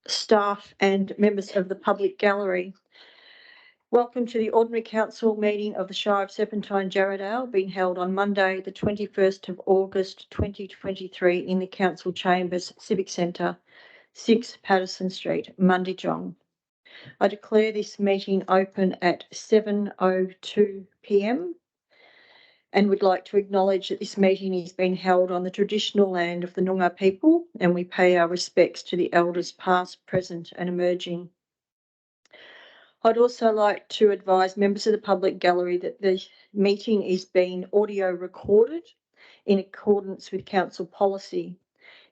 staff and members of the public gallery. Welcome to the Ordinary Council meeting of the Shire of Serpentine Jarrahdale, being held on Monday, the 21st of August 2023 in the Council Chambers, Civic Centre, 6 Patterson Street, Mundijong. I declare this meeting open at 7:02 p.m. and would like to acknowledge that this meeting is being held on the traditional land of the Noongar people, and we pay our respects to the elders past, present and emerging. I'd also like to advise members of the public gallery that the meeting is being audio recorded in accordance with council policy.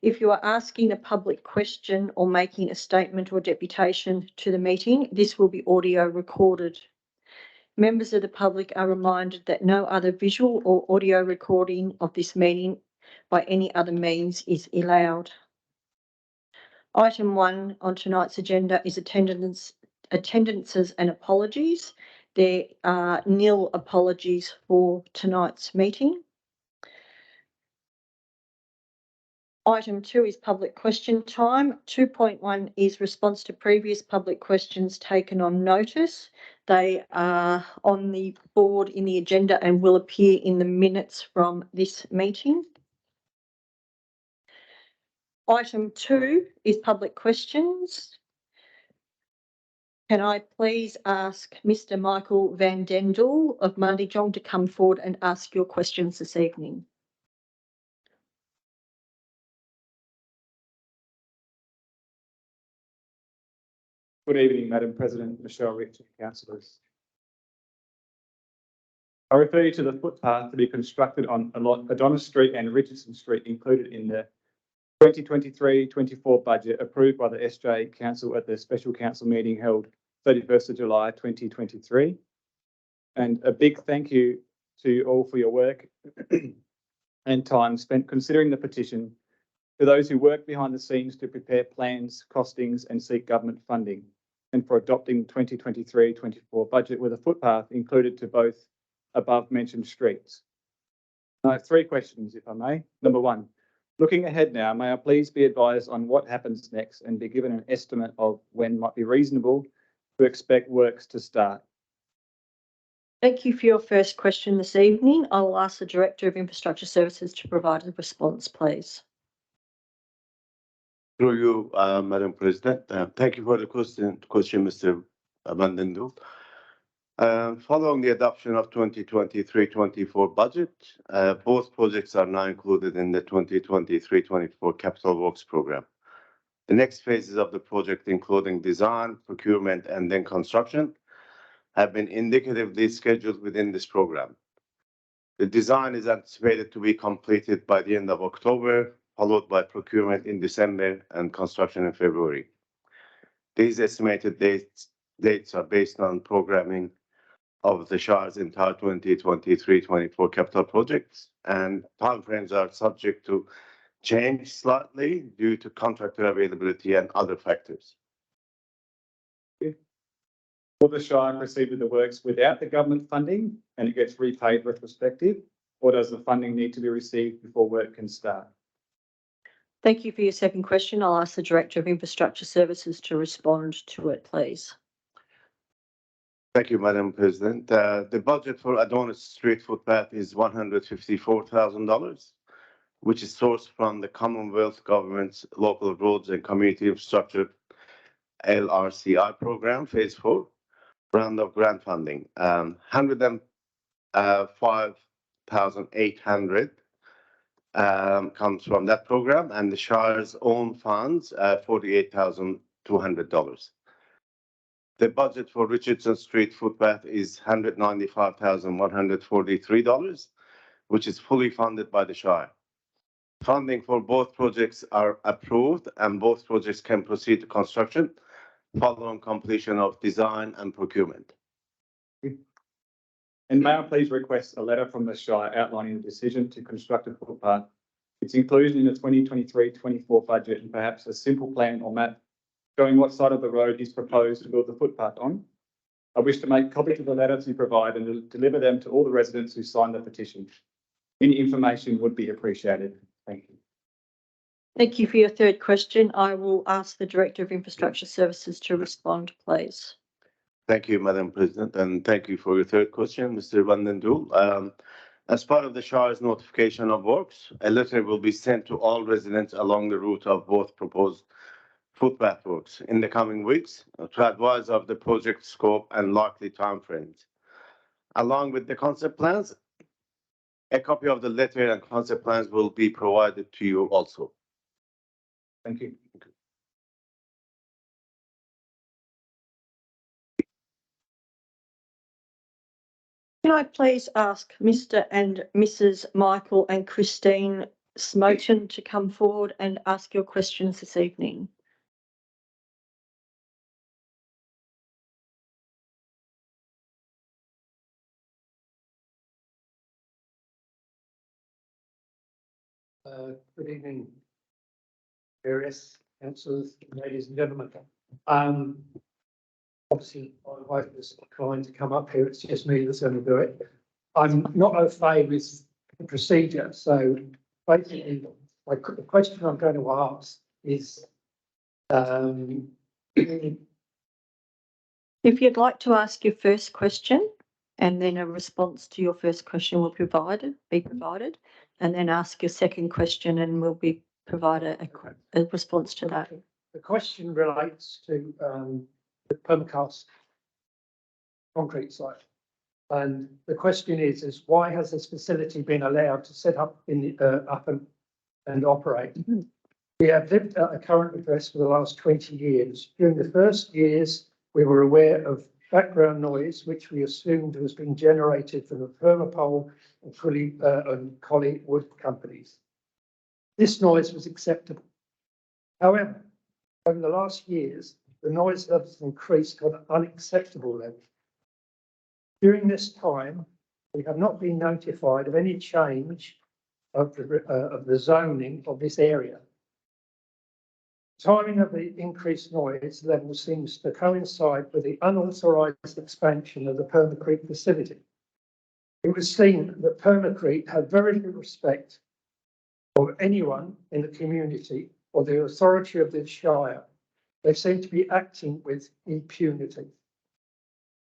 If you are asking a public question or making a statement or deputation to the meeting, this will be audio recorded. Members of the public are reminded that no other visual or audio recording of this meeting by any other means is allowed. Item 1 on tonight's agenda is attendances and apologies. There are nil apologies for tonight's meeting. Item 2 is public question time. 2.1 is response to previous public questions taken on notice. They are on the board in the agenda and will appear in the minutes from this meeting. Item 2 is public questions. Can I please ask Mr. Michael Van Dendel of Mundijong to come forward and ask your questions this evening? Good evening, Madam President, Michelle Rich and councillors. I refer you to the footpath to be constructed on Adonis Street and Richardson Street included in the 2023-24 budget approved by the SJ Council at the special council meeting held 31st of July 2023. And a big thank you to you all for your work and time spent considering the petition, to those who work behind the scenes to prepare plans, costings and seek government funding, and for adopting 2023-24 budget with a footpath included to both above mentioned streets. I have 3 questions, if I may. Number 1, looking ahead now, may I please be advised on what happens next and be given an estimate of when might be reasonable to expect works to start? Thank you for your first question this evening. I will ask the Director of Infrastructure Services to provide a response, please. Through you, Madam President. Thank you for the question, Mr. Van Dendel. Following the adoption of 2023-24 budget, both projects are now included in the 2023-24 Capital Works program. The next phases of the project, including design, procurement, and then construction, have been indicatively scheduled within this program. The design is anticipated to be completed by the end of October, followed by procurement in December and construction in February. These estimated dates are based on programming of the Shire's entire 2023-24 capital projects, and timeframes are subject to change slightly due to contractor availability and other factors. Will the Shire proceed with the works without the government funding and it gets repaid retrospective, or does the funding need to be received before work can start? Thank you for your second question. I'll ask the Director of Infrastructure Services to respond to it, please. Thank you, Madam President. The budget for Adonis Street footpath is $154,000, which is sourced from the Commonwealth Government's Local Roads and Community Infrastructure LRCI program, Phase 4, round of grant funding. $105,800 comes from that program, and the Shire's own funds, $48,200. The budget for Richardson Street footpath is $195,143, which is fully funded by the Shire. Funding for both projects are approved, and both projects can proceed to construction following completion of design and procurement. And may I please request a letter from the Shire outlining the decision to construct a footpath, its inclusion in the 2023-24 budget, and perhaps a simple plan or map showing what side of the road is proposed to build the footpath on. I wish to make copies of the letter to provide and deliver them to all the residents who signed the petition. Any information would be appreciated. Thank you. Thank you for your third question. I will ask the Director of Infrastructure Services to respond, please. Thank you, Madam President, and thank you for your third question, Mr. Van den Doel. As part of the Shire's notification of works, a letter will be sent to all residents along the route of both proposed footpath works in the coming weeks to advise of the project scope and likely timeframes. Along with the concept plans, a copy of the letter and concept plans will be provided to you also. Thank you. Can I please ask Mr. and Mrs. Michael and Christine Smoten to come forward and ask your questions this evening? Good evening, various councillors, ladies and gentlemen. Obviously, my wife was trying to come up here. It's just me that's going to do it. I'm not au fait with the procedure, so basically, the question I'm going to ask is, If you'd like to ask your first question, and then a response to your first question will be provided, and then ask your second question and we'll be provide a response to that. the question relates to the permacast concrete site. And the question is why has this facility been allowed to set up in the up and operate? We have lived at a current address for the last 20 years. During the first years, we were aware of background noise, which we assumed was being generated from the Permapole and Collie wood companies. This noise was acceptable. However, over the last years, the noise levels increased to an unacceptable level. During this time, we have not been notified of any change of the zoning of this area. Timing of the increased noise level seems to coincide with the unauthorised expansion of the Permacrete facility. It was seen that Permacrete had very little respect for anyone in the community or the authority of the Shire. They seem to be acting with impunity.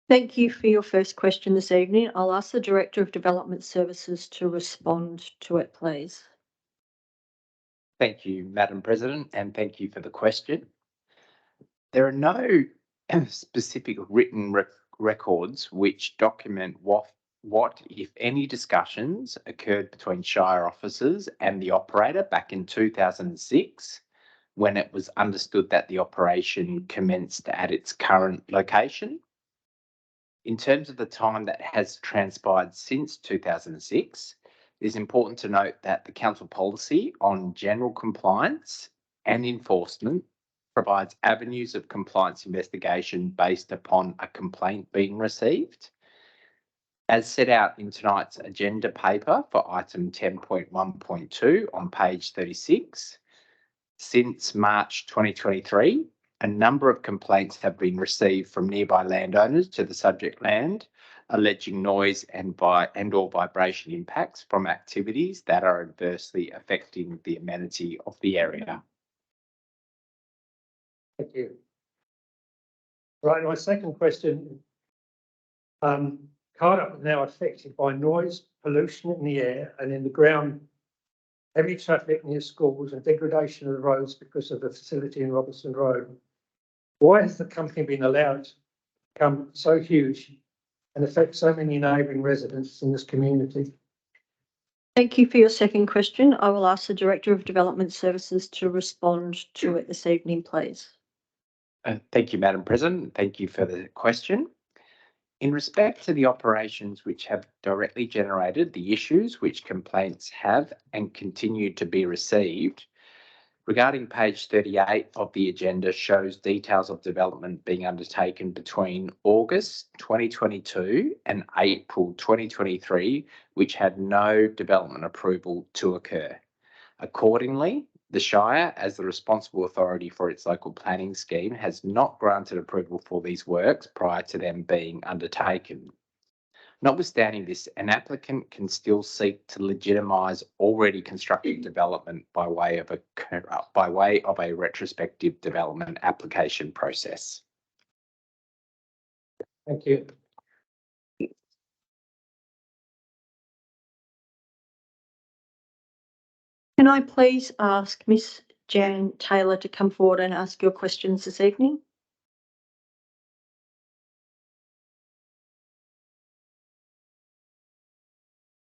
Thank you for your first question this evening. I'll ask the Director of Development Services to respond to it, please. Thank you, Madam President, and thank you for the question. There are no specific written records which document what, if any, discussions occurred between Shire officers and the operator back in 2006, when it was understood that the operation commenced at its current location. In terms of the time that has transpired since 2006, it is important to note that the council policy on general compliance and enforcement provides avenues of compliance investigation based upon a complaint being received. As set out in tonight's agenda paper for item 10.1.2 on page 36, since March 2023, a number of complaints have been received from nearby landowners to the subject land, alleging noise and or vibration impacts from activities that are adversely affecting the amenity of the area. Thank you. Right, my second question. Cardiff is now affected by noise, pollution in the air and in the ground, heavy traffic near schools and degradation of the roads because of the facility in Robertson Road. Why has the company been allowed to become so huge and affect so many neighbouring residents in this community? Thank you for your second question. I will ask the Director of Development Services to respond to it this evening, please. Thank you, Madam President. Thank you for the question. In respect to the operations which have directly generated the issues which complaints have and continue to be received, regarding page 38 of the agenda shows details of development being undertaken between August 2022 and April 2023, which had no development approval to occur. Accordingly, the Shire, as the responsible authority for its local planning scheme, has not granted approval for these works prior to them being undertaken. Notwithstanding this, an applicant can still seek to legitimise already constructed development by way of a retrospective development application process. Thank you. Can I please ask Miss Jan Taylor to come forward and ask your questions this evening?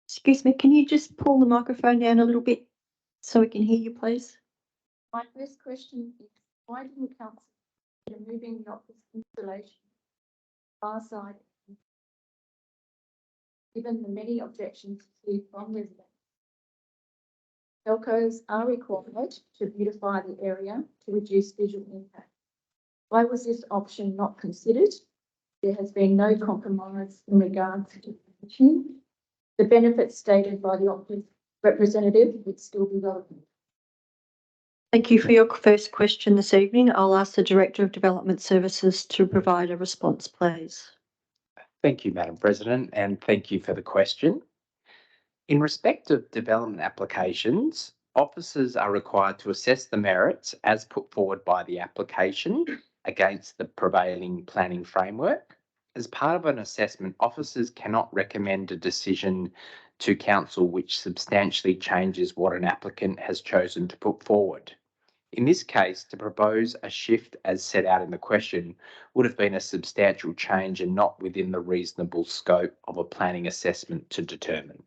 Excuse me, can you just pull the microphone down a little bit so we can hear you, please? My first question is, why didn't council consider moving the office installation far side, given the many objections received from residents? Telcos are required to beautify the area to reduce visual impact. Why was this option not considered? There has been no compromise in regards to the benefits stated by the office representative would still be relevant. Thank you for your first question this evening. I'll ask the Director of Development Services to provide a response, please. Thank you, Madam President, and thank you for the question. In respect of development applications, officers are required to assess the merits as put forward by the application against the prevailing planning framework. As part of an assessment, officers cannot recommend a decision to council which substantially changes what an applicant has chosen to put forward. In this case, to propose a shift as set out in the question would have been a substantial change and not within the reasonable scope of a planning assessment to determine.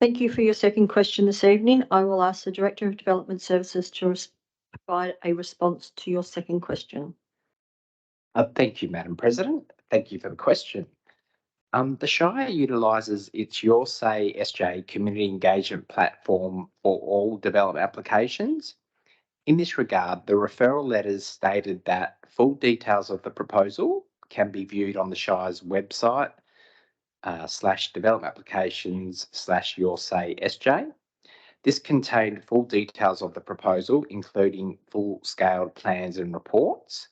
Thank you for your second question this evening. I will ask the Director of Development Services to provide a response to your second question. Thank you, Madam President. Thank you for the question. The Shire utilises its Your Say SJ community engagement platform for all development applications. In this regard, the referral letters stated that full details of the proposal can be viewed on the Shire's website /development applications /Your Say SJ. This contained full details of the proposal, including full-scaled plans and reports.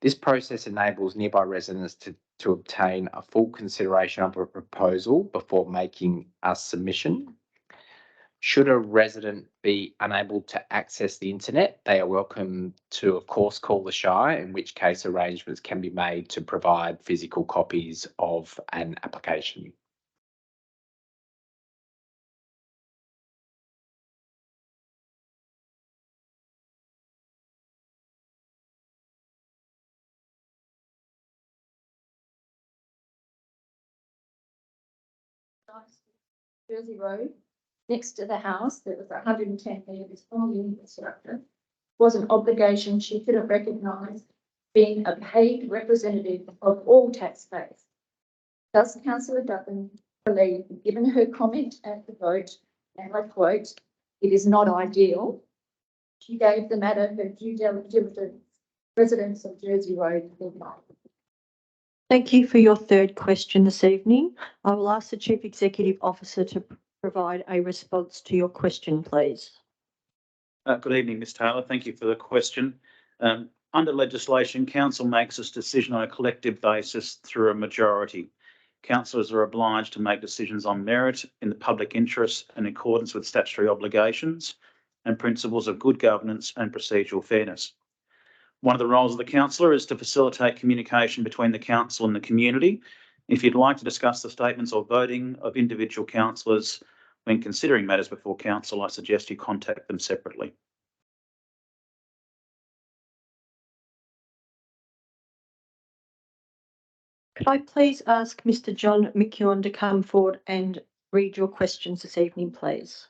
This process enables nearby residents to obtain a full consideration of a proposal before making a submission. Should a resident be unable to access the internet, they are welcome to, of course, call the Shire, in which case arrangements can be made to provide physical copies of an application. Jersey Road, next to the house that was 110 metres from the infrastructure, was an obligation she should have recognised, being a paid representative of all taxpayers. Does Councillor Dutton believe, given her comment at the vote, and I quote, "It is not ideal," she gave the matter her due diligence? Residents of Jersey Road will not. Thank you for your third question this evening. I will ask the Chief Executive Officer to provide a response to your question, please. Good evening, Ms Taylor. Thank you for the question. Under legislation, council makes this decision on a collective basis through a majority. Councillors are obliged to make decisions on merit in the public interest in accordance with statutory obligations and principles of good governance and procedural fairness. One of the roles of the councillor is to facilitate communication between the council and the community. If you'd like to discuss the statements or voting of individual councillors when considering matters before council, I suggest you contact them separately. Could I please ask Mr. John McEwen to come forward and read your questions this evening, please?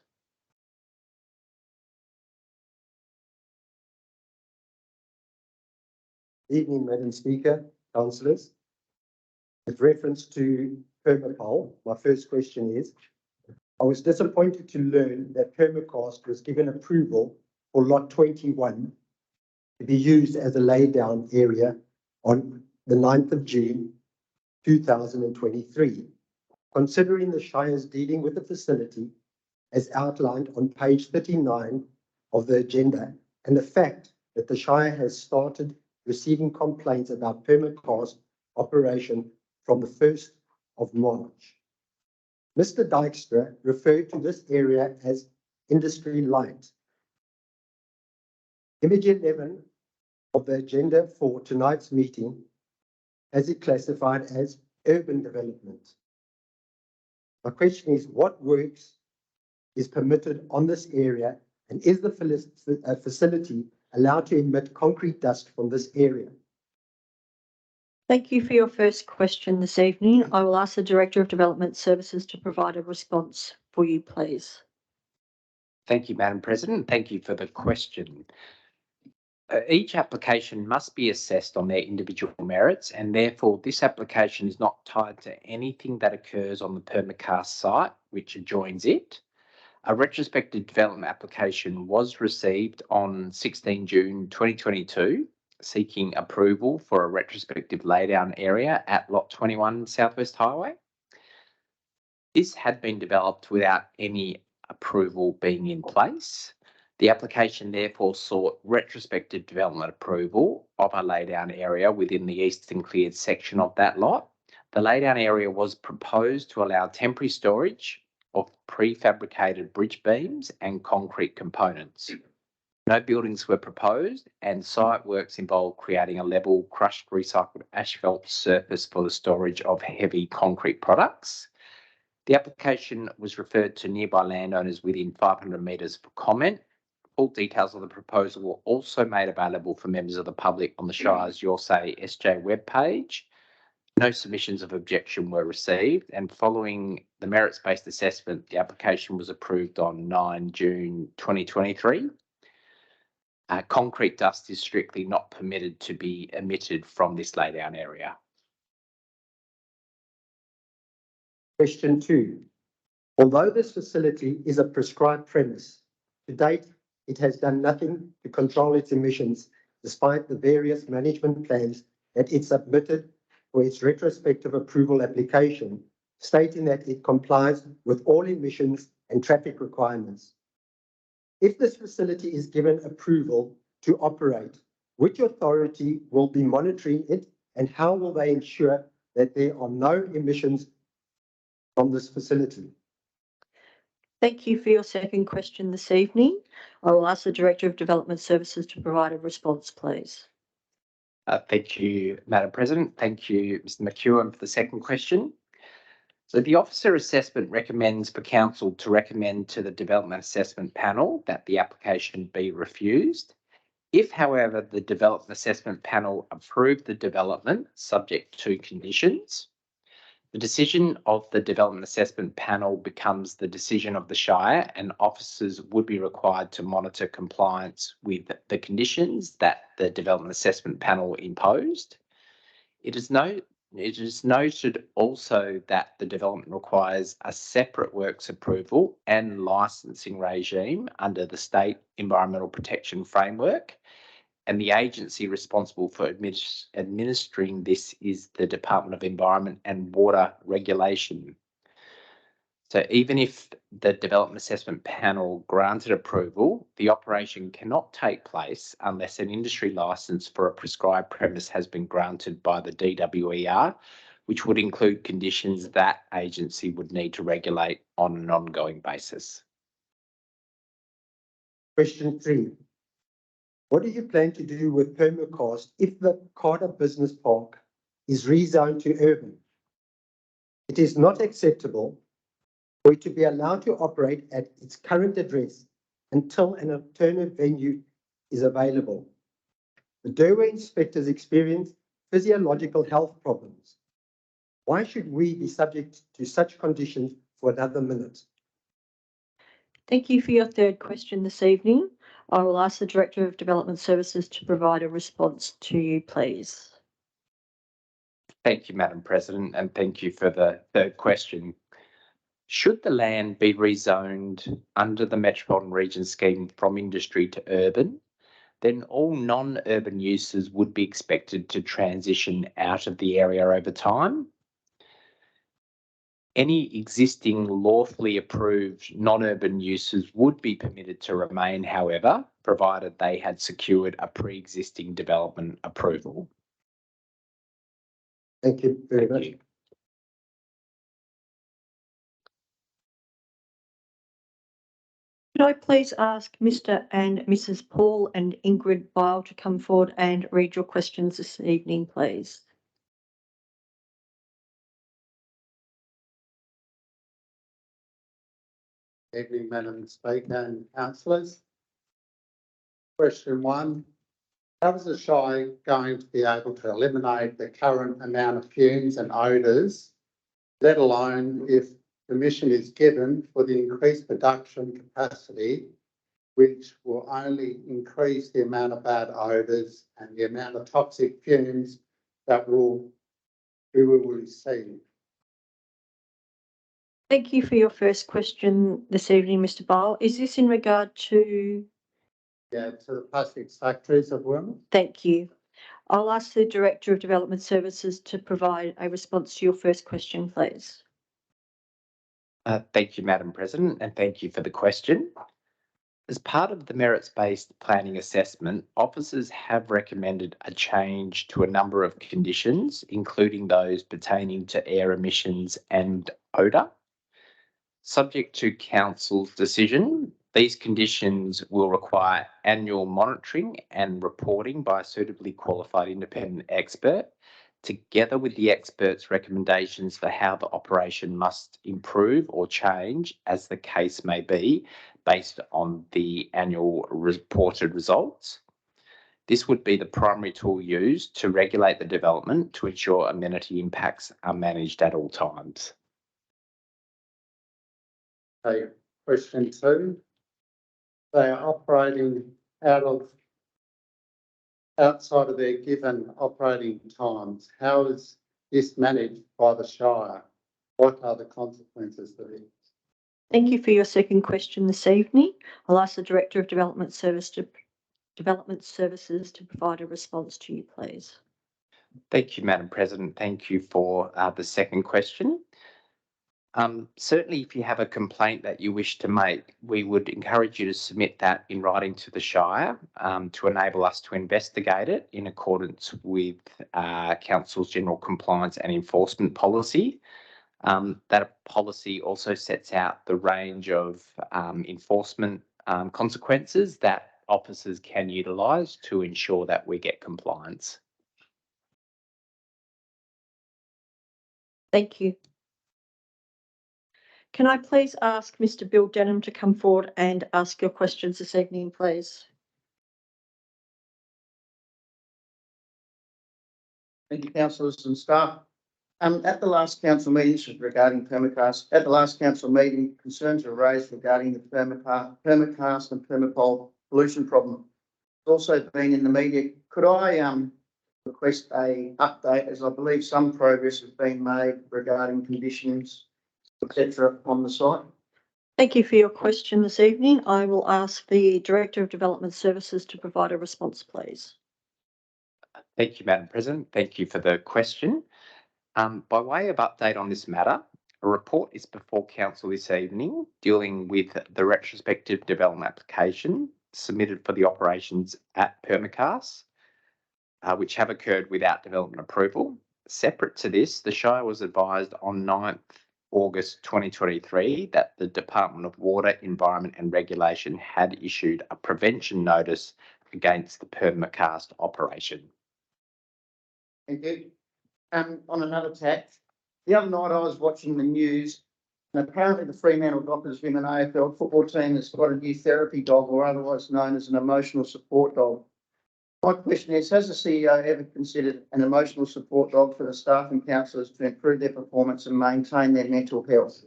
Evening, Madam Speaker, councillors. With reference to Permapol, my first question is, I was disappointed to learn that Permacast was given approval for lot 21 to be used as a laydown area on the 9th of June 2023. Considering the Shire's dealing with the facility as outlined on page 39 of the agenda, and the fact that the Shire has started receiving complaints about permacast operation from the 1st of March. Mr. Dykstra referred to this area as industry light. Image 11 of the agenda for tonight's meeting has it classified as urban development. My question is, what works is permitted on this area, and is the facility allowed to emit concrete dust from this area? Thank you for your first question this evening. I will ask the Director of Development Services to provide a response for you, please. Thank you, Madam President. Thank you for the question. Each application must be assessed on their individual merits, and therefore this application is not tied to anything that occurs on the permacast site which adjoins it. A retrospective development application was received on 16 June 2022, seeking approval for a retrospective laydown area at Lot 21 Southwest Highway. This had been developed without any approval being in place. The application therefore sought retrospective development approval of a laydown area within the eastern cleared section of that lot. The laydown area was proposed to allow temporary storage of prefabricated bridge beams and concrete components. No buildings were proposed, and site works involved creating a level crushed recycled asphalt surface for the storage of heavy concrete products. The application was referred to nearby landowners within 500 metres for comment. Full details of the proposal were also made available for members of the public on the Shire's Your Say SJ webpage. No submissions of objection were received, and following the merits-based assessment, the application was approved on 9 June 2023. Concrete dust is strictly not permitted to be emitted from this laydown area. Question 2. Although this facility is a prescribed premise, to date, it has done nothing to control its emissions, despite the various management plans that it submitted for its retrospective approval application, stating that it complies with all emissions and traffic requirements. If this facility is given approval to operate, which authority will be monitoring it, and how will they ensure that there are no emissions from this facility? Thank you for your second question this evening. I will ask the Director of Development Services to provide a response, please. Thank you, Madam President. Thank you, Mr. McEwen, for the second question. So the officer assessment recommends for council to recommend to the development assessment panel that the application be refused. If, however, the development assessment panel approved the development subject to conditions, the decision of the development assessment panel becomes the decision of the Shire, and officers would be required to monitor compliance with the conditions that the development assessment panel imposed. It is noted also that the development requires a separate works approval and licensing regime under the State Environmental Protection Framework, and the agency responsible for administering this is the Department of Environment and Water Regulation. So even if the development assessment panel granted approval, the operation cannot take place unless an industry licence for a prescribed premise has been granted by the DWER, which would include conditions that agency would need to regulate on an ongoing basis. Question 3. What do you plan to do with permacast if the Carter Business Park is rezoned to urban? It is not acceptable for it to be allowed to operate at its current address until an alternative venue is available. The doorway inspectors experience physiological health problems. Why should we be subject to such conditions for another minute? Thank you for your third question this evening. I will ask the Director of Development Services to provide a response to you, please. Thank you, Madam President, and thank you for the third question. Should the land be rezoned under the Metropolitan Region Scheme from industry to urban, then all non-urban uses would be expected to transition out of the area over time. Any existing lawfully approved non-urban uses would be permitted to remain, however, provided they had secured a pre-existing development approval. Thank you very Thank much. you. Could I please ask Mr. and Mrs. Paul and Ingrid Bile to come forward and read your questions this evening, please? Evening, Madam Speaker and councillors. Question 1. How is the Shire going to be able to eliminate the current amount of fumes and odours, let alone if permission is given for the increased production capacity, which will only increase the amount of bad odours and the amount of toxic fumes that we will receive? Thank you for your first question this evening, Mr. Bile. Is this in regard to? Yeah, to the plastics factories of Women. Thank you. I'll ask the Director of Development Services to provide a response to your first question, please. Thank you, Madam President, and thank you for the question. As part of the merits-based planning assessment, officers have recommended a change to a number of conditions, including those pertaining to air emissions and odour. Subject to Council's decision, these conditions will require annual monitoring and reporting by a suitably qualified independent expert, together with the expert's recommendations for how the operation must improve or change, as the case may be, based on the annual reported results. This would be the primary tool used to regulate the development to ensure amenity impacts are managed at all times. Okay, question 2. They are operating outside of their given operating times. How is this managed by the Shire? What are the consequences of it? Thank you for your second question this evening. I'll ask the Director of Development Services to provide a response to you, please. Thank you, Madam President. Thank you for the second question. Certainly, if you have a complaint that you wish to make, we would encourage you to submit that in writing to the Shire to enable us to investigate it in accordance with Council's General Compliance and Enforcement Policy. That policy also sets out the range of enforcement consequences that officers can utilise to ensure that we get compliance. Thank you. Can I please ask Mr. Bill Denham to come forward and ask your questions this evening, please? Thank you, councillors and staff. At the last council meeting, this is regarding permacast. At the last council meeting, concerns were raised regarding the permacast and permapole pollution problem. It's also been in the media. Could I request a update, as I believe some progress has been made regarding conditions, etc., on the site? Thank you for your question this evening. I will ask the Director of Development Services to provide a response, please. Thank you, Madam President. Thank you for the question. By way of update on this matter, a report is before Council this evening dealing with the retrospective development application submitted for the operations at Permacast, which have occurred without development approval. Separate to this, the Shire was advised on 9th August 2023 that the Department of Water, Environment and Regulation had issued a prevention notice against the Permacast operation. Thank you. On another tack, the other night I was watching the news, and apparently the Fremantle Dockers women AFL football team has got a new therapy dog, or otherwise known as an emotional support dog. My question is, has the CEO ever considered an emotional support dog for the staff and councillors to improve their performance and maintain their mental health?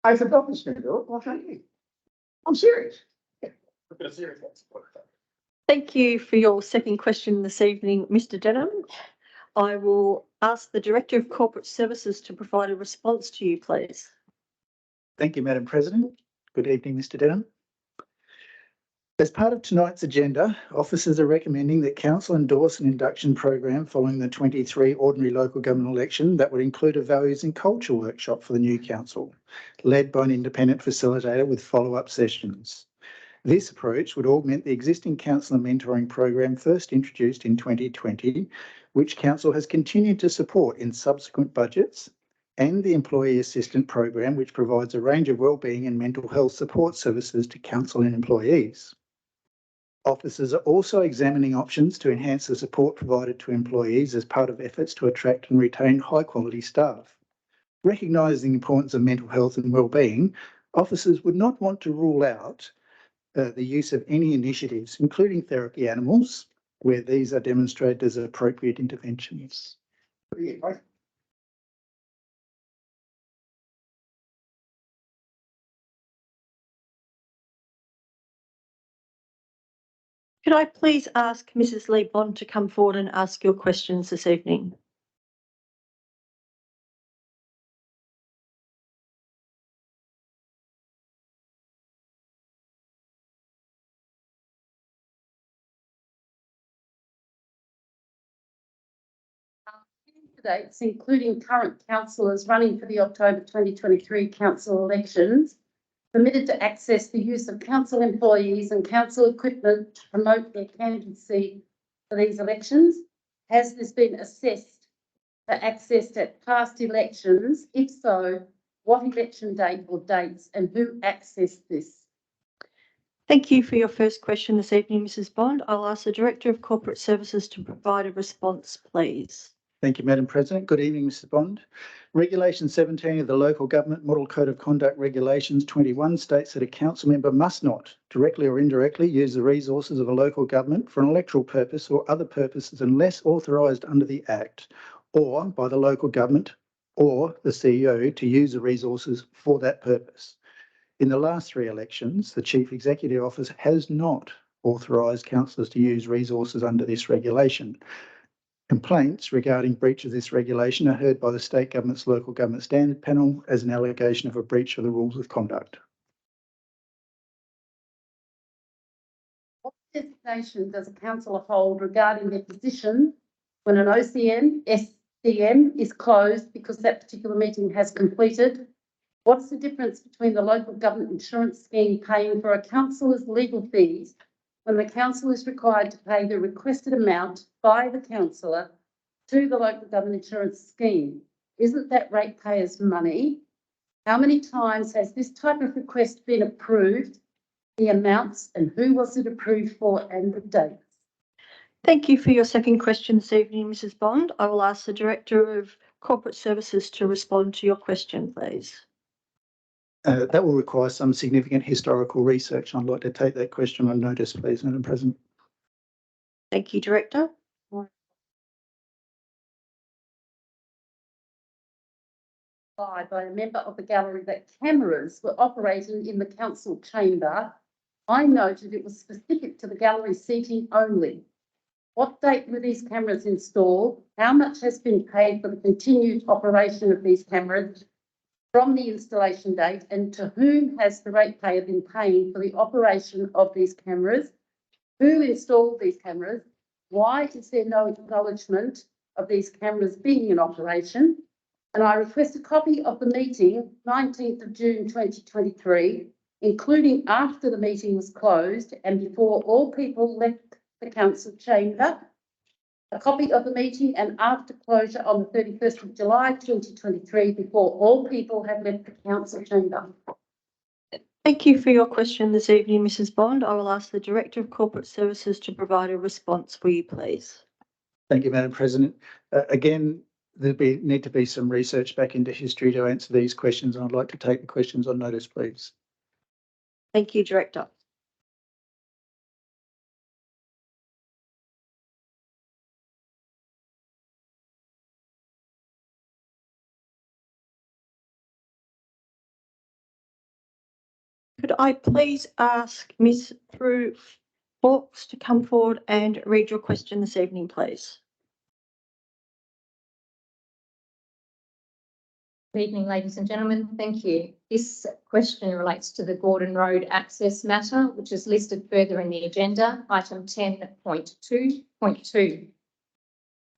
AFL Dockers can do it, why can't you? I'm serious. Thank you for your second question this evening, Mr. Denham. I will ask the Director of Corporate Services to provide a response to you, please. Thank you, Madam President. Good evening, Mr. Denham. As part of tonight's agenda, officers are recommending that council endorse an induction program following the 23 ordinary local government election that would include a values and culture workshop for the new council, led by an independent facilitator with follow-up sessions. This approach would augment the existing councillor mentoring program first introduced in 2020, which council has continued to support in subsequent budgets, and the employee assistant program, which provides a range of wellbeing and mental health support services to council and employees. Officers are also examining options to enhance the support provided to employees as part of efforts to attract and retain high-quality staff. Recognising the importance of mental health and wellbeing, officers would not want to rule out the use of any initiatives, including therapy animals, where these are demonstrated as appropriate interventions. Could I please ask Mrs. Lee Bond to come forward and ask your questions this evening? Candidates, including current councillors running for the October 2023 council elections, permitted to access the use of council employees and council equipment to promote their candidacy for these elections. Has this been assessed for access at past elections? If so, what election date or dates and who accessed this? Thank you for your first question this evening, Mrs. Bond. I'll ask the Director of Corporate Services to provide a response, please. Thank you, Madam President. Good evening, Mr. Bond. Regulation 17 of the Local Government Model Code of Conduct Regulations 21 states that a council member must not, directly or indirectly, use the resources of a local government for an electoral purpose or other purposes unless authorised under the Act or by the local government or the CEO to use the resources for that purpose. In the last 3 elections, the Chief Executive Office has not authorised councillors to use resources under this regulation. Complaints regarding breach of this regulation are heard by the State Government's Local Government Standard Panel as an allegation of a breach of the rules of conduct. What designation does a councillor hold regarding their position when an OCM, SDM is closed because that particular meeting has completed? What's the difference between the local government insurance scheme paying for a councillor's legal fees when the council is required to pay the requested amount by the councillor to the local government insurance scheme? Isn't that ratepayers' money? How many times has this type of request been approved? The amounts and who was it approved for and the dates? Thank you for your second question this evening, Mrs. Bond. I will ask the Director of Corporate Services to respond to your question, please. That will require some significant historical research. I'd like to take that question on notice, please, Madam President. Thank you, Director. By a member of the gallery that cameras were operating in the council chamber. I noted it was specific to the gallery seating only. What date were these cameras installed? How much has been paid for the continued operation of these cameras from the installation date, and to whom has the ratepayer been paying for the operation of these cameras? Who installed these cameras? Why is there no acknowledgement of these cameras being in operation? And I request a copy of the meeting, 19th of June 2023, including after the meeting was closed and before all people left the council chamber. A copy of the meeting and after closure on the 31st of July 2023, before all people have left the council chamber. Thank you for your question this evening, Mrs. Bond. I will ask the Director of Corporate Services to provide a response for you, please. Thank you, Madam President. Again, need to be some research back into history to answer these questions, and I'd like to take the questions on notice, please. Thank you, Director. Could I please ask Ms. Prue Hawkes to come forward and read your question this evening, please? Good evening, ladies and gentlemen. Thank you. This question relates to the Gordon Road access matter, which is listed further in the agenda, item 10.2.2.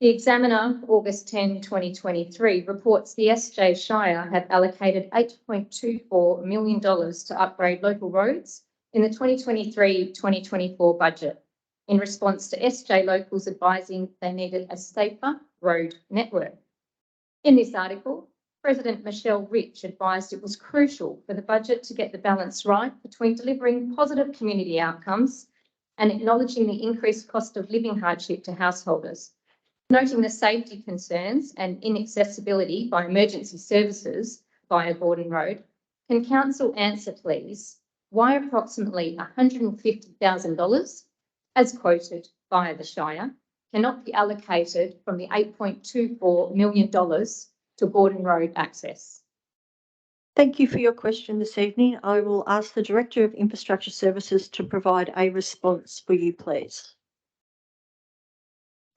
The Examiner, August 10, 2023, reports the SJ Shire have allocated $8.24 million to upgrade local roads in the 2023-2024 budget in response to SJ locals advising they needed a safer road network. In this article, President Michelle Rich advised it was crucial for the budget to get the balance right between delivering positive community outcomes and acknowledging the increased cost of living hardship to householders. Noting the safety concerns and inaccessibility by emergency services via Gordon Road, can Council answer, please, why approximately $150,000, as quoted via the Shire, cannot be allocated from the $8.24 million to Gordon Road access? Thank you for your question this evening. I will ask the Director of Infrastructure Services to provide a response for you, please.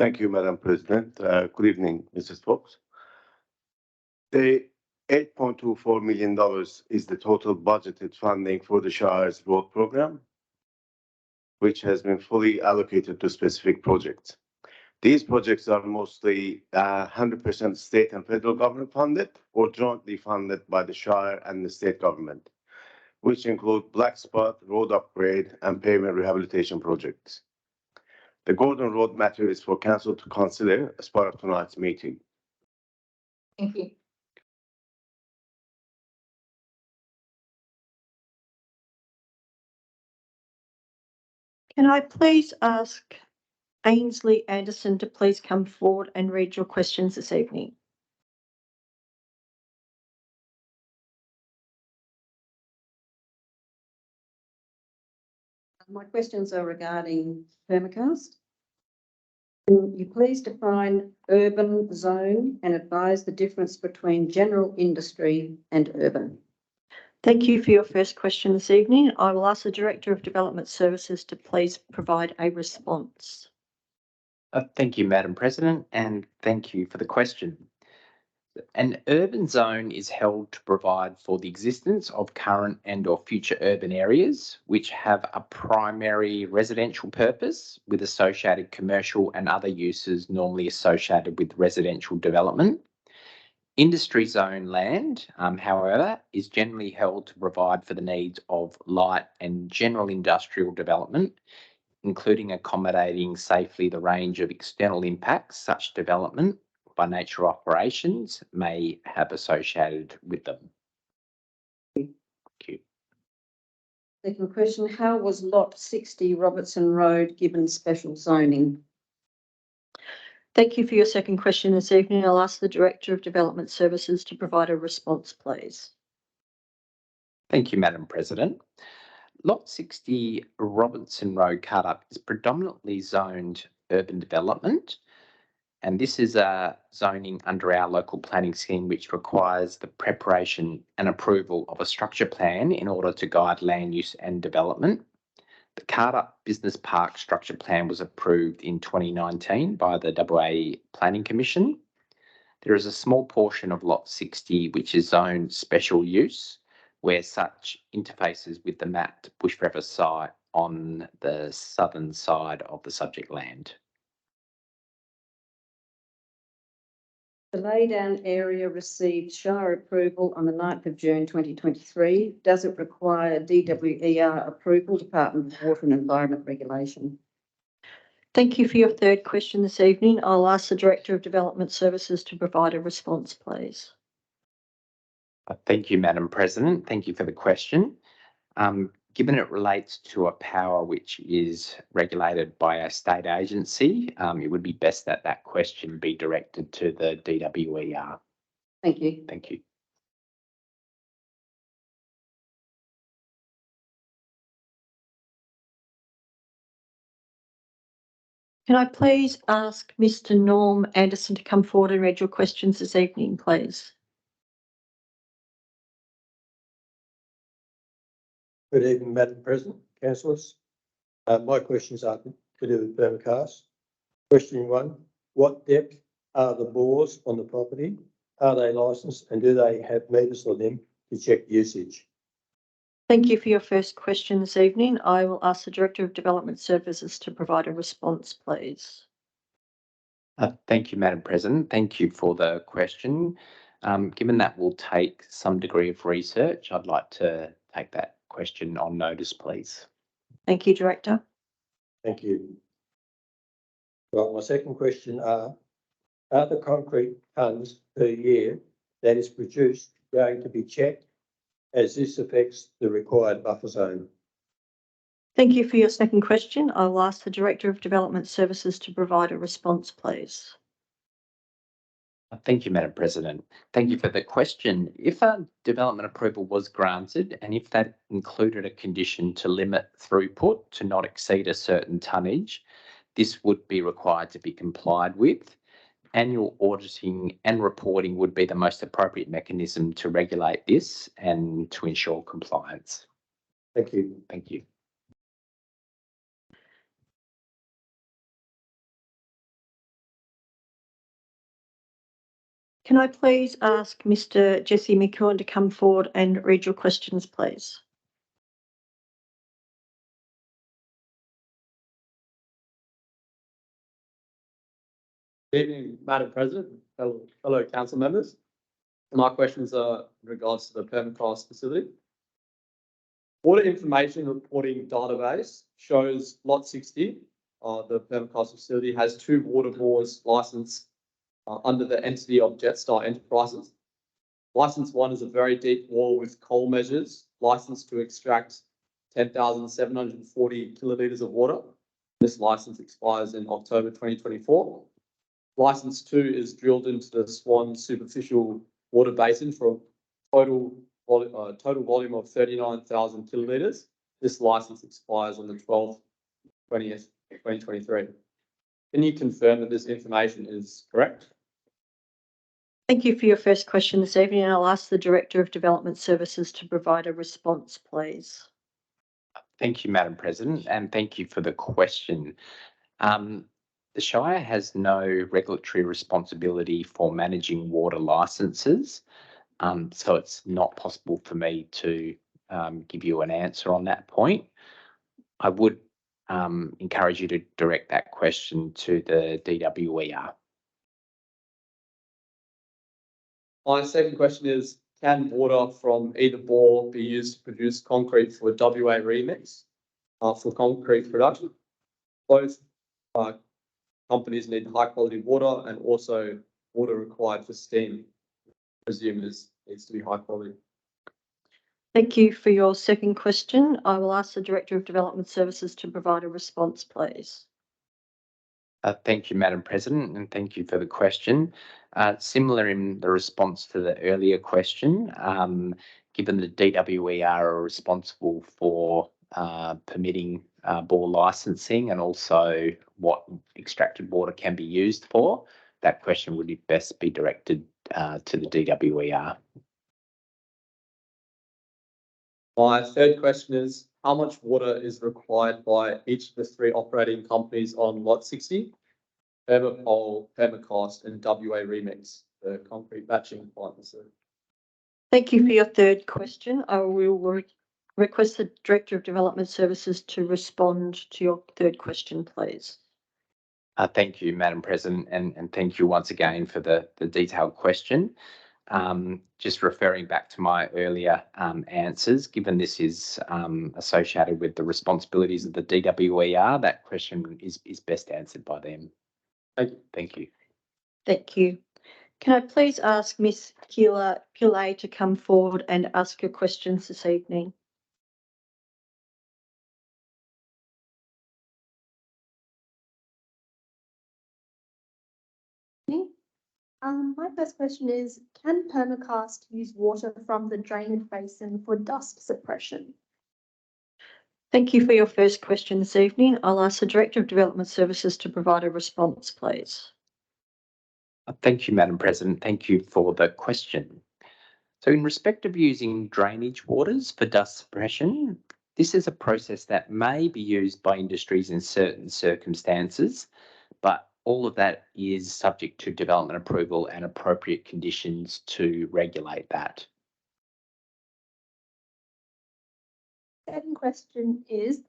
Thank you, Madam President. Good evening, Mrs. Fox. The $8.24 million is the total budgeted funding for the Shire's road program, which has been fully allocated to specific projects. These projects are mostly 100% state and federal government funded or jointly funded by the Shire and the state government, which include black spot, road upgrade, and pavement rehabilitation projects. The Gordon Road matter is for Council to consider as part of tonight's meeting. Thank you. Can I please ask Ainsley Anderson to please come forward and read your questions this evening? My questions are regarding permacast. Can you please define urban zone and advise the difference between general industry and urban? Thank you for your first question this evening. I will ask the Director of Development Services to please provide a response. Thank you, Madam President, and thank you for the question. An urban zone is held to provide for the existence of current and or future urban areas which have a primary residential purpose with associated commercial and other uses normally associated with residential development. Industry zone land, however, is generally held to provide for the needs of light and general industrial development, including accommodating safely the range of external impacts such development by nature operations may have associated with them. Thank you. Second question, how was lot 60 Robertson Road given special zoning? Thank you for your second question this evening. I'll ask the Director of Development Services to provide a response, please. Thank you, Madam President. Lot 60 Robertson Road cut-up is predominantly zoned urban development, and this is a zoning under our local planning scheme which requires the preparation and approval of a structure plan in order to guide land use and development. The Carter Business Park Structure Plan was approved in 2019 by the WA Planning Commission. There is a small portion of Lot 60 which is zoned special use, where such interfaces with the mapped bush forever site on the southern side of the subject land. The laydown area received Shire approval on the 9th of June 2023. Does it require DWER approval, Department of Water and Environment Regulation? Thank you for your third question this evening. I'll ask the Director of Development Services to provide a response, please. Thank you, Madam President. Thank you for the question. Given it relates to a power which is regulated by a state agency, it would be best that that question be directed to the DWER. Thank you. Thank you. Can I please ask Mr. Norm Anderson to come forward and read your questions this evening, please? Good evening, Madam President, councillors. My questions are to do with permacast. Question 1, what depth are the bores on the property? Are they licensed and do they have meters on them to check usage? Thank you for your first question this evening. I will ask the Director of Development Services to provide a response, please. Thank you, Madam President. Thank you for the question. Given that will take some degree of research, I'd like to take that question on notice, please. Thank you, Director. Thank you. Right, my second question are the concrete tonnes per year that is produced going to be checked as this affects the required buffer zone? Thank you for your second question. I will ask the Director of Development Services to provide a response, please. Thank you, Madam President. Thank you for the question. If a development approval was granted and if that included a condition to limit throughput to not exceed a certain tonnage, this would be required to be complied with. Annual auditing and reporting would be the most appropriate mechanism to regulate this and to ensure compliance. Thank you. Thank you. Can I please ask Mr. Jesse McEwen to come forward and read your questions, please? Good evening, Madam President, fellow council members. My questions are in regards to the permacast facility. Water information reporting database shows lot 60, the permacast facility has 2 water bores licensed under the entity of Jetstar Enterprises. License 1 is a very deep bore with coal measures, licensed to extract 10,740 kilolitres of water. This license expires in October 2024. License 2 is drilled into the Swan superficial water basin for a total volume of 39,000 kilolitres. This license expires on the 12th, 20th, 2023. Can you confirm that this information is correct? Thank you for your first question this evening, and I'll ask the Director of Development Services to provide a response, please. Thank you, Madam President, and thank you for the question. The Shire has no regulatory responsibility for managing water licenses, so it's not possible for me to give you an answer on that point. I would encourage you to direct that question to the DWER. My second question is, can water from either bore be used to produce concrete for WA remix for concrete production? Both companies need high quality water and also water required for steam. I presume this needs to be high quality. Thank you for your second question. I will ask the Director of Development Services to provide a response, please. Thank you, Madam President, and thank you for the question. Similar in the response to the earlier question, given the DWER are responsible for permitting bore licensing and also what extracted water can be used for, that question would best be directed to the DWER. My third question is, how much water is required by each of the 3 operating companies on lot 60, Permapole, Permacast and WA Remix, the concrete batching plant facility? Thank you for your third question. I will request the Director of Development Services to respond to your third question, please. Thank you, Madam President, and thank you once again for the detailed question. Just referring back to my earlier answers, given this is associated with the responsibilities of the DWER, that question is best answered by them. Thank you. Thank you. Thank you. Can I please ask Ms. Pillay to come forward and ask your questions this evening? My first question is, can Permacast use water from the drainage basin for dust suppression? Thank you for your first question this evening. I'll ask the Director of Development Services to provide a response, please. Thank you, Madam President. Thank you for the question. So in respect of using drainage waters for dust suppression, this is a process that may be used by industries in certain circumstances, but all of that is subject to development approval and appropriate conditions to regulate that. Second question is,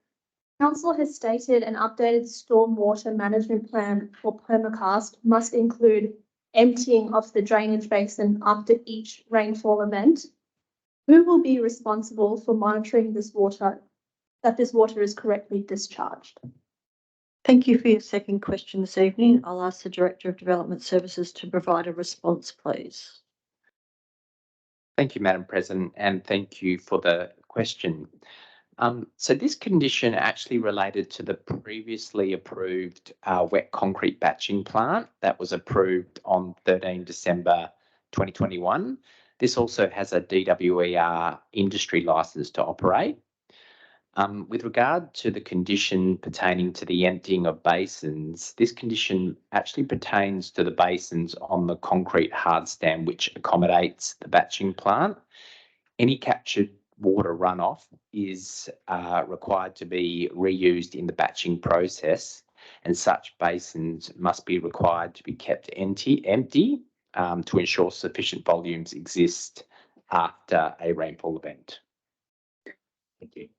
Council has stated an updated stormwater management plan for Permacast must include emptying of the drainage basin after each rainfall event. Who will be responsible for monitoring this water, that this water is correctly discharged? Thank you for your second question this evening. I'll ask the Director of Development Services to provide a response, please. Thank you, Madam President, and thank you for the question. So this condition actually related to the previously approved wet concrete batching plant that was approved on 13 December 2021. This also has a DWER industry licence to operate. With regard to the condition pertaining to the emptying of basins, this condition actually pertains to the basins on the concrete hard stand which accommodates the batching plant. Any captured water runoff is required to be reused in the batching process, and such basins must be required to be kept empty to ensure sufficient volumes exist after a rainfall event. Thank you.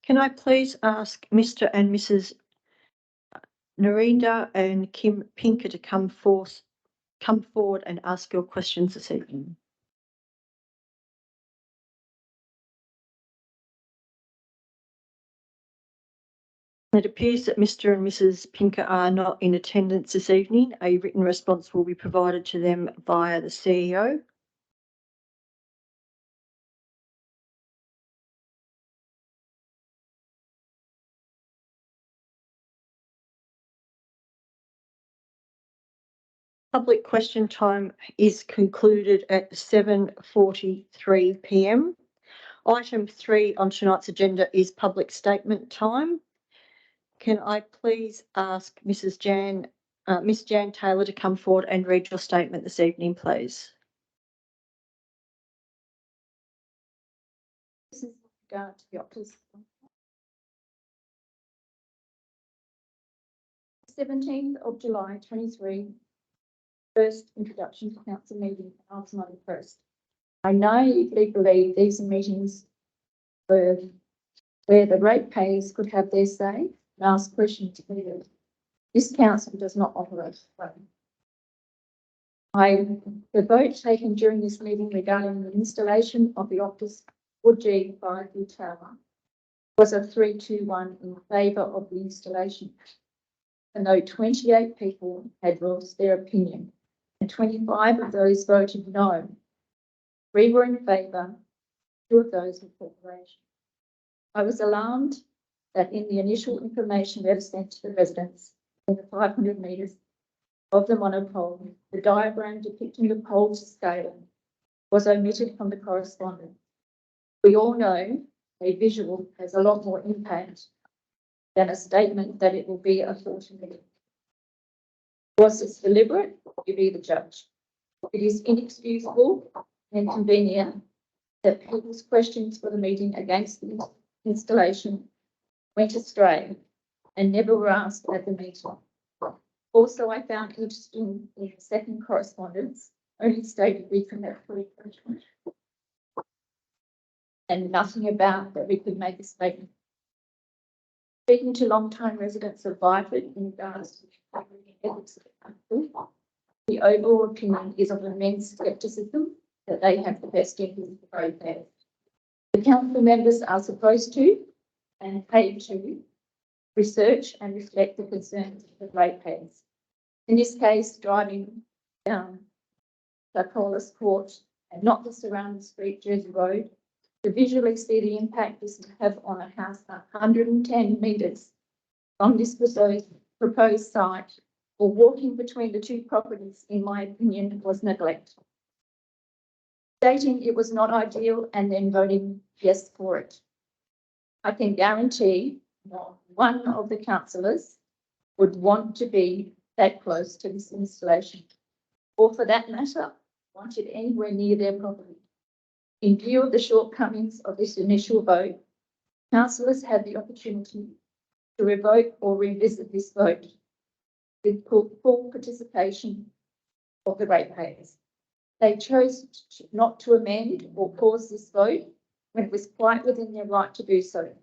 Can I please ask Mr. and Mrs. Narendra and Kim Pinker to come forward and ask your questions this evening? It appears that Mr. and Mrs. Pinker are not in attendance this evening. A written response will be provided to them via the CEO. Public question time is concluded at 7:43 p.m. Item 3 on tonight's agenda is public statement time. Can I please ask Miss Jan Taylor to come forward and read your statement this evening, please? This is with regard to the Optus. 17th of July 23, first introduction to council meeting. I was not impressed. I naively believe these are meetings where the ratepayers could have their say and ask questions to leaders. This council does not operate that way. The vote taken during this meeting regarding the installation of the Optus Woodgee 5U tower was a 3-2-1 in favour of the installation. And though 28 people had voiced their opinion and 25 of those voted no, 3 were in favour, 2 of those were corporation. I was alarmed that in the initial information letter sent to the residents in the 500 metres of the monopole, the diagram depicting the pole to scale was omitted from the correspondence. We all know a visual has a lot more impact than a statement that it will be a 40 minute. Was this deliberate? You be the judge. It is inexcusable and inconvenient that people's questions for the meeting against the installation went astray and never were asked at the meeting. Also, I found interesting in the second correspondence only stated we can have 3 questions and nothing about that we could make a statement. Speaking to long-time residents of Byford in regards to the ethics of the council, the overall opinion is of immense scepticism that they have the best interests of both there. The council members are supposed to and paid to research and reflect the concerns of the ratepayers. In this case, driving down Sarcolas Court and not the surrounding street, Jersey Road, to visually see the impact this will have on a house 110 metres from this proposed site, or walking between the 2 properties, in my opinion, was neglect. Stating it was not ideal and then voting yes for it. I can guarantee not one of the councillors would want to be that close to this installation, or for that matter, wanted anywhere near their property. In view of the shortcomings of this initial vote, councillors had the opportunity to revoke or revisit this vote with full participation of the ratepayers. They chose not to amend or pause this vote when it was quite within their right to do so.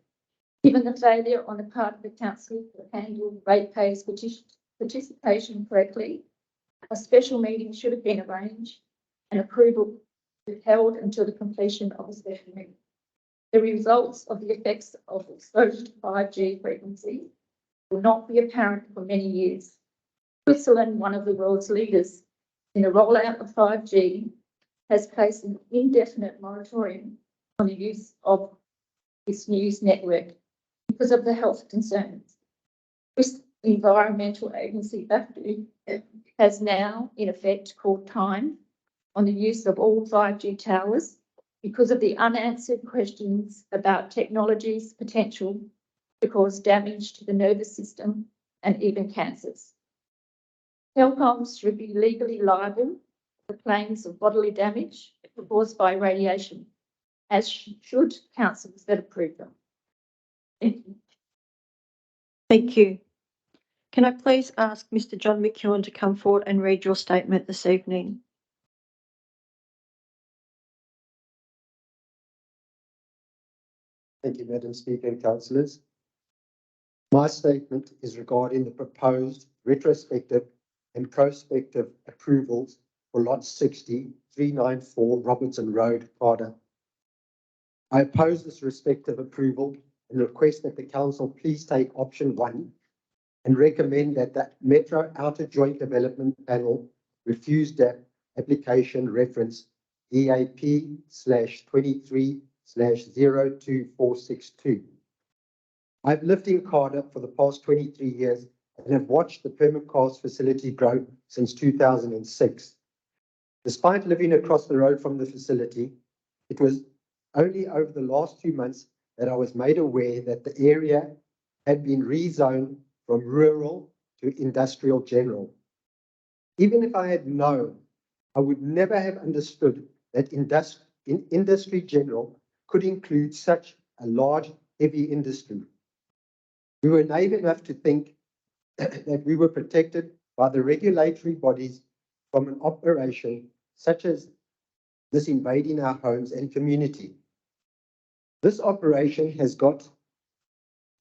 Given the failure on the part of the council to handle ratepayers' participation correctly, a special meeting should have been arranged and approval withheld until the completion of a special meeting. The results of the effects of exposure to 5G frequency will not be apparent for many years. Switzerland, one of the world's leaders in the rollout of 5G, has placed an indefinite moratorium on the use of this news network because of the health concerns. This environmental agency, BAFTU, has now, in effect, called time on the use of all 5G towers because of the unanswered questions about technology's potential to cause damage to the nervous system and even cancers. Telecoms should be legally liable for claims of bodily damage caused by radiation, as should councils that approve them. Thank you. Thank you. Can I please ask Mr. John McEwen to come forward and read your statement this evening? Thank you, Madam Speaker and councillors. My statement is regarding the proposed retrospective and prospective approvals for Lot 60, 394 Robertson Road, Carter. I oppose this respective approval and request that the council please take option 1 and recommend that the Metro Outer Joint Development Panel refuse that application reference EAP/23/02462. I've lived in Carter for the past 23 years and have watched the permacast facility grow since 2006. Despite living across the road from the facility, it was only over the last few months that I was made aware that the area had been rezoned from rural to industrial general. Even if I had known, I would never have understood that industry general could include such a large, heavy industry. We were naive enough to think that we were protected by the regulatory bodies from an operation such as this invading our homes and community. This operation has got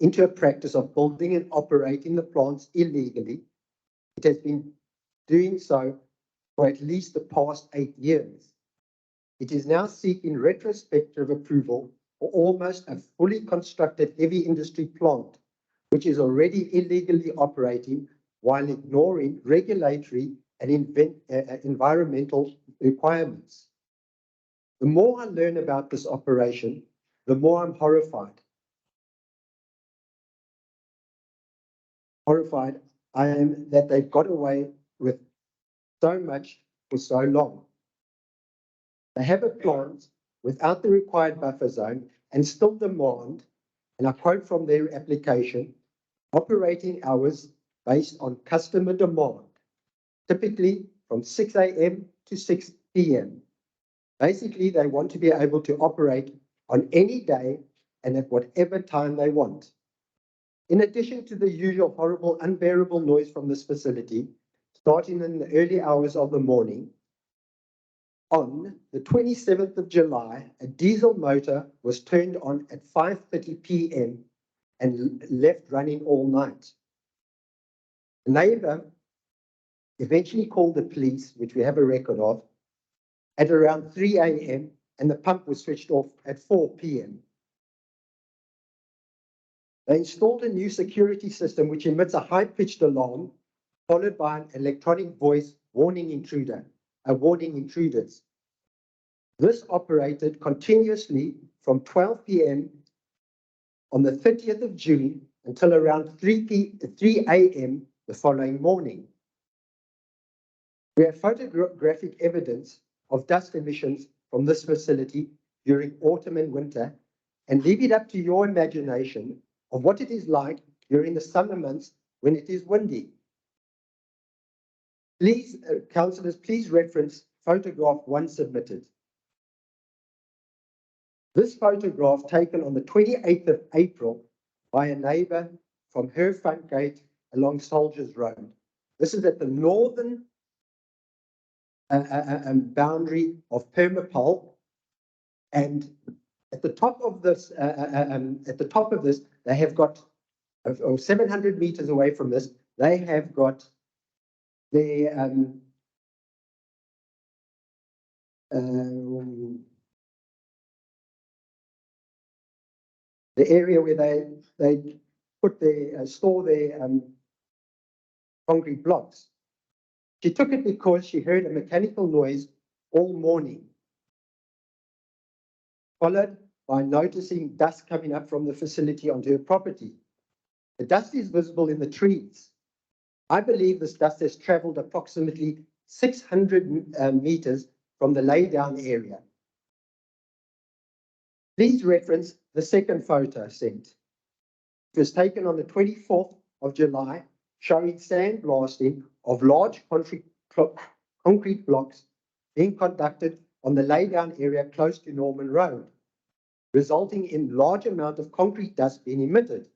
into a practice of building and operating the plants illegally. It has been doing so for at least the past 8 years. It is now seeking retrospective approval for almost a fully constructed heavy industry plant, which is already illegally operating while ignoring regulatory and environmental requirements. The more I learn about this operation, the more I'm horrified. I am that they've got away with so much for so long. They have a plant without the required buffer zone and still demand, and I quote from their application, operating hours based on customer demand, typically from 6 a.m. to 6 p.m. Basically, they want to be able to operate on any day and at whatever time they want. In addition to the usual horrible, unbearable noise from this facility, starting in the early hours of the morning, on the 27th of July, a diesel motor was turned on at 5:30 p.m. and left running all night. The neighbor eventually called the police, which we have a record of, at around 3 a.m. and the pump was switched off at 4 p.m. They installed a new security system which emits a high-pitched alarm followed by an electronic voice warning intruders. This operated continuously from 12 p.m. on the 30th of June until around 3 a.m. the following morning. We have photographic evidence of dust emissions from this facility during autumn and winter, and leave it up to your imagination of what it is like during the summer months when it is windy. Please, councillors, please reference photograph 1 submitted. This photograph taken on the 28th of April by a neighbour from her front gate along Soldiers Road. This is at the northern boundary of Permapol, and at the top of this, they have got, 700 meters away from this, they have got the area where they put their store their concrete blocks. She took it because she heard a mechanical noise all morning, followed by noticing dust coming up from the facility onto her property. The dust is visible in the trees. I believe this dust has travelled approximately 600 meters from the laydown area. Please reference the second photo sent. It was taken on the 24th of July, showing sandblasting of large concrete blocks being conducted on the laydown area close to Norman Road, resulting in large amount of concrete dust being emitted.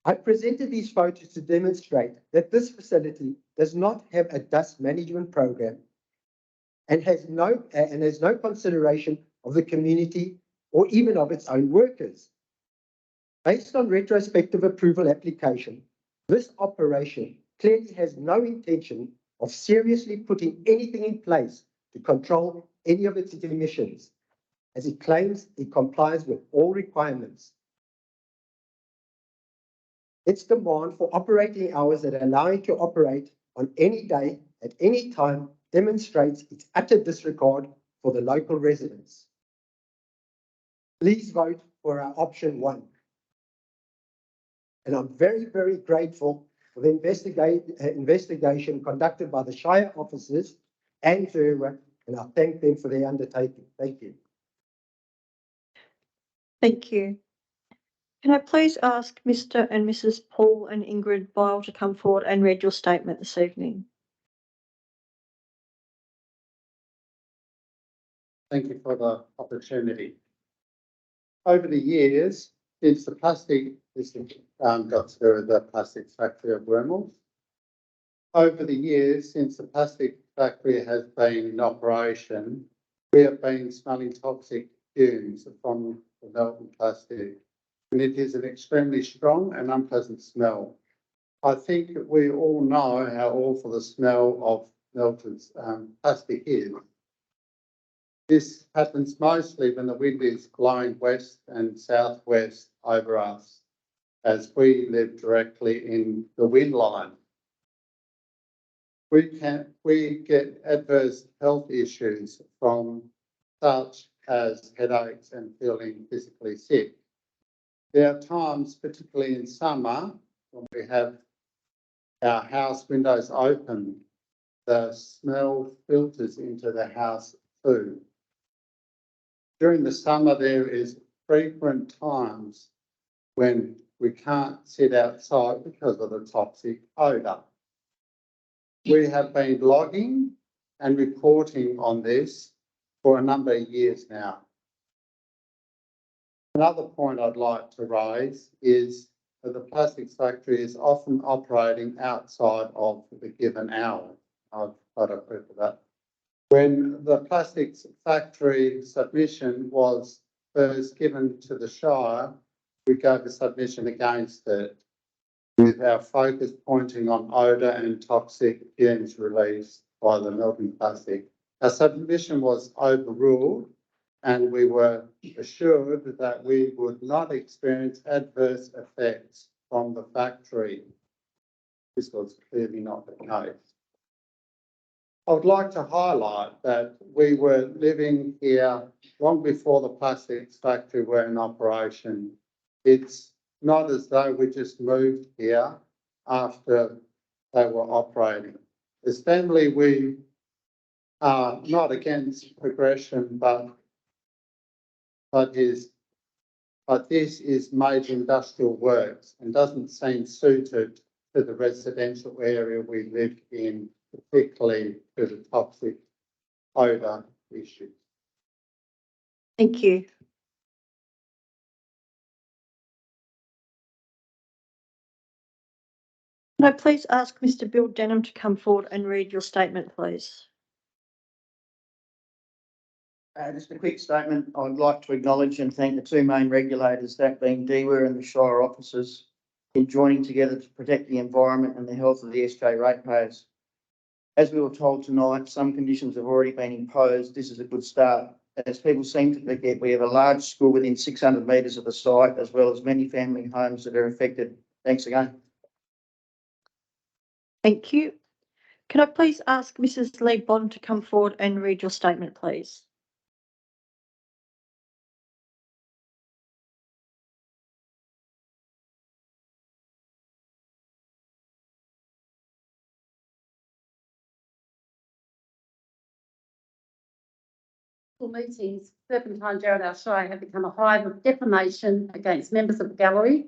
I presented these photos to demonstrate that this facility does not have a dust management program and has no consideration of the community or even of its own workers. Based on retrospective approval application, this operation clearly has no intention of seriously putting anything in place to control any of its emissions, as it claims it complies with all requirements. Its demand for operating hours that allow it to operate on any day, at any time, demonstrates its utter disregard for the local residents. Please vote for our option 1. And I'm very, very grateful for the investigation conducted by the Shire officers and Zerwa, and I thank them for their undertaking. Thank you. Thank you. Can I please ask Mr. and Mrs. Paul and Ingrid Byle to come forward and read your statement this evening? Thank you for the opportunity. Over the years, since the plastic got through the plastics factory of Wormald, over the years since the plastic factory has been in operation, we have been smelling toxic fumes from the melted plastic, and it is an extremely strong and unpleasant smell. I think we all know how awful the smell of melted plastic is. This happens mostly when the wind is blowing west and southwest over us, as we live directly in the wind line. We get adverse health issues from such as headaches and feeling physically sick. There are times, particularly in summer, when we have our house windows open, the smell filters into the house too. During the summer, there is frequent times when we can't sit outside because of the toxic odour. We have been logging and reporting on this for a number of years now. Another point I'd like to raise is that the plastics factory is often operating outside of the given hour. I've got to prove that. When the plastics factory submission was first given to the Shire, we gave a submission against it, with our focus pointing on odour and toxic fumes released by the melting plastic. Our submission was overruled, and we were assured that we would not experience adverse effects from the factory. This was clearly not the case. I would like to highlight that we were living here long before the plastics factory were in operation. It's not as though we just moved here after they were operating. As family, we are not against progression, but this is major industrial works and doesn't seem suited to the residential area we live in particularly to the toxic odour issue. Thank you. Can I please ask Mr. Bill Denham to come forward and read your statement, please? Just a quick statement. I'd like to acknowledge and thank the two main regulators, that being DWER and the Shire officers, in joining together to protect the environment and the health of the SJ ratepayers. As we were told tonight, some conditions have already been imposed. This is a good start. As people seem to forget, we have a large school within 600 metres of the site, as well as many family homes that are affected. Thanks again. Thank you. Can I please ask Mrs. Lee Bond to come forward and read your statement, please? Meetings, Serpentine Jarrahdale Shire have become a hive of defamation against members of the gallery,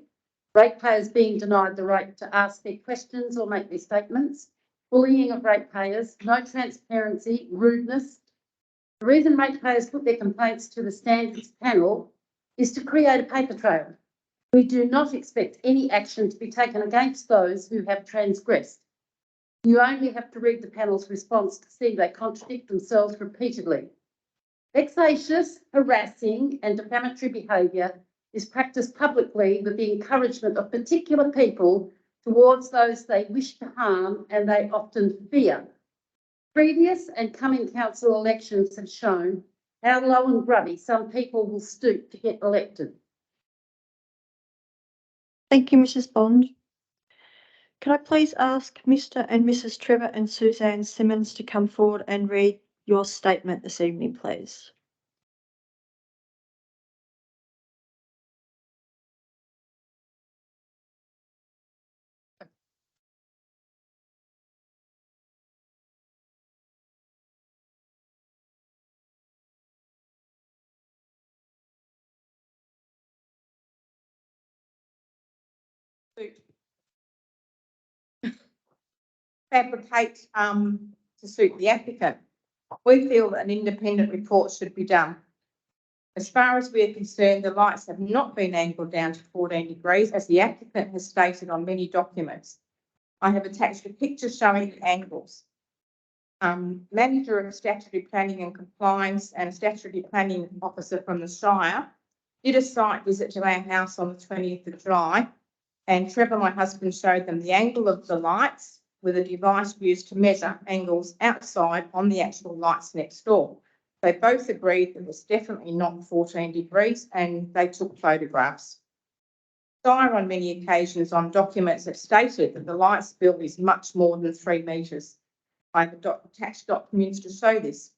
ratepayers being denied the right to ask their questions or make their statements, bullying of ratepayers, no transparency, rudeness. The reason ratepayers put their complaints to the standards panel is to create a paper trail. We do not expect any action to be taken against those who have transgressed. You only have to read the panel's response to see they contradict themselves repeatedly. Vexatious, harassing and defamatory behaviour is practised publicly with the encouragement of particular people towards those they wish to harm and they often fear. Previous and coming council elections have shown how low and grubby some people will stoop to get elected. Thank you, Mrs. Bond. Can I please ask Mr. and Mrs. Trevor and Suzanne Simmons to come forward and read your statement this evening, please? Fabricate to suit the applicant. We feel that an independent report should be done. As far as we are concerned, the lights have not been angled down to 14 degrees, as the applicant has stated on many documents. I have attached a picture showing the angles. Manager of Statutory Planning and Compliance and Statutory Planning Officer from the Shire did a site visit to our house on the 20th of July, and Trevor, my husband, showed them the angle of the lights with a device used to measure angles outside on the actual lights next door. They both agreed that it was definitely not 14 degrees, and they took photographs. Shire on many occasions on documents have stated that the lights bill is much more than 3 metres. I've attached documents to show this.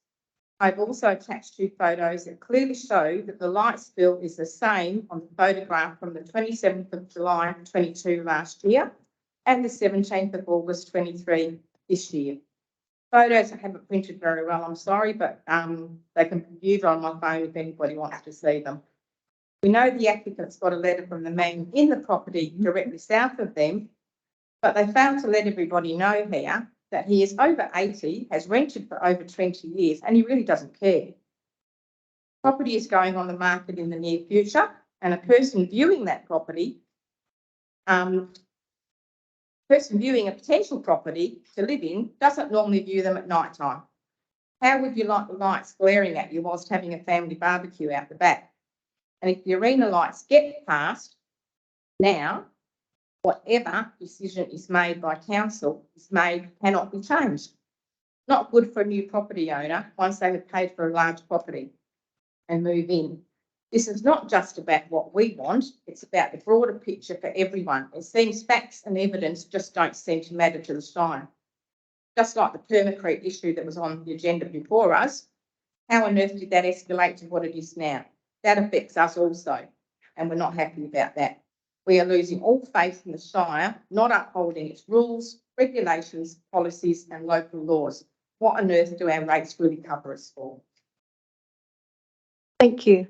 I've also attached 2 photos that clearly show that the lights bill is the same on the photograph from the 27th of July 22 last year and the 17th of August 23 this year. Photos I haven't printed very well, I'm sorry, but they can be viewed on my phone if anybody wants to see them. We know the applicant's got a letter from the man in the property directly south of them, but they failed to let everybody know here that he is over 80, has rented for over 20 years, and he really doesn't care. Property is going on the market in the near future, and a person viewing that property, viewing a potential property to live in doesn't normally view them at night time. How would you like the lights glaring at you whilst having a family barbecue out the back? And if the arena lights get passed now, whatever decision is made by council cannot be changed. Not good for a new property owner once they have paid for a large property and move in. This is not just about what we want, it's about the broader picture for everyone. It seems facts and evidence just don't seem to matter to the Shire. Just like the permacrete issue that was on the agenda before us, how on earth did that escalate to what it is now? That affects us also, and we're not happy about that. We are losing all faith in the Shire, not upholding its rules, regulations, policies and local laws. What on earth do our rates really cover us for? Thank you.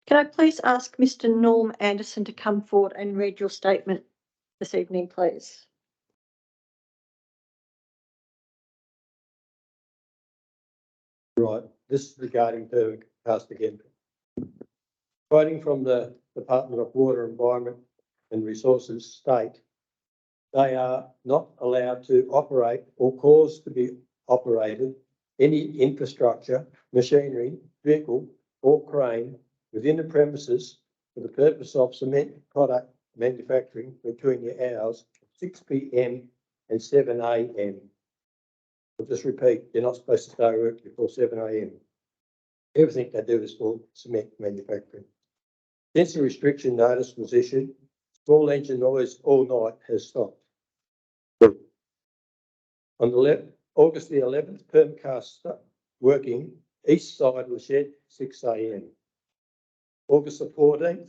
Can I please ask Mr. Norm Anderson to come forward and read your statement this evening, please? Right, this is regarding permacast again. Quoting from the Department of Water, Environment and Resources state, they are not allowed to operate or cause to be operated any infrastructure, machinery, vehicle or crane within the premises for the purpose of cement product manufacturing between the hours of 6 p.m. and 7 a.m. I'll just repeat, they're not supposed to start work before 7 a.m. Everything they do is for cement manufacturing. Since the restriction notice was issued, small engine noise all night has stopped. On the August the 11th, permacast stopped working east side of the shed, 6 a.m. August the 14th,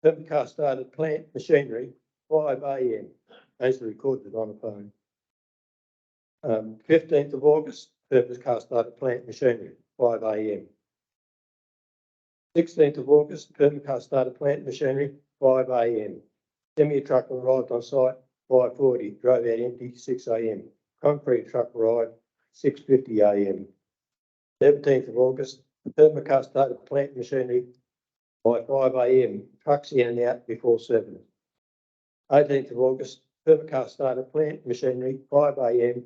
permacast started plant machinery, 5 a.m. As recorded on the phone. 15th of August, permacast started plant machinery, 5 a.m. 16th of August, permacast started plant machinery, 5 a.m. Semi-truck arrived on site, 5:40, drove out empty, 6 a.m. Concrete truck arrived, 6:50 a.m. 17th of August, permacast started plant machinery by 5 a.m. Trucks in and out before 7. 18th of August, permacast started plant machinery, 5 a.m.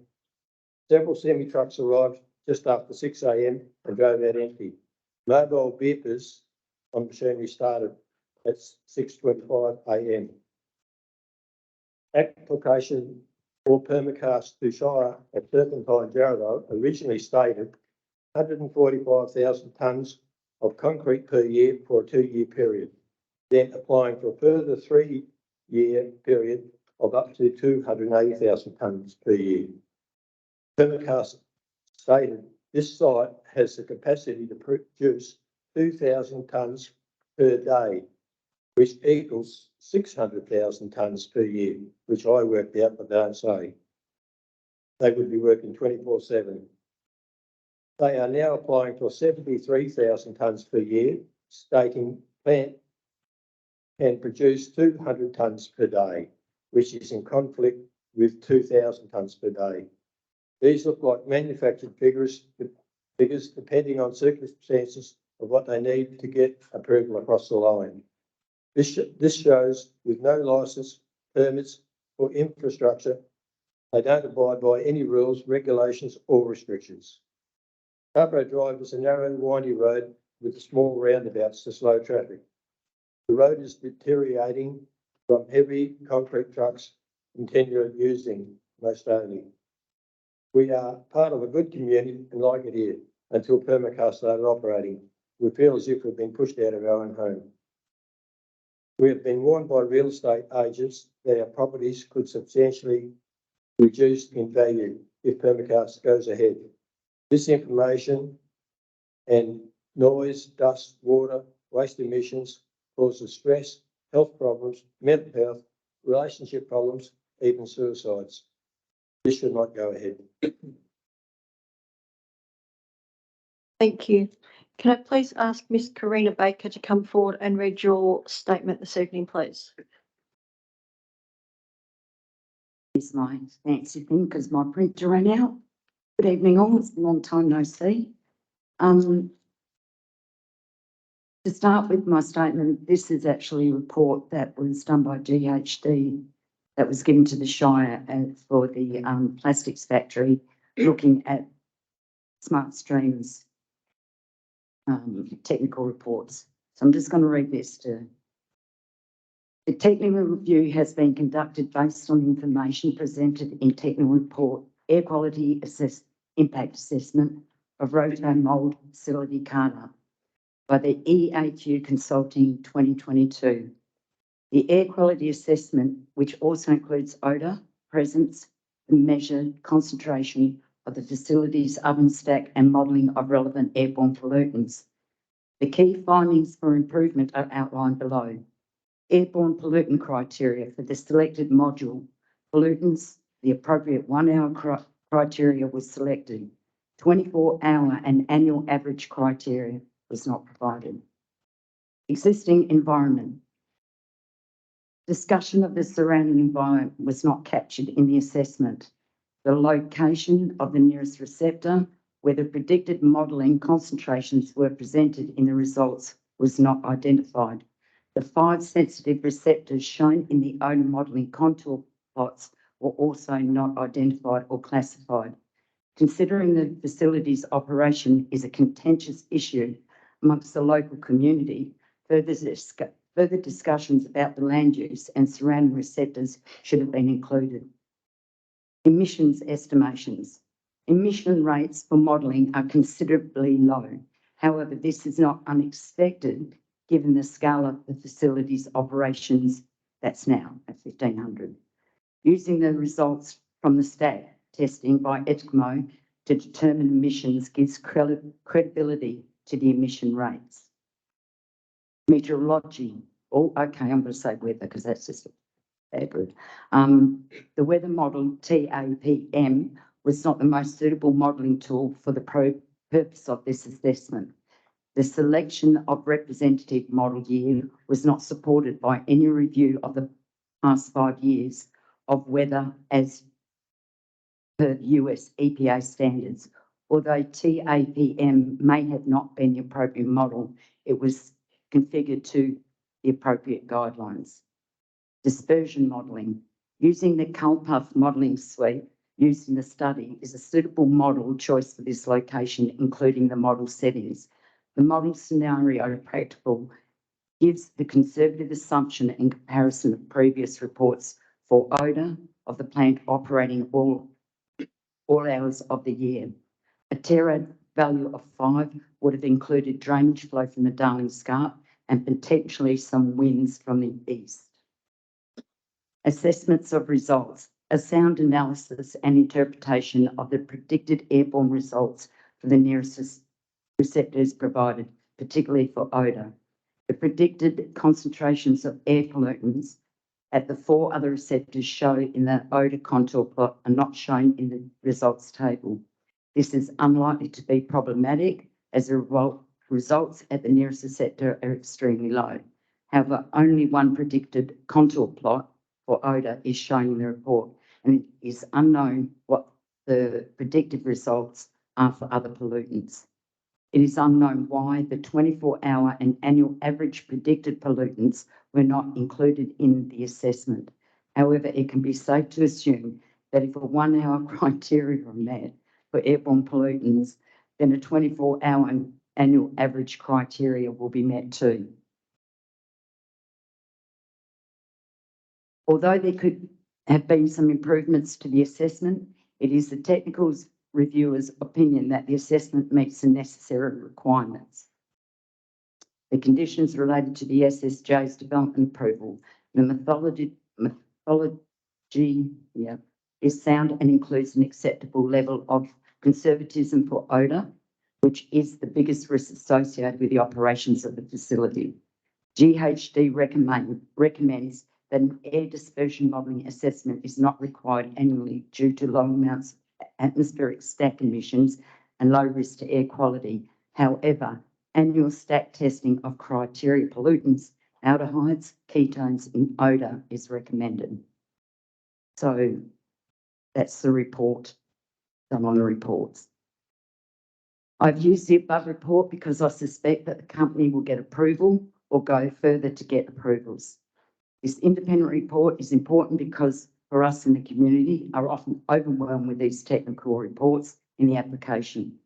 Several semi-trucks arrived just after 6 a.m. and drove out empty. Mobile beepers on machinery started at 6:25 a.m. Application for permacast to Shire of Serpentine Jarrahdale originally stated 145,000 tonnes of concrete per year for a 2-year period, then applying for a further 3-year period of up to 280,000 tonnes per year. Permacast stated this site has the capacity to produce 2,000 tonnes per day, which equals 600,000 tonnes per year, which I worked out, but they don't say. They would be working 24/7. They are now applying for 73,000 tonnes per year, stating plant can produce 200 tonnes per day, which is in conflict with 2,000 tonnes per day. These look like manufactured figures depending on circumstances of what they need to get approval across the line. This shows with no licence, permits or infrastructure, they don't abide by any rules, regulations or restrictions. Scarborough Drive is a narrow, windy road with small roundabouts to slow traffic. The road is deteriorating from heavy concrete trucks continually using most only. We are part of a good community and like it here until permacast started operating. We feel as if we've been pushed out of our own home. We have been warned by real estate agents that our properties could substantially reduce in value if permacast goes ahead. This information and noise, dust, water, waste emissions causes stress, health problems, mental health, relationship problems, even suicides. This should not go ahead. Thank you. Can I please ask Miss Karina Baker to come forward and read your statement this evening, please? Is my fancy thing because my printer ran out. Good evening all, it's a long time no see. To start with my statement, this is actually a report that was done by GHD that was given to the Shire for the plastics factory, looking at smart streams technical reports. So I'm just going to read this to. The technical review has been conducted based on information presented in technical report, air quality impact assessment of Roto Mould Facility Kana by the EAQ Consulting 2022. The air quality assessment, which also includes odour, presence, and measured concentration of the facility's oven stack and modelling of relevant airborne pollutants. The key findings for improvement are outlined below. Airborne pollutant criteria for the selected module. Pollutants, the appropriate 1 hour criteria was selected. 24-hour and annual average criteria was not provided. Existing environment. Discussion of the surrounding environment was not captured in the assessment. The location of the nearest receptor where the predicted modelling concentrations were presented in the results was not identified. The 5 sensitive receptors shown in the odour modelling contour plots were also not identified or classified. Considering the facility's operation is a contentious issue amongst the local community, further discussions about the land use and surrounding receptors should have been included. Emissions estimations. Emission rates for modelling are considerably low. However, this is not unexpected given the scale of the facility's operations that's now at 1,500. Using the results from the stat testing by ETCMO to determine emissions gives credibility to the emission rates. Meteorology. Oh, okay, I'm going to say weather because that's just a bad word. The weather model TAPM was not the most suitable modelling tool for the purpose of this assessment. The selection of representative model year was not supported by any review of the past 5 years of weather as per the US EPA standards. Although TAPM may have not been the appropriate model, it was configured to the appropriate guidelines. Dispersion modelling. Using the CalPUF modelling suite used in the study is a suitable model choice for this location, including the model settings. The model scenario practical gives the conservative assumption in comparison of previous reports for odour of the plant operating all hours of the year. A TERAD value of 5 would have included drainage flow from the Darling Scarp and potentially some winds from the east. Assessments of results. A sound analysis and interpretation of the predicted airborne results for the nearest receptors provided, particularly for odour. The predicted concentrations of air pollutants at the 4 other receptors shown in the odour contour plot are not shown in the results table. This is unlikely to be problematic as the results at the nearest receptor are extremely low. However, only one predicted contour plot for odour is shown in the report, and it is unknown what the predicted results are for other pollutants. It is unknown why the 24-hour and annual average predicted pollutants were not included in the assessment. However, it can be safe to assume that if a 1-hour criteria are met for airborne pollutants, then a 24-hour annual average criteria will be met too. Although there could have been some improvements to the assessment, it is the technical reviewer's opinion that the assessment meets the necessary requirements. The conditions related to the SSJ's development approval, the methodology is sound and includes an acceptable level of conservatism for odour, which is the biggest risk associated with the operations of the facility. GHD recommends that an air dispersion modelling assessment is not required annually due to low amounts of atmospheric stack emissions and low risk to air quality. However, annual stack testing of criteria pollutants, aldehydes, ketones in odour is recommended. So that's the report, done on the reports. I've used the above report because I suspect that the company will get approval or go further to get approvals. This independent report is important because for us in the community are often overwhelmed with these technical reports in the application.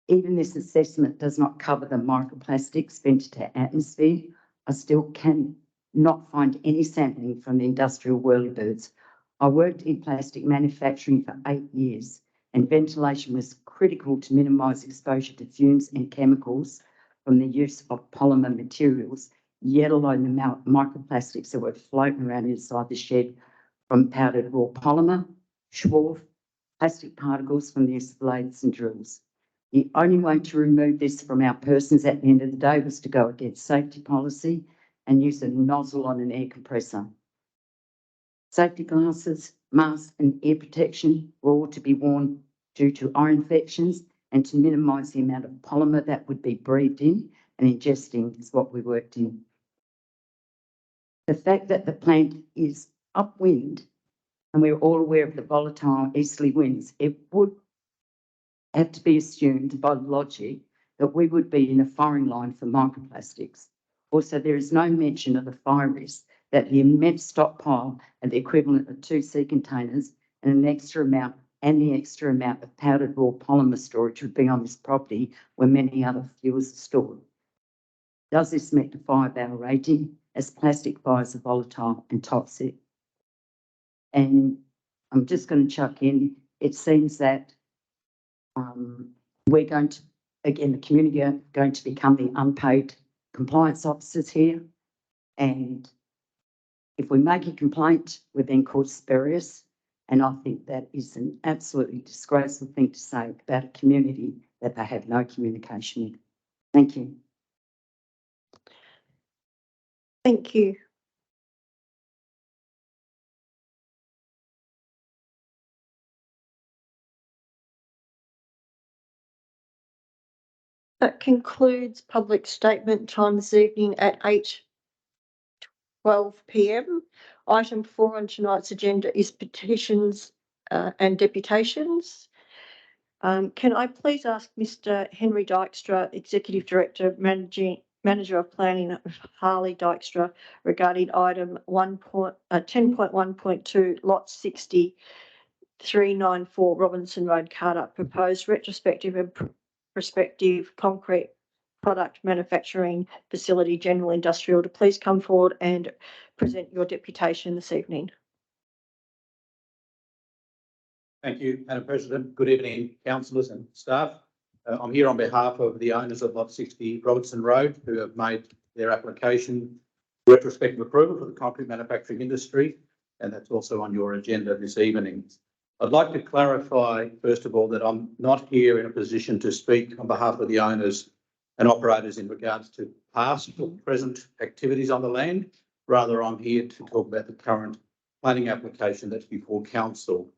Even this assessment does not cover the microplastics vented to atmosphere. I still cannot find any sampling from the industrial whirlybirds. I worked in plastic manufacturing for 8 years, and ventilation was critical to minimise exposure to fumes and chemicals from the use of polymer materials, yet alone the microplastics that were floating around inside the shed from powdered raw polymer, schwarf, plastic particles from the use of lathes and drills. The only way to remove this from our persons at the end of the day was to go against safety policy and use a nozzle on an air compressor. Safety glasses, masks and air protection were all to be worn due to eye infections and to minimise the amount of polymer that would be breathed in and ingesting is what we worked in. The fact that the plant is upwind and we're all aware of the volatile easterly winds, it would have to be assumed by logic that we would be in a firing line for microplastics. Also, there is no mention of the fire risk that the immense stockpile and the equivalent of 2 sea containers and the extra amount of powdered raw polymer storage would be on this property where many other fuels are stored. Does this meet the firepower rating, as plastic fires are volatile and toxic? And I'm just going to chuck in, it seems that we're going to, again, the community are going to become the unpaid compliance officers here. And if we make a complaint, we're then called spurious. And I think that is an absolutely disgraceful thing to say about a community that they have no communication with. Thank you. Thank you. That concludes public statement time this evening at 8:12 p.m. Item 4 on tonight's agenda is petitions and deputations. Can I please ask Mr. Henry Dykstra, Executive Director, Manager of Planning of Harley Dykstra, regarding item 10.1.2, lot 60, 394 Robinson Road, Carter, proposed retrospective and prospective concrete product manufacturing facility, general industrial, to please come forward and present your deputation this evening. Thank you, Madam President. Good evening, councillors and staff. I'm here on behalf of the owners of lot 60 Robinson Road, who have made their application retrospective approval for the concrete manufacturing industry, and that's also on your agenda this evening. I'd like to clarify, first of all, that I'm not here in a position to speak on behalf of the owners and operators in regards to past or present activities on the land. Rather, I'm here to talk about the current planning application that's before council,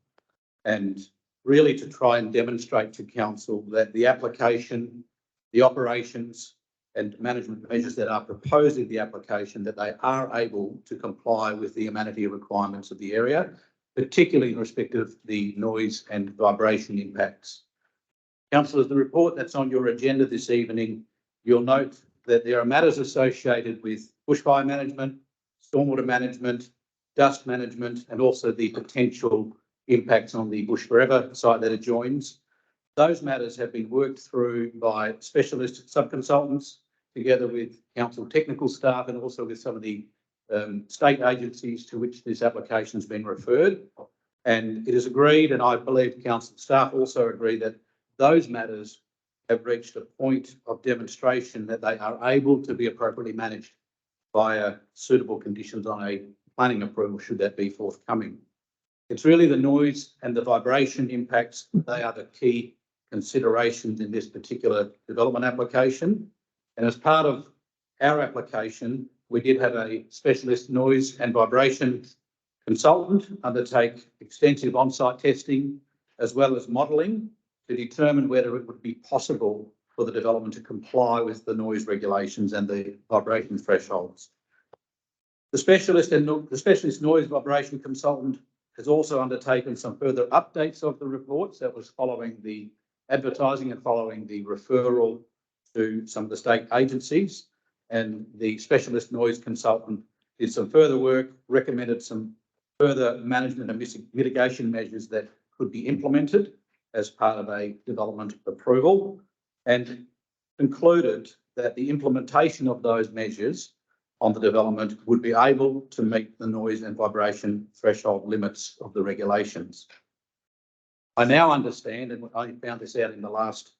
and really to try and demonstrate to council that the application, the operations and management measures that are proposed in the application, that they are able to comply with the amenity requirements of the area, particularly in respect of the noise and vibration impacts. Councillors, the report that's on your agenda this evening, you'll note that there are matters associated with bushfire management, stormwater management, dust management, and also the potential impacts on the Bush Forever site that adjoins. Those matters have been worked through by specialist sub-consultants, together with council technical staff and also with some of the state agencies to which this application has been referred. And it is agreed, and I believe council staff also agree, that those matters have reached a point of demonstration that they are able to be appropriately managed via suitable conditions on a planning approval, should that be forthcoming. It's really the noise and the vibration impacts, they are the key considerations in this particular development application. And as part of our application, we did have a specialist noise and vibration consultant undertake extensive on-site testing as well as modelling to determine whether it would be possible for the development to comply with the noise regulations and the vibration thresholds. The specialist noise vibration consultant has also undertaken some further updates of the reports. That was following the advertising and following the referral to some of the state agencies. And the specialist noise consultant did some further work, recommended some further management and mitigation measures that could be implemented as part of a development approval, and concluded that the implementation of those measures on the development would be able to meet the noise and vibration threshold limits of the regulations. I now understand, and I found this out in the last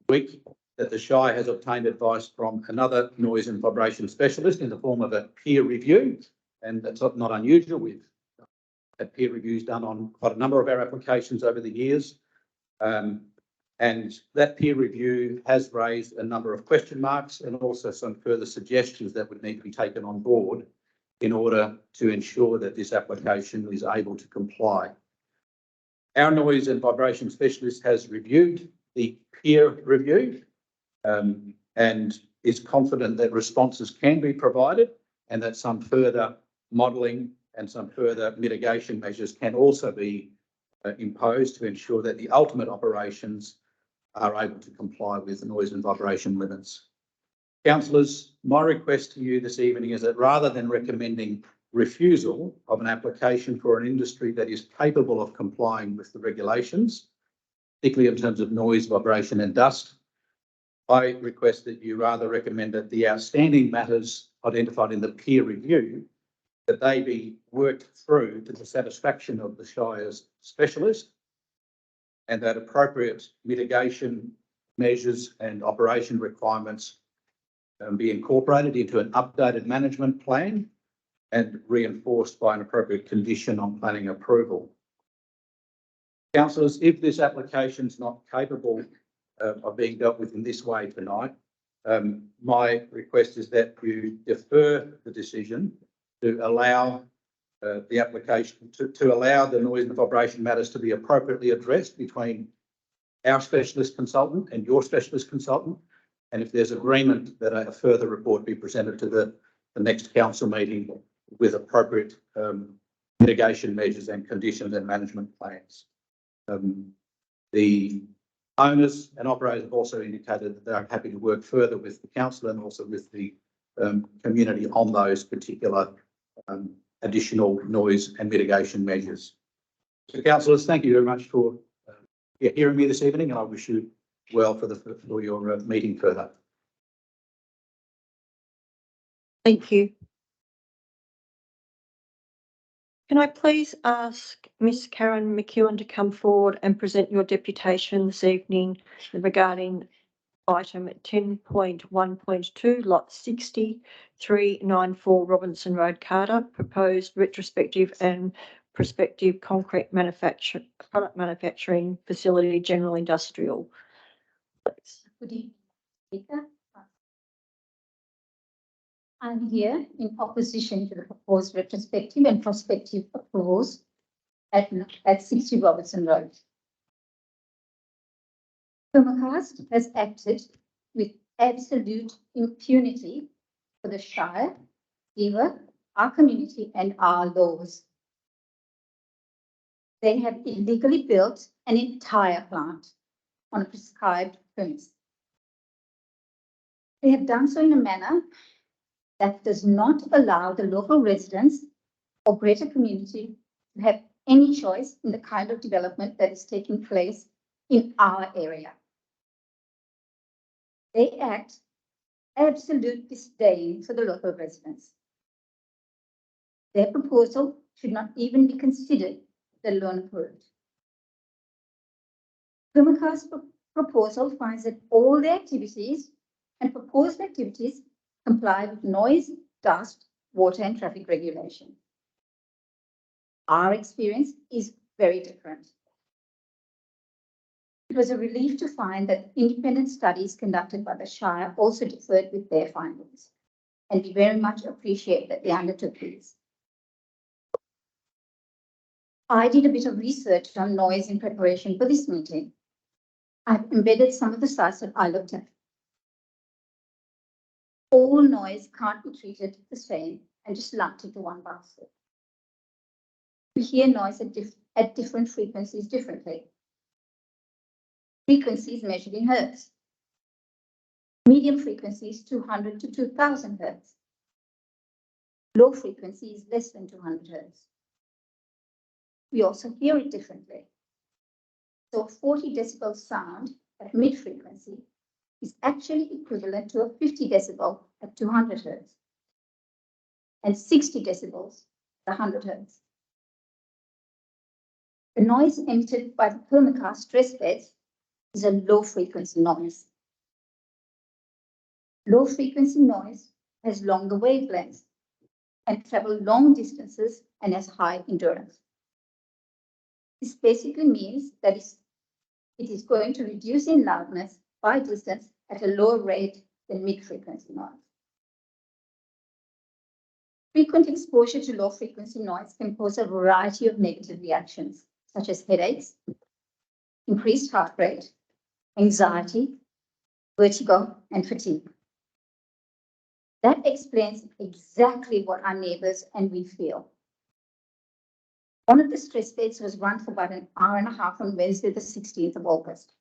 week, that the Shire has obtained advice from another noise and vibration specialist in the form of a peer review, and that's not unusual. We've had peer reviews done on quite a number of our applications over the years, and that peer review has raised a number of question marks and also some further suggestions that would need to be taken on board in order to ensure that this application is able to comply. Our noise and vibration specialist has reviewed the peer review and is confident that responses can be provided and that some further modelling and some further mitigation measures can also be imposed to ensure that the ultimate operations are able to comply with the noise and vibration limits. Councillors, my request to you this evening is that rather than recommending refusal of an application for an industry that is capable of complying with the regulations, particularly in terms of noise, vibration and dust, I request that you rather recommend that the outstanding matters identified in the peer review, that they be worked through to the satisfaction of the Shire's specialist, and that appropriate mitigation measures and operation requirements be incorporated into an updated management plan and reinforced by an appropriate condition on planning approval. Councillors, if this application is not capable of being dealt with in this way tonight, my request is that you defer the decision to allow the application to allow the noise and vibration matters to be appropriately addressed between our specialist consultant and your specialist consultant. And if there's agreement that a further report be presented to the next council meeting with appropriate mitigation measures and conditions and management plans. The owners and operators have also indicated that they are happy to work further with the council and also with the community on those particular additional noise and mitigation measures. So, councillors, thank you very much for hearing me this evening, and I wish you well for your meeting further. Thank you. Can I please ask Miss Karen McEwen to come forward and present your deputation this evening regarding item 10.1.2, lot 6394 Robinson Road, Carter, proposed retrospective and prospective concrete product manufacturing facility, general industrial. Please. Good evening, Speaker. I'm here in opposition to the proposed retrospective and prospective approvals at 60 Robertson Road. Permacast has acted with absolute impunity for the Shire, Giver, our community and our laws. They have illegally built an entire plant on a prescribed premise. They have done so in a manner that does not allow the local residents or greater community to have any choice in the kind of development that is taking place in our area. They act absolute disdain for the local residents. Their proposal should not even be considered, let alone approved. Permacast's proposal finds that all the activities and proposed activities comply with noise, dust, water and traffic regulation. Our experience is very different. It was a relief to find that independent studies conducted by the Shire also differed with their findings, and we very much appreciate that they undertook these. I did a bit of research on noise in preparation for this meeting. I've embedded some of the sites that I looked at. All noise can't be treated the same and just lumped into one basket. We hear noise at different frequencies differently. Frequencies measured in hertz. Medium frequencies 200 to 2000 hertz. Low frequencies less than 200 hertz. We also hear it differently. So 40 decibel sound at mid frequency is actually equivalent to a 50 decibel at 200 hertz and 60 decibels at 100 hertz. The noise emitted by the Permacast stress beds is a low frequency noise. Low frequency noise has longer wavelengths and travel long distances and has high endurance. This basically means that it is going to reduce in loudness by distance at a lower rate than mid-frequency noise. Frequent exposure to low-frequency noise can cause a variety of negative reactions, such as headaches, increased heart rate, anxiety, vertigo, and fatigue. That explains exactly what our neighbours and we feel. One of the stress beds was run for about an hour and a half on Wednesday, the 16th of August.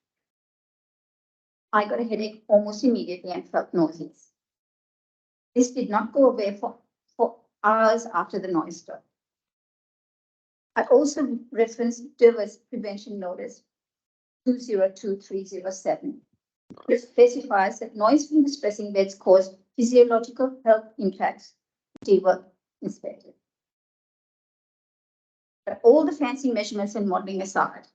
I got a headache almost immediately and felt nauseous. This did not go away for hours after the noise stopped. I also referenced DIR's prevention notice 202307, which specifies that noise from the stressing beds cause physiological health impacts. They were inspected. But all the fancy measurements and modeling aside,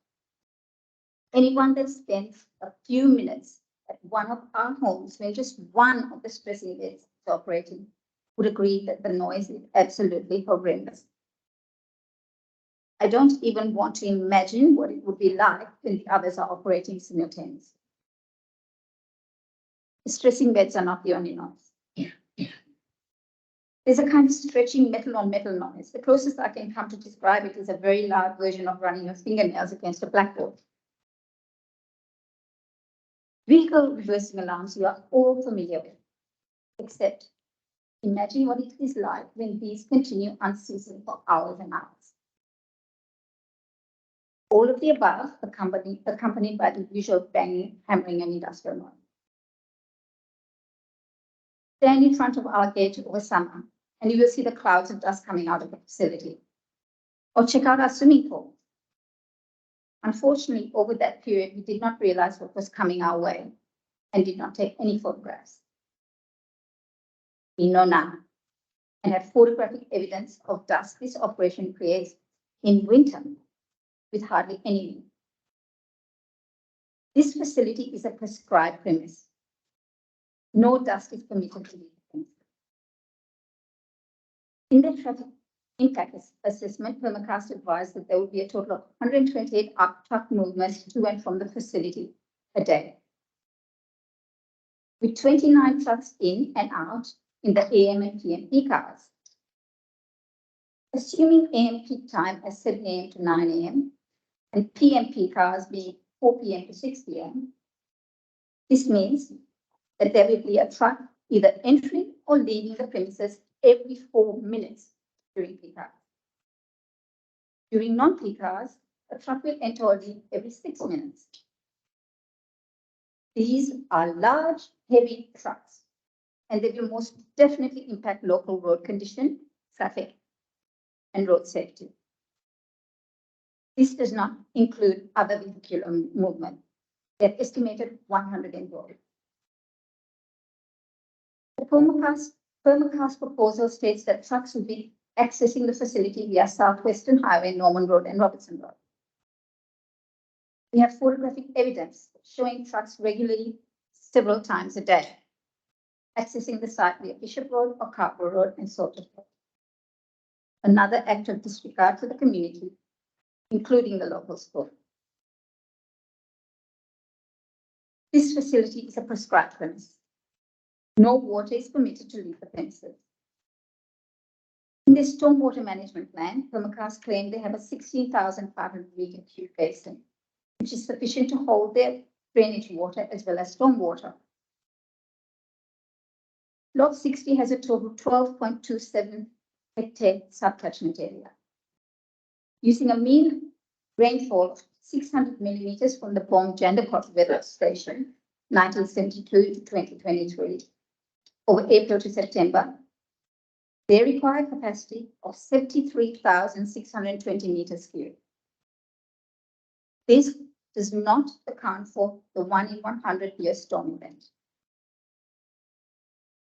anyone that spends a few minutes at one of our homes when just one of the stressing beds is operating would agree that the noise is absolutely horrendous. I don't even want to imagine what it would be like when the others are operating simultaneously. The stressing beds are not the only noise. There's a kind of stretching metal on metal noise. The closest I can come to describe it is a very loud version of running your fingernails against a blackboard. Vehicle reversing alarms you are all familiar with, except imagine what it is like when these continue unceasing for hours and hours. All of the above accompanied by the usual banging, hammering, and industrial noise. Stand in front of our gate over summer, and you will see the clouds of dust coming out of the facility. Or check out our swimming pool. Unfortunately, over that period, we did not realize what was coming our way and did not take any photographs. We know now and have photographic evidence of dust this operation creates in winter with hardly any wind. This facility is a prescribed premise. No dust is permitted to leave the premise. In the traffic impact assessment, Permacast advised that there would be a total of 128 truck movements to and from the facility a day, with 29 trucks in and out in the AM and PM peak hours. Assuming AM peak time as 7 AM to 9 AM and PM peak hours being 4 PM to 6 PM, this means that there will be a truck either entering or leaving the premises every 4 minutes during peak hours. During non-peak hours, a truck will enter or leave every 6 minutes. These are large, heavy trucks, and they will most definitely impact local road condition, traffic, and road safety. This does not include other vehicular movement. They've estimated 100 involved. The Permacast proposal states that trucks will be accessing the facility via Southwestern Highway, Norman Road, and Robertson Road. We have photographic evidence showing trucks regularly several times a day, accessing the site via Bishop Road or Carper Road and Salter Road. Another act of disregard for the community, including the local school. This facility is a prescribed premise. No water is permitted to leave the premises. In their stormwater management plan, Permacast claimed they have a 16,500 meter cube basin, which is sufficient to hold their drainage water as well as stormwater. Lot 60 has a total 12.27 hectare subcatchment area. Using a mean rainfall of 600 millimeters from the Bong-Jandakot weather station, 1972 to 2023, over April to September, they require capacity of 73,620 meters cubed. This does not account for the 1 in 100-year storm event.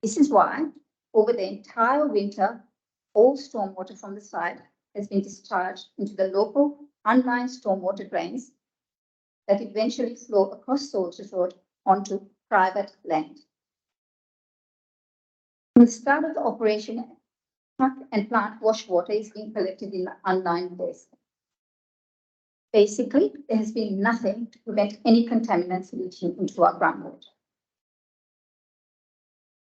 This is why, over the entire winter, all stormwater from the site has been discharged into the local unlined stormwater drains that eventually flow across Soldiers Road onto private land. From the start of the operation, truck and plant wash water is being collected in the unlined basin. Basically, there has been nothing to prevent any contaminants leaching into our groundwater.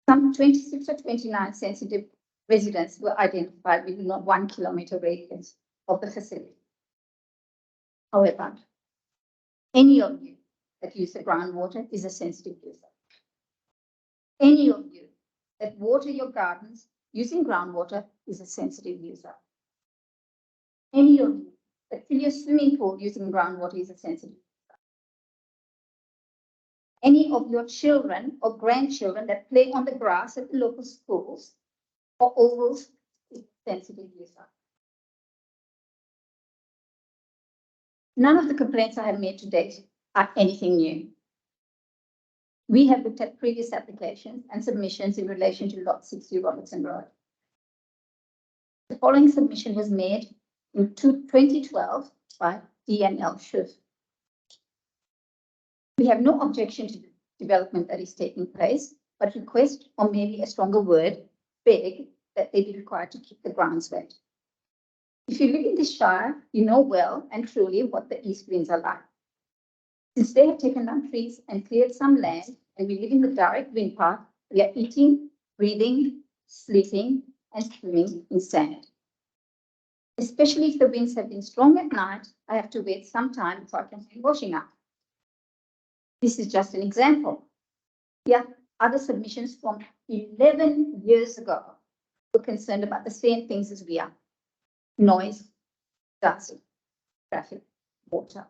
Some 26 or 29 sensitive residents were identified within a 1 kilometer radius of the facility. However, any of you that use the groundwater is a sensitive user. Any of you that water your gardens using groundwater is a sensitive user. Any of you that fill your swimming pool using groundwater is a sensitive user. any of your children or grandchildren that play on the grass at the local schools or ovals is sensitive use of. None of the complaints I have made to date are anything new. We have looked at previous applications and submissions in relation to Lot 60 Robertson Road. The following submission was made in 2012 by DNL Schiff. We have no objection to the development that is taking place, but request, or maybe a stronger word, beg that they be required to keep the grounds wet. If you live in this Shire, you know well and truly what the east winds are like. Since they have taken down trees and cleared some land, and we live in the direct wind path, we are eating, breathing, sleeping, and swimming in sand. Especially if the winds have been strong at night, I have to wait some time before I can find washing up. This is just an example. Here, other submissions from 11 years ago were concerned about the same things as we are: noise, dust, traffic, water.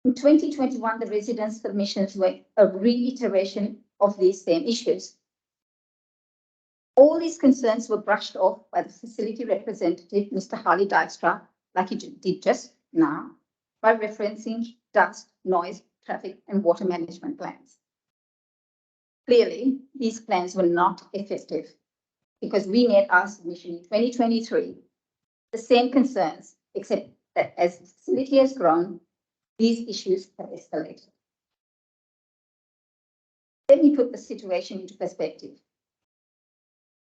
In 2021, the residents' submissions were a reiteration of these same issues. All these concerns were brushed off by the facility representative, Mr. Harley Dykstra, like he did just now, by referencing dust, noise, traffic, and water management plans. Clearly, these plans were not effective because we made our submission in 2023, the same concerns, except that as the facility has grown, these issues have escalated. Let me put the situation into perspective.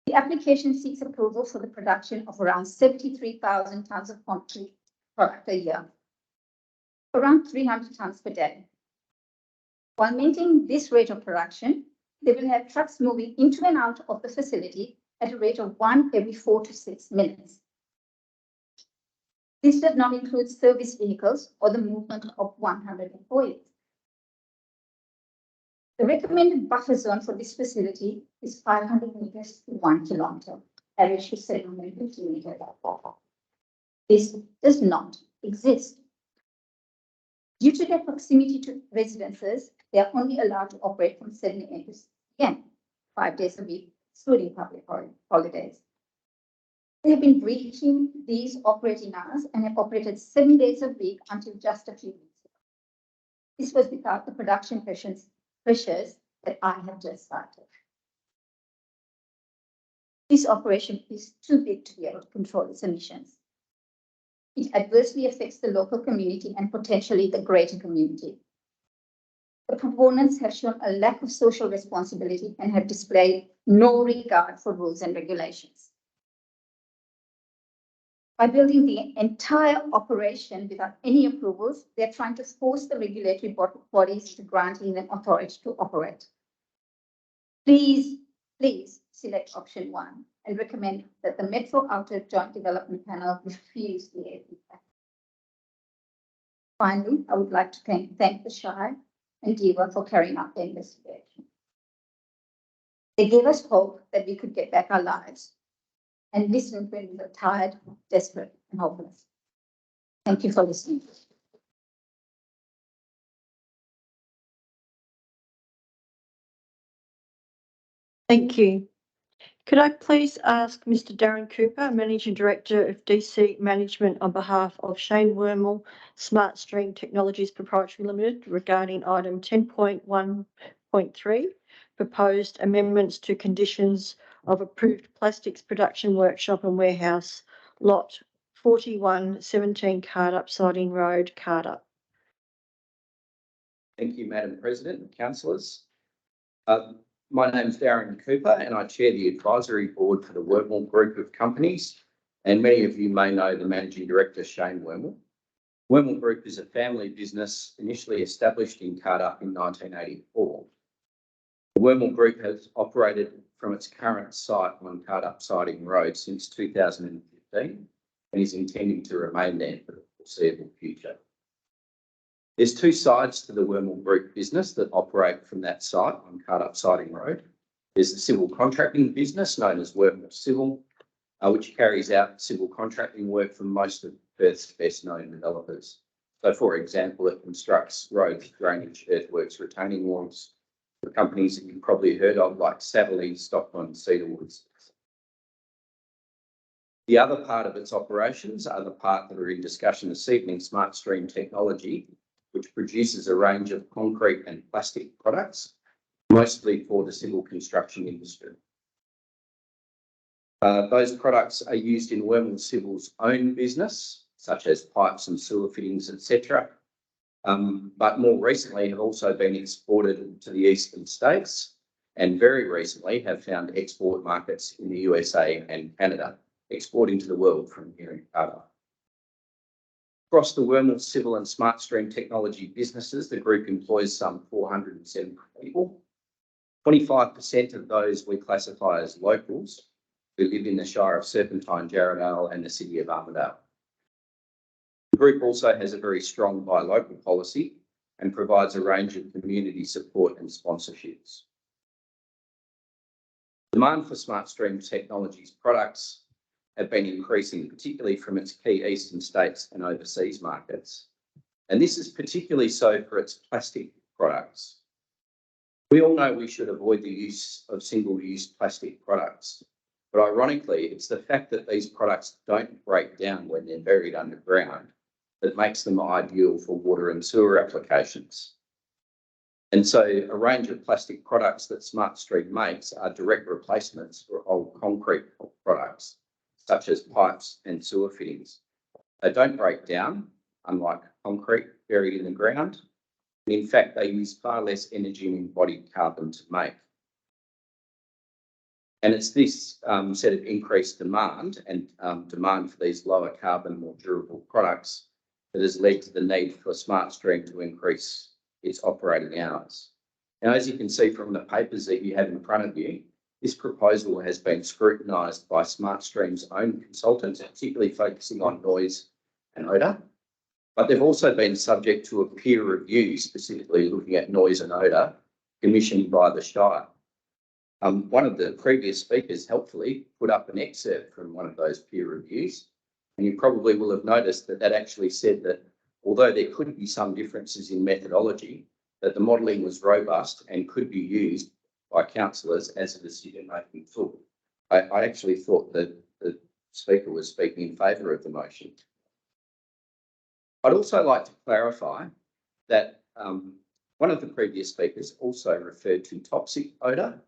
The application seeks approval for the production of around 73,000 tonnes of concrete product a year, around 300 tonnes per day. While maintaining this rate of production, they will have trucks moving into and out of the facility at a rate of 1 every 4 to 6 minutes. This does not include service vehicles or the movement of 100 employees. The recommended buffer zone for this facility is 500 meters to 1 kilometer, average to 750 meters. This does not exist. Due to their proximity to residences, they are only allowed to operate from 7 a.m. to 6 p.m., 5 days a week, excluding public holidays. They have been breaching these operating hours and have operated 7 days a week until just a few weeks ago. This was without the production pressures that I have just started. This operation is too big to be able to control its emissions. It adversely affects the local community and potentially the greater community. The proponents have shown a lack of social responsibility and have displayed no regard for rules and regulations. By building the entire operation without any approvals, they're trying to force the regulatory bodies to granting them authority to operate. Please select option 1 and recommend that the Metro Outer Joint Development Panel refuse the APP. Finally, I would like to thank the Shire and DEWA for carrying out the investigation. They gave us hope that we could get back our lives and listen when we were tired, desperate, and hopeless. Thank you for listening. Thank you. Could I please ask Mr. Darren Cooper, Managing Director of DC Management, on behalf of Shane Wormel, Smart Stream Technologies Proprietary Limited, regarding item 10.1.3, proposed amendments to conditions of approved plastics production workshop and warehouse, lot 4117 Cardup Siding Road, Cardup. Thank you, Madam President and councillors. My name is Darren Cooper and I chair the advisory board for the Wormel Group of companies, and many of you may know the Managing Director, Shane Wormel. Wormel Group is a family business initially established in Cardup in 1984. The Wormel Group has operated from its current site on Cardup Siding Road since 2015 and is intending to remain there for the foreseeable future. There's two sides to the Wormel Group business that operate from that site on Cardup Siding Road. There's the civil contracting business known as Wormel Civil, which carries out civil contracting work for most of Perth's best known developers. So for example, it constructs roads, drainage, earthworks, retaining walls for companies that you've probably heard of like Satterley, Stockland, Cedarwoods. The other part of its operations are the part that are in discussion this evening, Smart Stream Technology, which produces a range of concrete and plastic products, mostly for the civil construction industry. Those products are used in Wormald Civil's own business, such as pipes and sewer fittings, etc. But more recently have also been exported to the eastern states and very recently have found export markets in the USA and Canada, exporting to the world from here in Carter. Across the Wormald Civil and Smart Stream Technology businesses, the group employs some 470 people. 25% of those we classify as locals who live in the Shire of Serpentine, Jarrahdale and the City of Armidale. The group also has a very strong buy local policy and provides a range of community support and sponsorships. Demand for Smart Stream Technologies products have been increasing, particularly from its key eastern states and overseas markets. And this is particularly so for its plastic products. We all know we should avoid the use of single-use plastic products, but ironically, it's the fact that these products don't break down when they're buried underground that makes them ideal for water and sewer applications. And so a range of plastic products that Smart Stream makes are direct replacements for old concrete products, such as pipes and sewer fittings. They don't break down, unlike concrete buried in the ground. In fact, they use far less energy and embodied carbon to make. And it's this set of increased demand and demand for these lower carbon, more durable products that has led to the need for Smart Stream to increase its operating hours. Now, as you can see from the papers that you have in front of you, this proposal has been scrutinised by Smart Stream's own consultants, particularly focusing on noise and odour. But they've also been subject to a peer review, specifically looking at noise and odour, commissioned by the Shire. One of the previous speakers helpfully put up an excerpt from one of those peer reviews, and you probably will have noticed that that actually said that although there could be some differences in methodology, that the modelling was robust and could be used by councillors as a decision-making tool. I actually thought that the speaker was speaking in favour of the motion. I'd also like to clarify that one of the previous speakers also referred to toxic odour.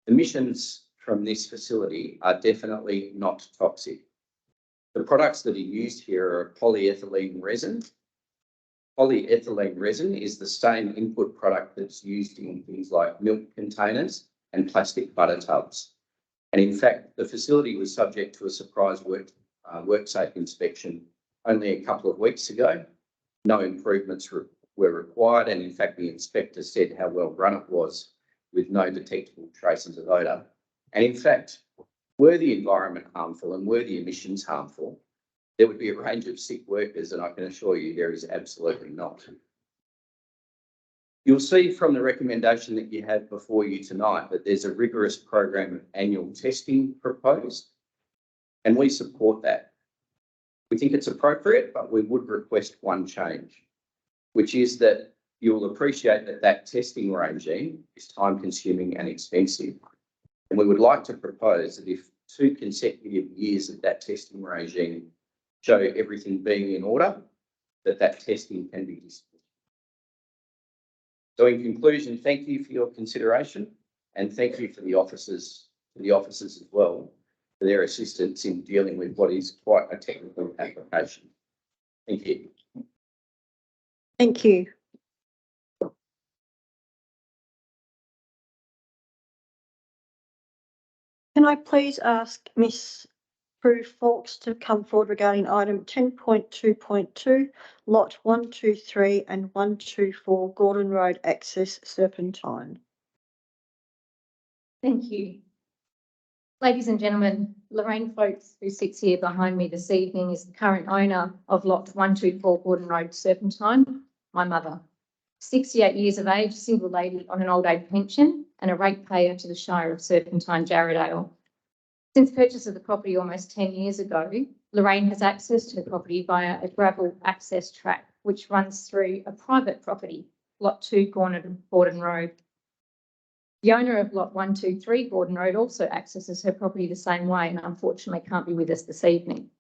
Emissions from this facility are definitely not toxic. The products that are used here are polyethylene resin. Polyethylene resin is the same input product that's used in things like milk containers and plastic butter tubs. And in fact, the facility was subject to a surprise WorkSafe inspection only a couple of weeks ago. No improvements were required, and in fact, the inspector said how well run it was with no detectable traces of odour. And in fact, were the environment harmful and were the emissions harmful, there would be a range of sick workers, and I can assure you there is absolutely not. You'll see from the recommendation that you have before you tonight that there's a rigorous program of annual testing proposed, and we support that. We think it's appropriate, but we would request one change, which is that you will appreciate that that testing regime is time-consuming and expensive. And we would like to propose that if 2 consecutive years of that testing regime show everything being in order, that testing can be discontinued. So in conclusion, thank you for your consideration, and thank you for the officers as well for their assistance in dealing with what is quite a technical application. Thank you. Thank you. Can I please ask Ms. Prue Fawkes to come forward regarding item 10.2.2, lot 123 and 124 Gordon Road access Serpentine. Thank you. Ladies and gentlemen, Lorraine Folks, who sits here behind me this evening, is the current owner of lot 124 Gordon Road Serpentine, my mother. 68 years of age, single lady on an old age pension and a ratepayer to the Shire of Serpentine Jarrahdale. Since purchase of the property almost 10 years ago, Lorraine has access to the property via a gravel access track which runs through a private property, Lot 2, Gordon Road. The owner of Lot 123 Gordon Road also accesses her property the same way and unfortunately can't be with us this evening.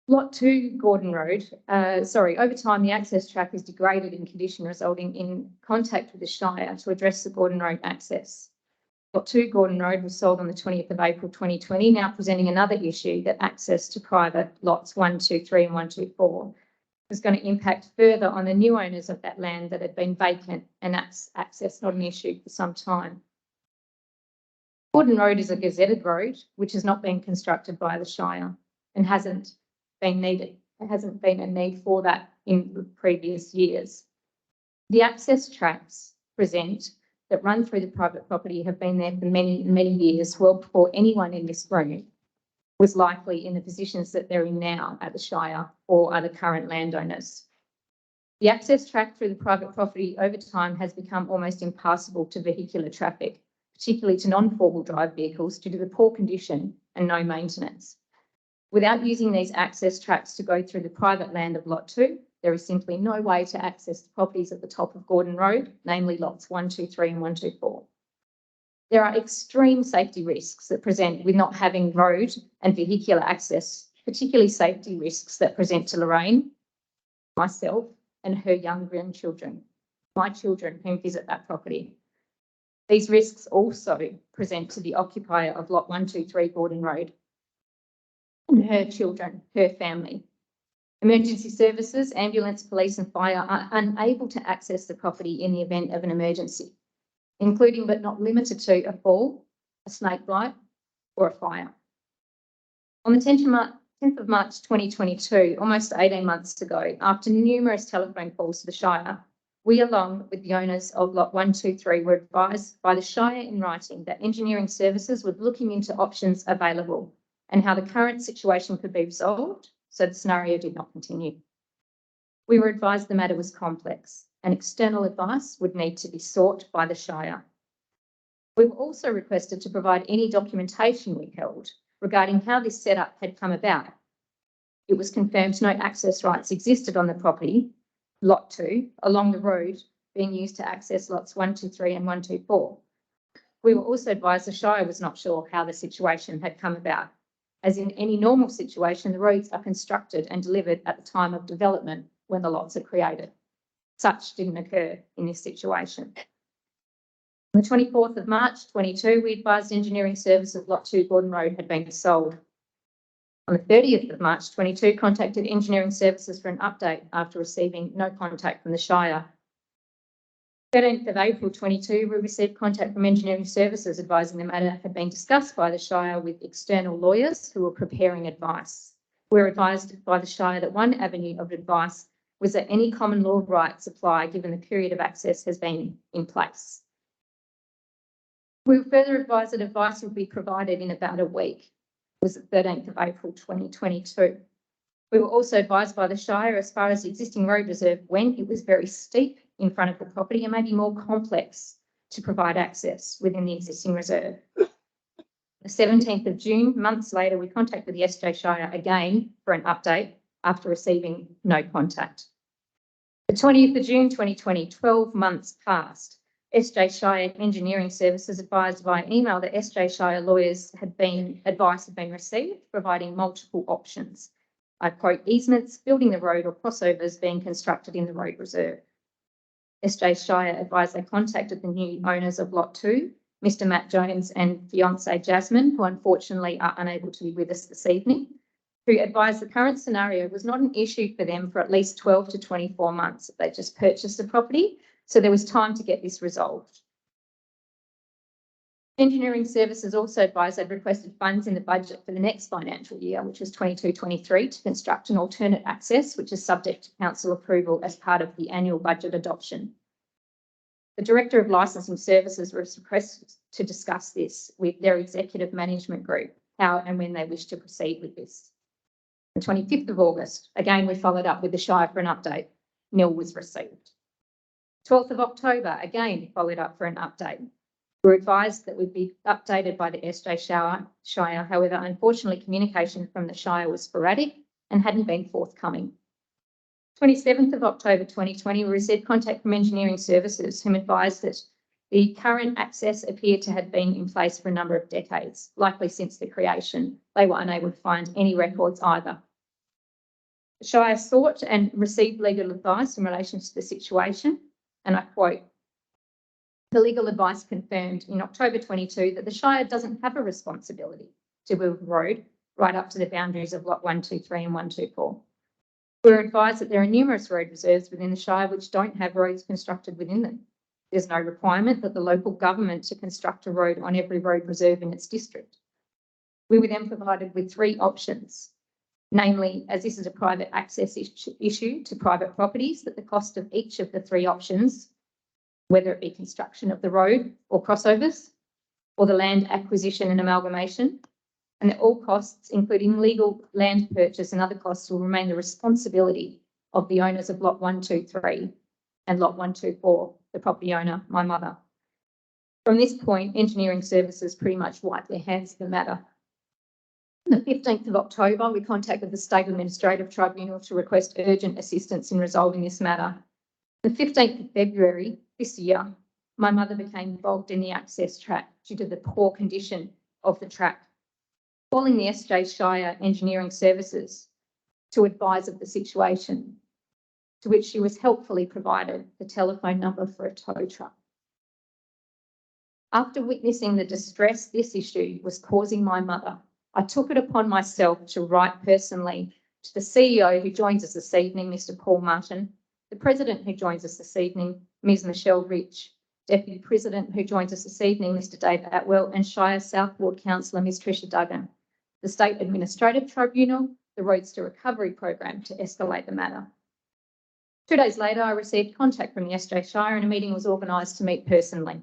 Lot 2 Gordon Road, over time the access track is degraded in condition, resulting in contact with the Shire to address the Gordon Road access. Lot 2 Gordon Road was sold on the 20th of April 2020, now presenting another issue that access to private lots 123 and 124 is going to impact further on the new owners of that land that had been vacant, and that's access not an issue for some time. Gordon Road is a gazetted road which has not been constructed by the Shire and hasn't been needed. There hasn't been a need for that in previous years. The access tracks that run through the private property have been there for many, many years, well before anyone in this room was likely in the positions that they're in now at the Shire or are the current landowners. The access track through the private property over time has become almost impassable to vehicular traffic, particularly to non-four-wheel drive vehicles due to the poor condition and no maintenance. Without using these access tracks to go through the private land of Lot 2, there is simply no way to access the properties at the top of Gordon Road, namely lots 123 and 124. There are extreme safety risks that present with not having road and vehicular access, particularly safety risks that present to Lorraine, myself, and her young grandchildren, my children who visit that property. These risks also present to the occupier of Lot 123 Gordon Road and her children, her family. Emergency services, ambulance, police and fire are unable to access the property in the event of an emergency, including but not limited to a fall, a snake bite or a fire. On the 10th of March 2022, almost 18 months ago, after numerous telephone calls to the Shire, we, along with the owners of Lot 123, were advised by the Shire in writing that engineering services were looking into options available and how the current situation could be resolved so the scenario did not continue. We were advised the matter was complex and external advice would need to be sought by the Shire. We were also requested to provide any documentation we held regarding how this setup had come about. It was confirmed no access rights existed on the property, Lot 2, along the road being used to access lots 123 and 124. We were also advised the Shire was not sure how the situation had come about. As in any normal situation, the roads are constructed and delivered at the time of development when the lots are created. Such didn't occur in this situation. On the 24th of March 22, we advised engineering services Lot 2 Gordon Road had been sold. On the 30th of March 22, contacted engineering services for an update after receiving no contact from the Shire. 13th of April 22, we received contact from engineering services advising the matter had been discussed by the Shire with external lawyers who were preparing advice. We were advised by the Shire that one avenue of advice was that any common law rights apply given the period of access has been in place. We were further advised that advice would be provided in about a week. It was the 13th of April 2022. We were also advised by the Shire as far as the existing road reserve went, it was very steep in front of the property and maybe more complex to provide access within the existing reserve. The 17th of June, months later, we contacted the SJ Shire again for an update after receiving no contact. The 20th of June 2020, 12 months passed. SJ Shire Engineering Services advised via email that SJ Shire lawyers advice had been received, providing multiple options. I quote, easements, building the road or crossovers being constructed in the road reserve. SJ Shire advised they contacted the new owners of Lot 2, Mr. Matt Jones and fiancée Jasmine, who unfortunately are unable to be with us this evening, who advised the current scenario was not an issue for them for at least 12 to 24 months. They just purchased the property, so there was time to get this resolved. Engineering Services also advised they'd requested funds in the budget for the next financial year, which was 22-23, to construct an alternate access, which is subject to council approval as part of the annual budget adoption. The Director of Licensing Services was requested to discuss this with their executive management group, how and when they wish to proceed with this. On the 25th of August, again, we followed up with the Shire for an update. Nil was received. 12th of October, again, followed up for an update. We were advised that we'd be updated by the SJ Shire. However, unfortunately, communication from the Shire was sporadic and hadn't been forthcoming. 27th of October 2020, we received contact from engineering services whom advised that the current access appeared to have been in place for a number of decades, likely since the creation. They were unable to find any records either. The Shire sought and received legal advice in relation to the situation, and I quote, the legal advice confirmed in October 22 that the Shire doesn't have a responsibility to build a road right up to the boundaries of Lot 123 and 124. We're advised that there are numerous road reserves within the Shire which don't have roads constructed within them. There's no requirement that the local government to construct a road on every road reserve in its district. We were then provided with three options, namely, as this is a private access issue to private properties, that the cost of each of the three options, whether it be construction of the road or crossovers, or the land acquisition and amalgamation, and that all costs, including legal land purchase and other costs, will remain the responsibility of the owners of Lot 123 and Lot 124, the property owner, my mother. From this point, engineering services pretty much wiped their hands of the matter. On the 15th of October, we contacted the State Administrative Tribunal to request urgent assistance in resolving this matter. The 15th of February this year, my mother became bogged in the access track due to the poor condition of the track. Calling the SJ Shire Engineering Services to advise of the situation, to which she was helpfully provided the telephone number for a tow truck. After witnessing the distress this issue was causing my mother, I took it upon myself to write personally to the CEO who joins us this evening, Mr. Paul Martin, the President who joins us this evening, Ms. Michelle Rich, Deputy President who joins us this evening, Mr. Dave Atwell, and Shire South Ward Councillor, Ms. Tricia Duggan, the State Administrative Tribunal, the Roads to Recovery Program to escalate the matter. 2 days later, I received contact from the SJ Shire and a meeting was organised to meet personally.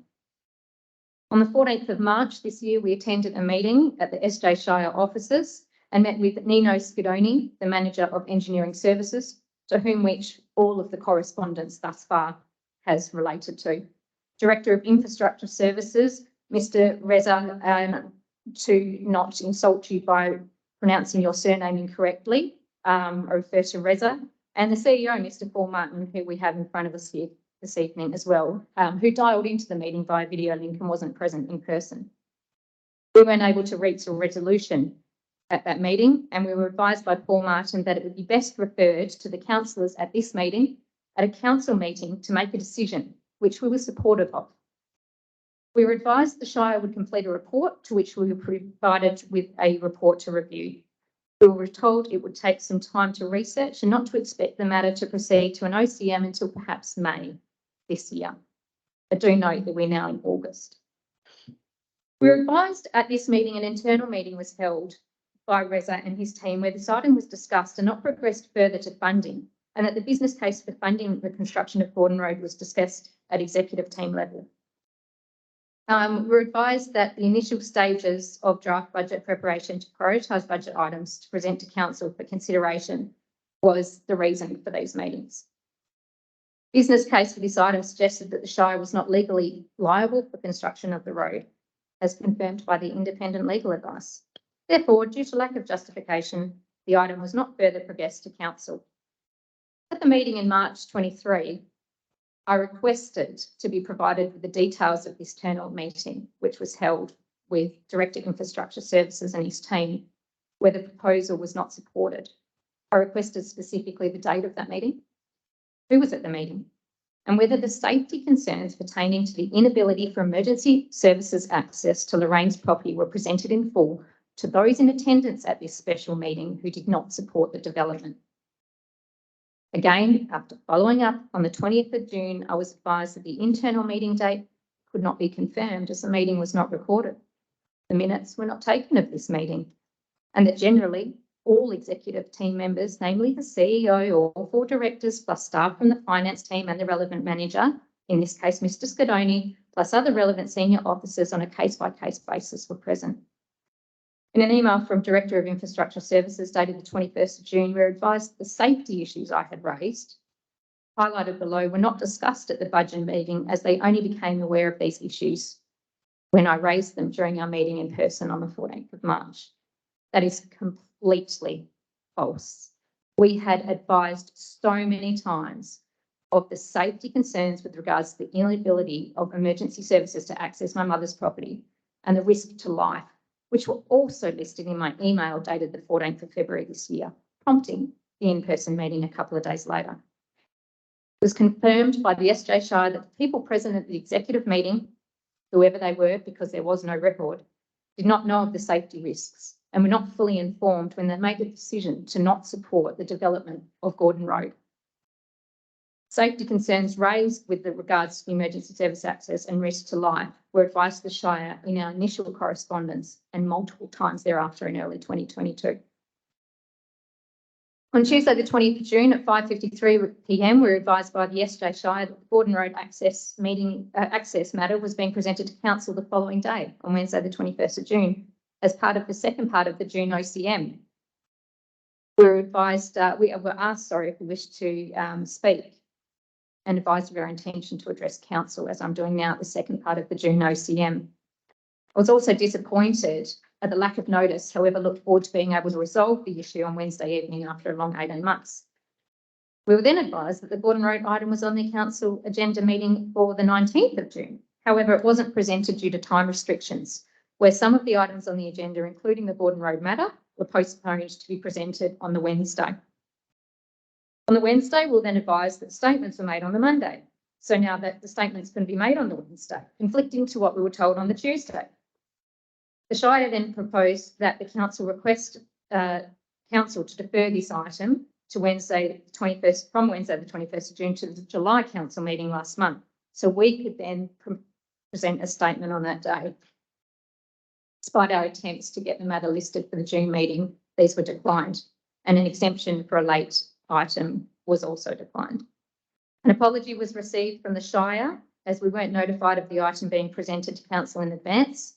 On the 14th of March this year, we attended a meeting at the SJ Shire offices and met with Nino Schedoni, the Manager of Engineering Services, to whom which all of the correspondence thus far has related to. Director of Infrastructure Services, Mr. Reza, to not insult you by pronouncing your surname incorrectly, I refer to Reza, and the CEO, Mr. Paul Martin, who we have in front of us here this evening as well, who dialed into the meeting via video link and wasn't present in person. We weren't able to reach a resolution at that meeting, and we were advised by Paul Martin that it would be best referred to the councillors at this meeting, at a council meeting, to make a decision, which we were supportive of. We were advised the Shire would complete a report, to which we were provided with a report to review. We were told it would take some time to research and not to expect the matter to proceed to an OCM until perhaps May this year. I do note that we're now in August. We were advised at this meeting an internal meeting was held by Reza and his team where this item was discussed and not progressed further to funding, and that the business case for funding the construction of Gordon Road was discussed at executive team level. We were advised that the initial stages of draft budget preparation to prioritise budget items to present to council for consideration was the reason for these meetings. Business case for this item suggested that the Shire was not legally liable for construction of the road, as confirmed by the independent legal advice. Therefore, due to lack of justification, the item was not further progressed to council. At the meeting in March 23, I requested to be provided with the details of this internal meeting, which was held with Director Infrastructure Services and his team, where the proposal was not supported. I requested specifically the date of that meeting, who was at the meeting, and whether the safety concerns pertaining to the inability for emergency services access to Lorraine's property were presented in full to those in attendance at this special meeting who did not support the development. Again, after following up on the 20th of June, I was advised that the internal meeting date could not be confirmed as the meeting was not recorded. The minutes were not taken of this meeting, and that generally all executive team members, namely the CEO or all four directors, plus staff from the finance team and the relevant manager, in this case Mr. Schedoni, plus other relevant senior officers on a case-by-case basis were present. In an email from Director of Infrastructure Services dated the 21st of June, we were advised that the safety issues I had raised, highlighted below, were not discussed at the budget meeting as they only became aware of these issues when I raised them during our meeting in person on the 14th of March. That is completely false. We had advised so many times of the safety concerns with regards to the inability of emergency services to access my mother's property and the risk to life, which were also listed in my email dated the 14th of February this year, prompting the in-person meeting a couple of days later. It was confirmed by the SJ Shire that the people present at the executive meeting, whoever they were, because there was no record, did not know of the safety risks and were not fully informed when they made the decision to not support the development of Gordon Road. Safety concerns raised with regards to emergency service access and risk to life were advised to the Shire in our initial correspondence and multiple times thereafter in early 2022. On Tuesday, the 20th of June at 5:53 p.m, we were advised by the SJ Shire that the Gordon Road access matter was being presented to Council the following day, on Wednesday, the 21st of June, as part of the second part of the June OCM. We were advised, we were asked, if we wish to speak, and advised of our intention to address Council, as I'm doing now at the second part of the June OCM. I was also disappointed at the lack of notice, however, look forward to being able to resolve the issue on Wednesday evening after a long 18 months. We were then advised that the Gordon Road item was on the Council agenda meeting for the 19th of June. However, it wasn't presented due to time restrictions, where some of the items on the agenda, including the Gordon Road matter, were postponed to be presented on the Wednesday. On the Wednesday, we'll then advise that statements were made on the Monday. So now that the statements can be made on the Wednesday, conflicting to what we were told on the Tuesday. The Shire then proposed that the Council request Council to defer this item to Wednesday the 21st, from Wednesday the 21st of June to the July Council meeting last month. So we could then present a statement on that day. Despite our attempts to get the matter listed for the June meeting, these were declined, and an exemption for a late item was also declined. An apology was received from the Shire, as we weren't notified of the item being presented to Council in advance.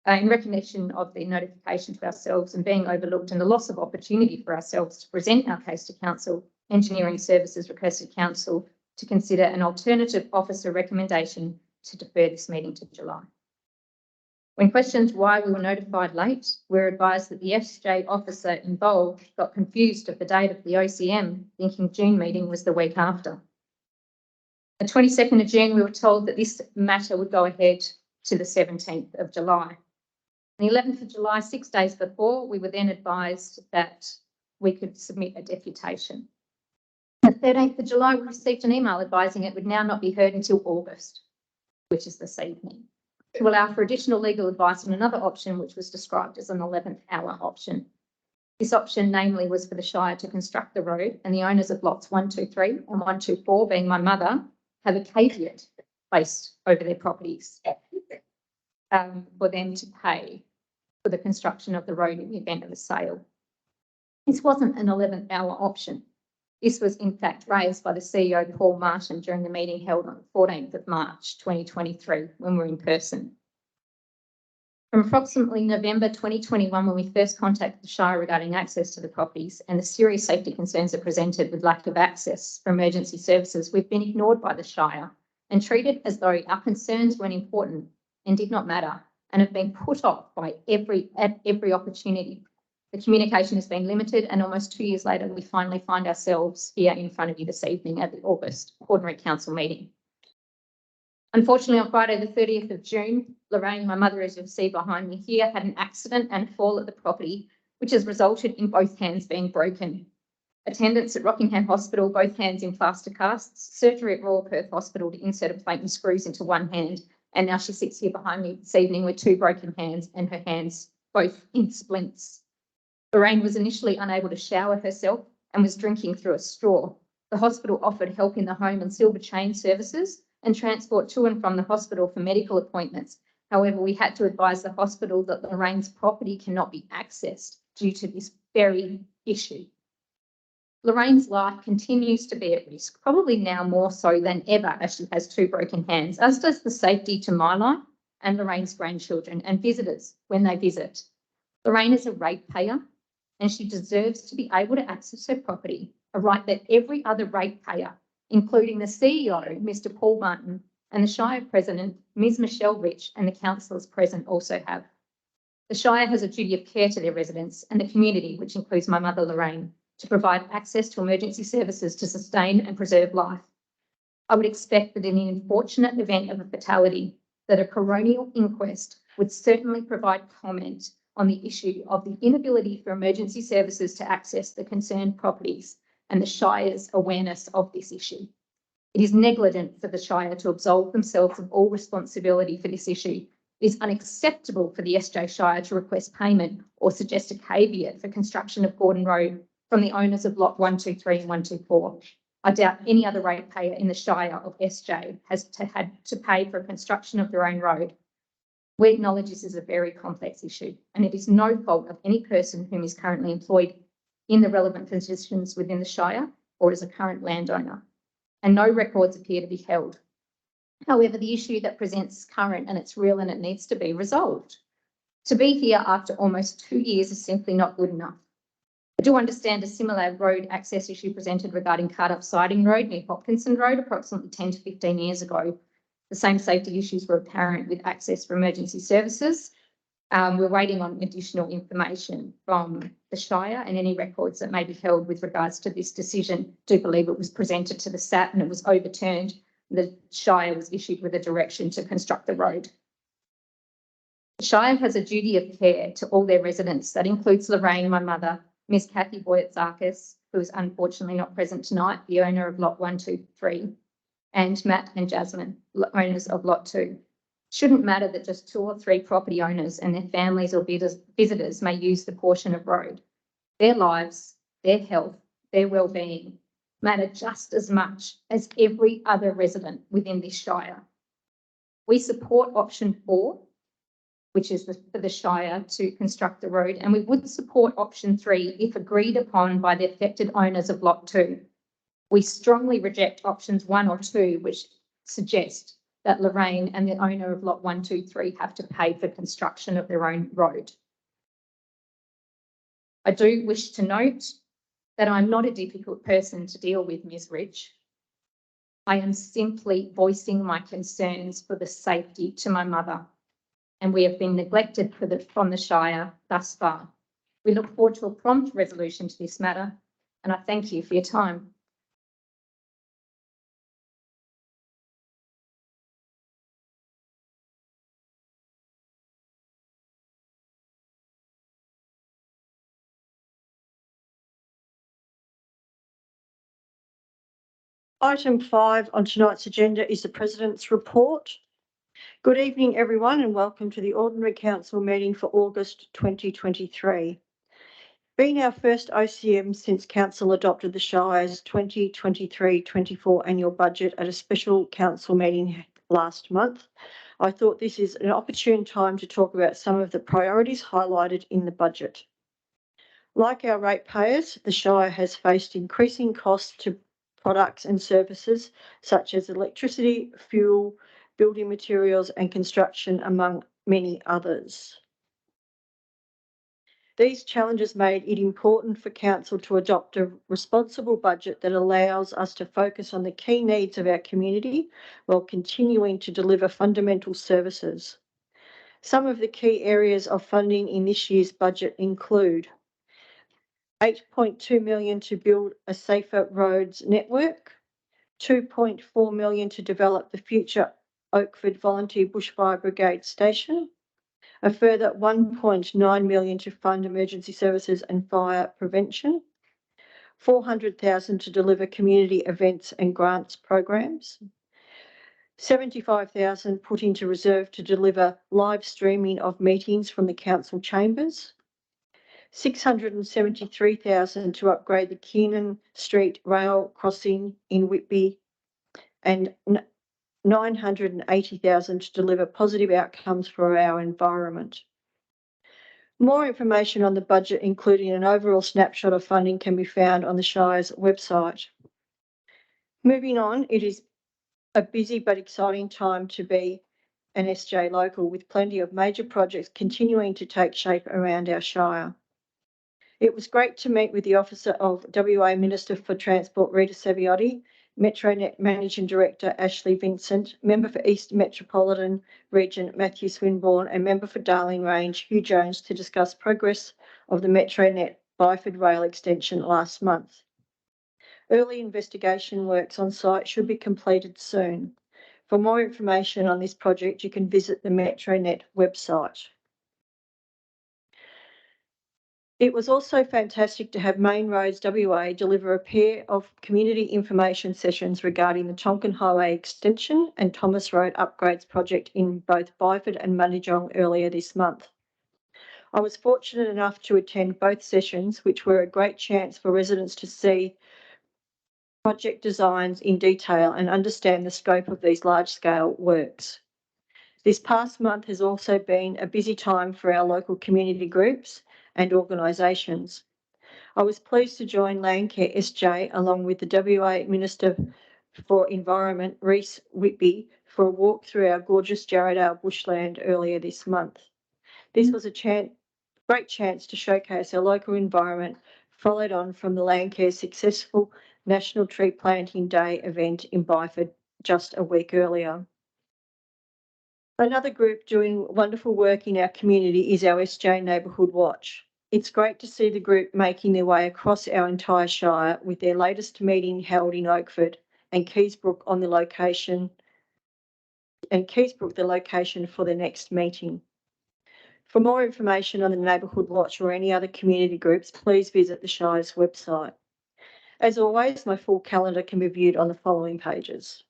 In recognition of the notification to ourselves and being overlooked and the loss of opportunity for ourselves to present our case to Council, Engineering Services requested Council to consider an alternative officer recommendation to defer this meeting to July. When questioned why we were notified late, we were advised that the SJ officer involved got confused of the date of the OCM, thinking June meeting was the week after. The 22nd of June, we were told that this matter would go ahead to the 17th of July. On the 11th of July, 6 days before, we were then advised that we could submit a deputation. On the 13th of July, we received an email advising it would now not be heard until August, which is this evening, to allow for additional legal advice on another option, which was described as an 11th hour option. This option, namely, was for the Shire to construct the road, and the owners of lots 123 and 124, being my mother, have a caveat placed over their properties for them to pay for the construction of the road in the event of a sale. This wasn't an 11th hour option. This was in fact raised by the CEO, Paul Martin, during the meeting held on the 14th of March, 2023, when we were in person. From approximately November 2021, when we first contacted the Shire regarding access to the properties and the serious safety concerns that presented with lack of access for emergency services, we've been ignored by the Shire and treated as though our concerns weren't important and did not matter, and have been put off at every opportunity. The communication has been limited, and almost 2 years later, we finally find ourselves here in front of you this evening at the August Ordinary Council meeting. Unfortunately, on Friday, the 30th of June, Lorraine, my mother, as you'll see behind me here, had an accident and a fall at the property, which has resulted in both hands being broken. Attendance at Rockingham Hospital, both hands in plaster casts, surgery at Royal Perth Hospital to insert a plate and screws into one hand, and now she sits here behind me this evening with 2 broken hands and her hands both in splints. Lorraine was initially unable to shower herself and was drinking through a straw. The hospital offered help in the home and silver chain services and transport to and from the hospital for medical appointments. However, we had to advise the hospital that Lorraine's property cannot be accessed due to this very issue. Lorraine's life continues to be at risk, probably now more so than ever, as she has 2 broken hands, as does the safety to my life and Lorraine's grandchildren and visitors when they visit. Lorraine is a ratepayer and she deserves to be able to access her property, a right that every other ratepayer, including the CEO, Mr. Paul Martin, and the Shire President, Ms. Michelle Rich, and the councillors present also have. The Shire has a duty of care to their residents and the community, which includes my mother, Lorraine, to provide access to emergency services to sustain and preserve life. I would expect that in the unfortunate event of a fatality, that a coronial inquest would certainly provide comment on the issue of the inability for emergency services to access the concerned properties and the Shire's awareness of this issue. It is negligent for the Shire to absolve themselves of all responsibility for this issue. It is unacceptable for the SJ Shire to request payment or suggest a caveat for construction of Gordon Road from the owners of Lot 123 and 124. I doubt any other ratepayer in the Shire of SJ has had to pay for construction of their own road. We acknowledge this is a very complex issue, and it is no fault of any person whom is currently employed in the relevant positions within the Shire or as a current landowner, and no records appear to be held. However, the issue that presents current and it's real and it needs to be resolved. To be here after almost 2 years is simply not good enough. I do understand a similar road access issue presented regarding Cardup Siding Road near Hopkinson Road approximately 10 to 15 years ago. The same safety issues were apparent with access for emergency services. We're waiting on additional information from the Shire and any records that may be held with regards to this decision. I do believe it was presented to the SAT and it was overturned. The Shire was issued with a direction to construct the road. The Shire has a duty of care to all their residents. That includes Lorraine, my mother, Miss Kathy Boyatzakis, who is unfortunately not present tonight, the owner of Lot 123, and Matt and Jasmine, owners of Lot 2. Shouldn't matter that just 2 or 3 property owners and their families or visitors may use the portion of road. Their lives, their health, their well-being matter just as much as every other resident within this Shire. We support option 4, which is for the Shire to construct the road, and we would support option 3 if agreed upon by the affected owners of Lot 2. We strongly reject options 1 or 2, which suggest that Lorraine and the owner of Lot 123 have to pay for construction of their own road. I do wish to note that I'm not a difficult person to deal with, Ms. Rich. I am simply voicing my concerns for the safety to my mother, and we have been neglected from the Shire thus far. We look forward to a prompt resolution to this matter, and I thank you for your time. Item 5 on tonight's agenda is the President's report. Good evening, everyone, and welcome to the Ordinary Council meeting for August 2023. Being our first OCM since Council adopted the Shire's 2023-24 annual budget at a special Council meeting last month, I thought this is an opportune time to talk about some of the priorities highlighted in the budget. Like our ratepayers, the Shire has faced increasing costs to products and services such as electricity, fuel, building materials and construction, among many others. These challenges made it important for Council to adopt a responsible budget that allows us to focus on the key needs of our community while continuing to deliver fundamental services. Some of the key areas of funding in this year's budget include $8.2 million to build a safer roads network, $2.4 million to develop the future Oakford Volunteer Bushfire Brigade Station, a further $1.9 million to fund emergency services and fire prevention, $400,000 to deliver community events and grants programs, $75,000 put into reserve to deliver live streaming of meetings from the council chambers, $673,000 to upgrade the Keenan Street rail crossing in Whitby, and $980,000 to deliver positive outcomes for our environment. More information on the budget, including an overall snapshot of funding, can be found on the Shire's website. Moving on, it is a busy but exciting time to be an SJ local, with plenty of major projects continuing to take shape around our Shire. It was great to meet with the Officer of WA Minister for Transport, Rita Saviotti, Metronet Managing Director, Ashley Vincent, Member for East Metropolitan Region, Matthew Swinburne, and Member for Darling Range, Hugh Jones, to discuss progress of the Metronet Byford Rail extension last month. Early investigation works on site should be completed soon. For more information on this project, you can visit the Metronet website. It was also fantastic to have Main Roads WA deliver a pair of community information sessions regarding the Tonkin Highway extension and Thomas Road upgrades project in both Byford and Manijong earlier this month. I was fortunate enough to attend both sessions, which were a great chance for residents to see project designs in detail and understand the scope of these large-scale works. This past month has also been a busy time for our local community groups and organisations. I was pleased to join Landcare SJ along with the WA Minister for Environment, Rhys Whitby, for a walk through our gorgeous Jarrahdale bushland earlier this month. This was a great chance to showcase our local environment, followed on from the Landcare's successful National Tree Planting Day event in Byford just a week earlier. Another group doing wonderful work in our community is our SJ Neighbourhood Watch. It's great to see the group making their way across our entire Shire with their latest meeting held in Oakford and Keysbrook the location for the next meeting. For more information on the Neighbourhood Watch or any other community groups, please visit the Shire's website. As always, my full calendar can be viewed on the following pages.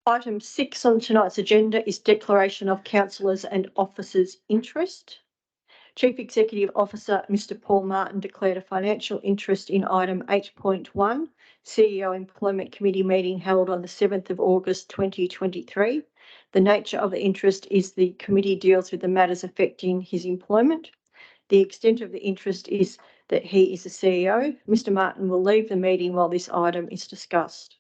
Item 6 on tonight's agenda is declaration of councillors and officers' interest. Chief Executive Officer Mr Paul Martin declared a financial interest in item 8.1, CEO Employment Committee meeting held on the 7th of August 2023. The nature of the interest is the committee deals with the matters affecting his employment. The extent of the interest is that he is the CEO. Mr Martin will leave the meeting while this item is discussed.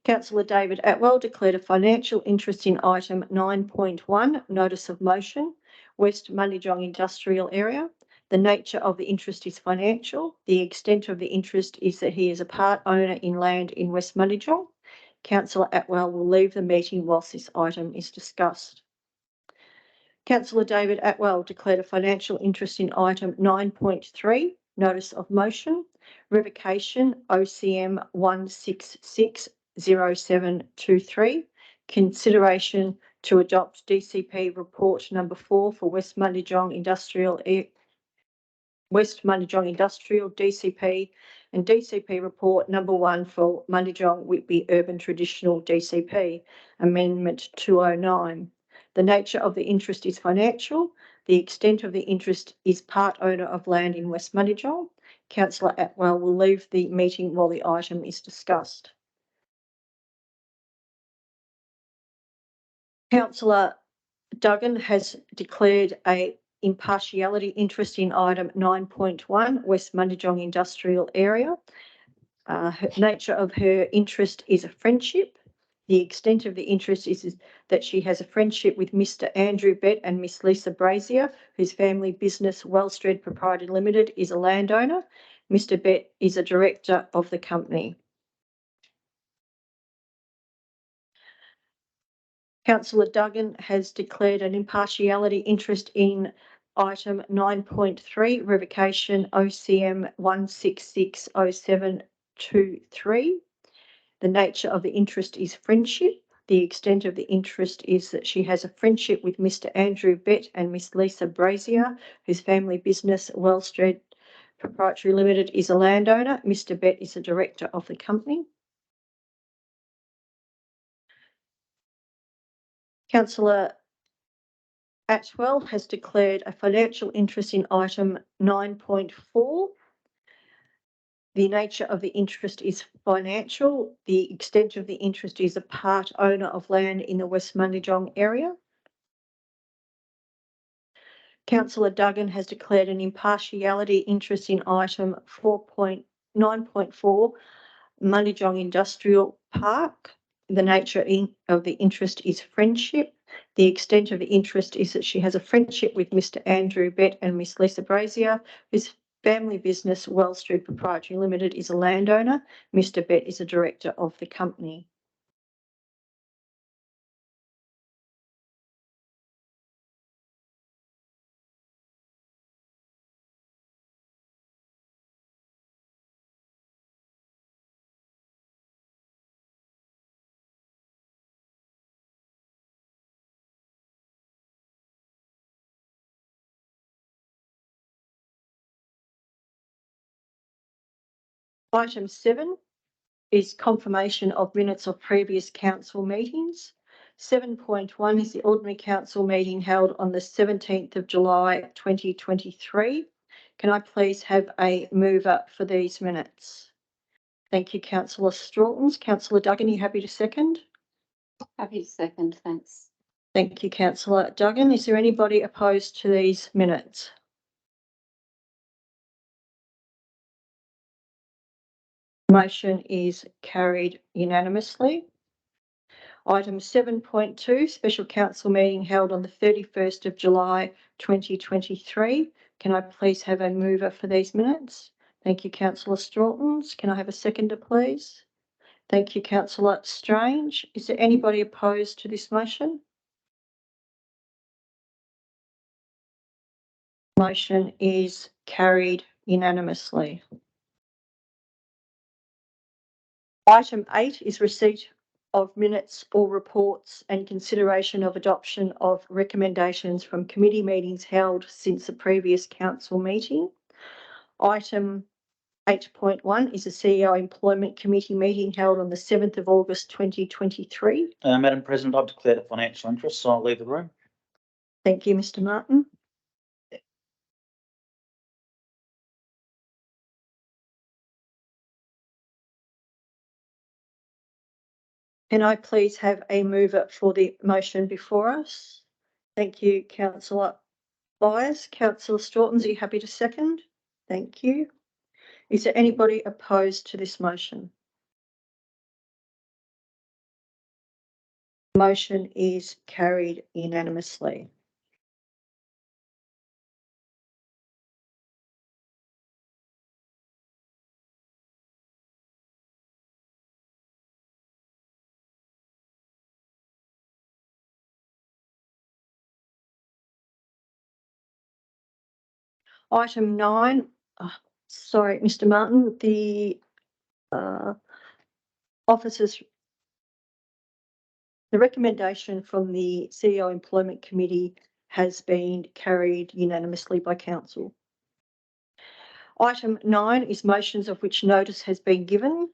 Councillor David Atwell declared a financial interest in item 9.1, notice of motion, West Manijong Industrial Area. The nature of the interest is financial. The extent of the interest is that he is a part owner in land in West Manijong. Councillor Atwell will leave the meeting whilst this item is discussed. Councillor David Atwell declared a financial interest in item 9.3, notice of motion, revocation OCM 1660723, consideration to adopt DCP report number 4 for West Manijong Industrial DCP and DCP report number 1 for Manijong Whitby Urban Traditional DCP, Amendment 209. The nature of the interest is financial. The extent of the interest is part owner of land in West Manijong. Councillor Atwell will leave the meeting while the item is discussed. Councillor Duggan has declared a impartiality interest in item 9.1, West Manijong Industrial Area. Nature of her interest is a friendship. The extent of the interest is that she has a friendship with Mr Andrew Bett and Miss Lisa Brazier, whose family business Wellstread Proprietary Limited is a landowner. Mr Bett is a director of the company. Councillor Duggan has declared an impartiality interest in item 9.3, revocation OCM 1660723. The nature of the interest is friendship. The extent of the interest is that she has a friendship with Mr Andrew Bett and Miss Lisa Brazier, whose family business Wellstread Proprietary Limited is a landowner. Mr Bett is a director of the company. Councillor Atwell has declared a financial interest in item 9.4. The nature of the interest is financial. The extent of the interest is a part owner of land in the West Manijong area. Councillor Duggan has declared an impartiality interest in item 9.4, Manijong Industrial Park. The nature of the interest is friendship. The extent of the interest is that she has a friendship with Mr. Andrew Bett and Miss Lisa Brazier, whose family business, Well Street Proprietary Limited, is a landowner. Mr. Bett is a director of the company. Item 7 is confirmation of minutes of previous council meetings. 7.1 is the ordinary council meeting held on the 17th of July 2023. Can I please have a mover for these minutes? Thank you, Councillor Strawtons. Councillor Duggan, are you happy to second? Happy to second, thanks. Thank you, Councillor Duggan. Is there anybody opposed to these minutes? Motion is carried unanimously. Item 7.2, special council meeting held on the 31st of July 2023. Can I please have a mover for these minutes? Thank you, Councillor Strawtons. Can I have a seconder, please? Thank you, Councillor Strange. Is there anybody opposed to this motion? Motion is carried unanimously. Item 8 is receipt of minutes or reports and consideration of adoption of recommendations from committee meetings held since the previous council meeting. Item 8.1 is a CEO Employment Committee meeting held on the 7th of August 2023. Madam President, I've declared a financial interest, so I'll leave the room. Thank you, Mr. Martin. Can I please have a mover for the motion before us? Thank you, Councillor Byers. Councillor Strawtons, are you happy to second? Thank you. Is there anybody opposed to this motion? Motion is carried unanimously. Item 9, sorry, Mr. Martin, the officers, the recommendation from the CEO Employment Committee has been carried unanimously by council. Item 9 is motions of which notice has been given.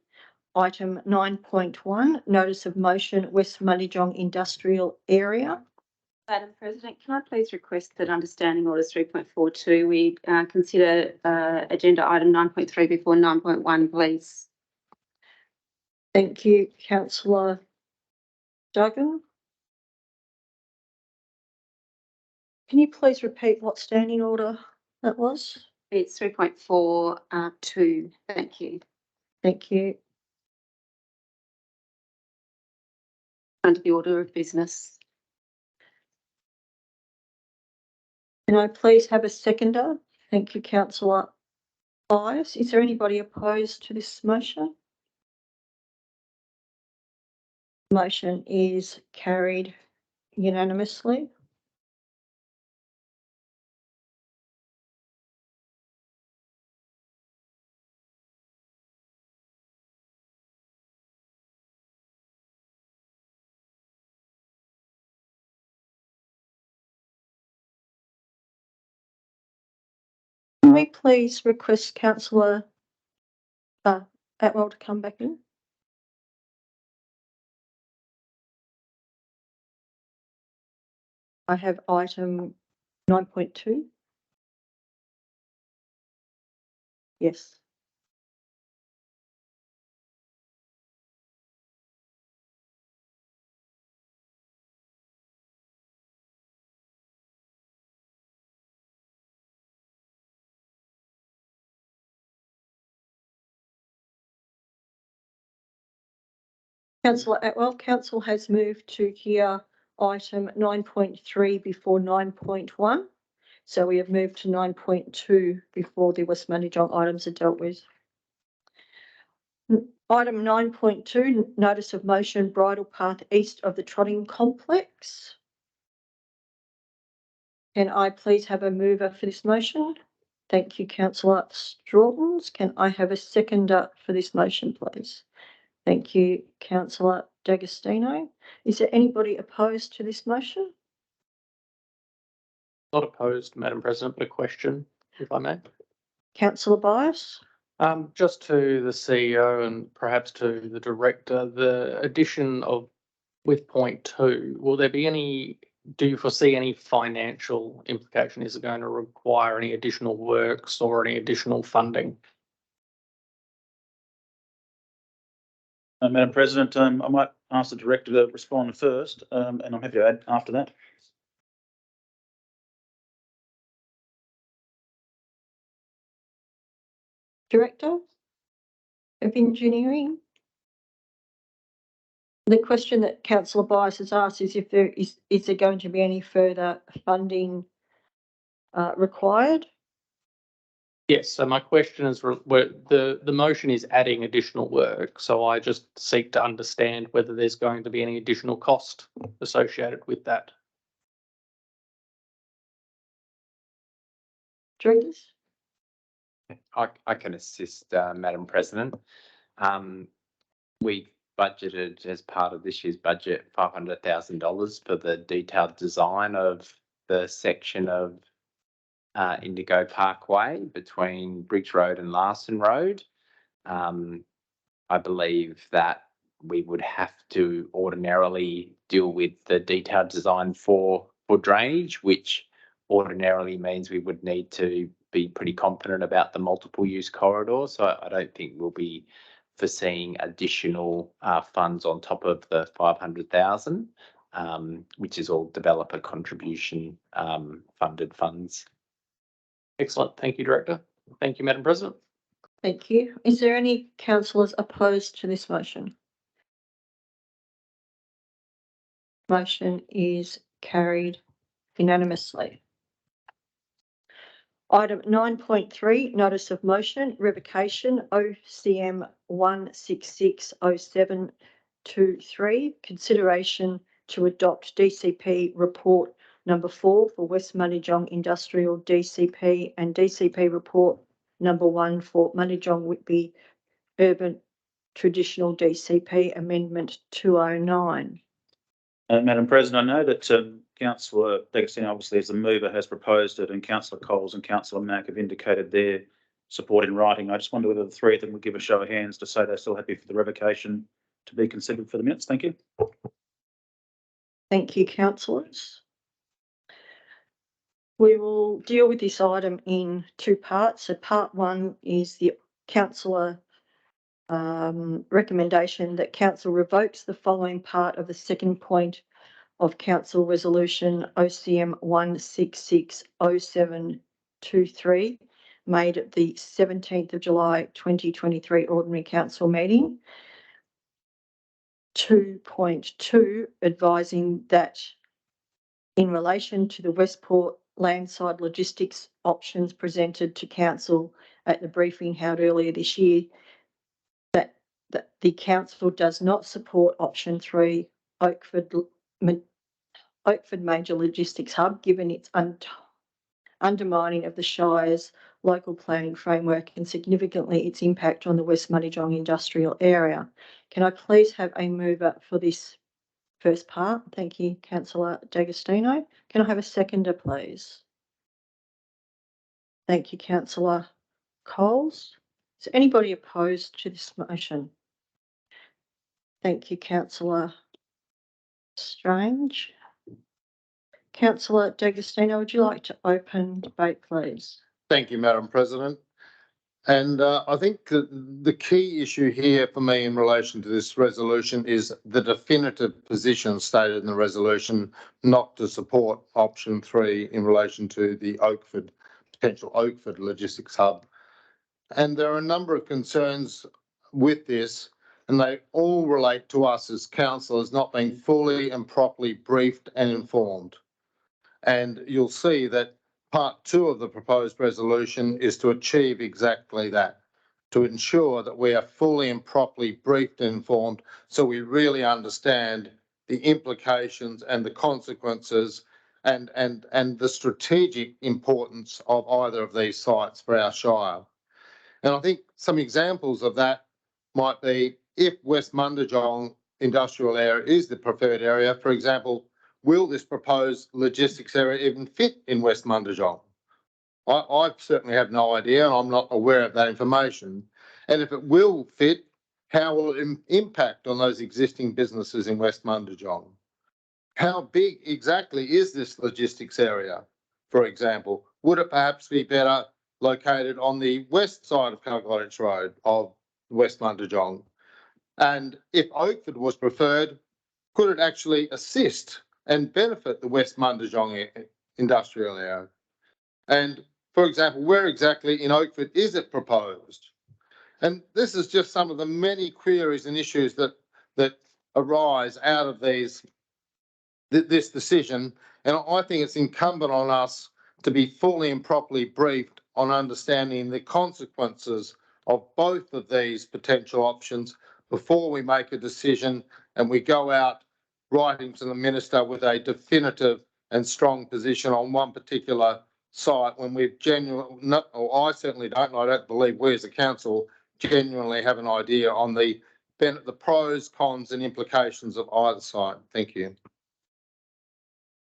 Item 9.1, notice of motion, West Mudijong Industrial Area. Madam President, can I please request that under Standing Orders 3.42 we consider agenda item 9.3 before 9.1, please? Thank you, Councillor Duggan. Can you please repeat what standing order that was? It's 3.42. Thank you. Thank you. Under the order of business. Can I please have a seconder? Thank you, Councillor Byers. Is there anybody opposed to this motion? Motion is carried unanimously. Can we please request Councillor Atwell to come back in? I have item 9.2. Yes. Councillor Atwell, council has moved to hear item 9.3 before 9.1. So we have moved to 9.2 before the West Manijong items are dealt with. Item 9.2, notice of motion bridle path east of the trotting complex. Can I please have a mover for this motion? Thank you, Councillor Strawbridge. Can I have a seconder for this motion, please? Thank you, Councillor D'Agostino. Is there anybody opposed to this motion? Not opposed, Madam President, but a question, if I may. Councillor Bias? Just to the CEO and perhaps to the director, the addition of with point 2, will there be any, do you foresee any financial implication? Is it going to require any additional works or any additional funding? Madam President, I might ask the director to respond first, and I'm happy to add after that. Director of Engineering? The question that Councillor Bias has asked is if there is there going to be any further funding required? Yes, so my question is, the motion is adding additional work, so I just seek to understand whether there's going to be any additional cost associated with that. Directors? I can assist, Madam President. We budgeted as part of this year's budget $500,000 for the detailed design of the section of Indigo Parkway between Briggs Road and Larson Road. I believe that we would have to ordinarily deal with the detailed design for drainage, which ordinarily means we would need to be pretty confident about the multiple use corridor. So I don't think we'll be foreseeing additional funds on top of the 500,000, which is all developer contribution funded funds. Excellent. Thank you, Director. Thank you, Madam President. Thank you. Is there any councillors opposed to this motion? Motion is carried unanimously. Item 9.3, notice of motion, revocation OCM 1660723, consideration to adopt DCP report number 4 for West Manijong Industrial DCP and DCP report number 1 for Manijong Whitby Urban Traditional DCP Amendment 209. Madam President, I know that Councillor D'Agostino, obviously as the mover, has proposed it, and Councillor Coles and Councillor Mack have indicated their support in writing. I just wonder whether the three of them would give a show of hands to say they're still happy for the revocation to be considered for the minutes. Thank you. Thank you, councillors. We will deal with this item in two parts. So part 1 is the councillor recommendation that council revokes the following part of the second point of council resolution OCM 1660723 made at the 17th of July 2023 ordinary council meeting. 2.2 advising that in relation to the Westport landside logistics options presented to council at the briefing held earlier this year, that the council does not support option 3, Oakford Major Logistics Hub, given its undermining of the Shire's local planning framework and significantly its impact on the West Manijong industrial area. Can I please have a mover for this first part? Thank you, Councillor D'Agostino. Can I have a seconder, please? Thank you, Councillor Coles. Is there anybody opposed to this motion? Thank you, Councillor Strange. Councillor D'Agostino, would you like to open debate, please? Thank you, Madam President. And I think the key issue here for me in relation to this resolution is the definitive position stated in the resolution not to support option 3 in relation to the potential Oakford logistics hub. And there are a number of concerns with this. and they all relate to us as councillors not being fully and properly briefed and informed. And you'll see that part 2 of the proposed resolution is to achieve exactly that, to ensure that we are fully and properly briefed and informed so we really understand the implications and the consequences and the strategic importance of either of these sites for our Shire. And I think some examples of that might be if West Mundajong industrial area is the preferred area, for example, will this proposed logistics area even fit in West Mundajong? I certainly have no idea, and I'm not aware of that information. And if it will fit, how will it impact on those existing businesses in West Mundajong? How big exactly is this logistics area, for example? Would it perhaps be better located on the west side of Calgotich Road of West Mundajong? And if Oakford was preferred, could it actually assist and benefit the West Mundajong industrial area? And for example, where exactly in Oakford is it proposed? And this is just some of the many queries and issues that arise out of this decision. And I think it's incumbent on us to be fully and properly briefed on understanding the consequences of both of these potential options before we make a decision and we go out writing to the minister with a definitive and strong position on one particular site when we've genuinely, or I certainly don't, and I don't believe we as a council genuinely have an idea on the pros, cons and implications of either site. Thank you.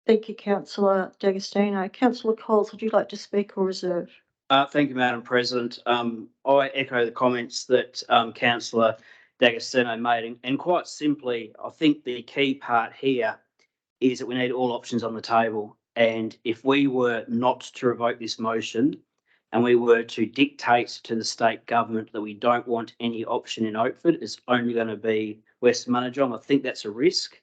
Thank you, Councillor D'Agostino. Councillor Coles, would you like to speak or reserve? Thank you, Madam President. I echo the comments that Councillor D'Agostino made, and quite simply, I think the key part here is that we need all options on the table. And if we were not to revoke this motion and we were to dictate to the state government that we don't want any option in Oakford, it's only going to be West Mundajong, I think that's a risk.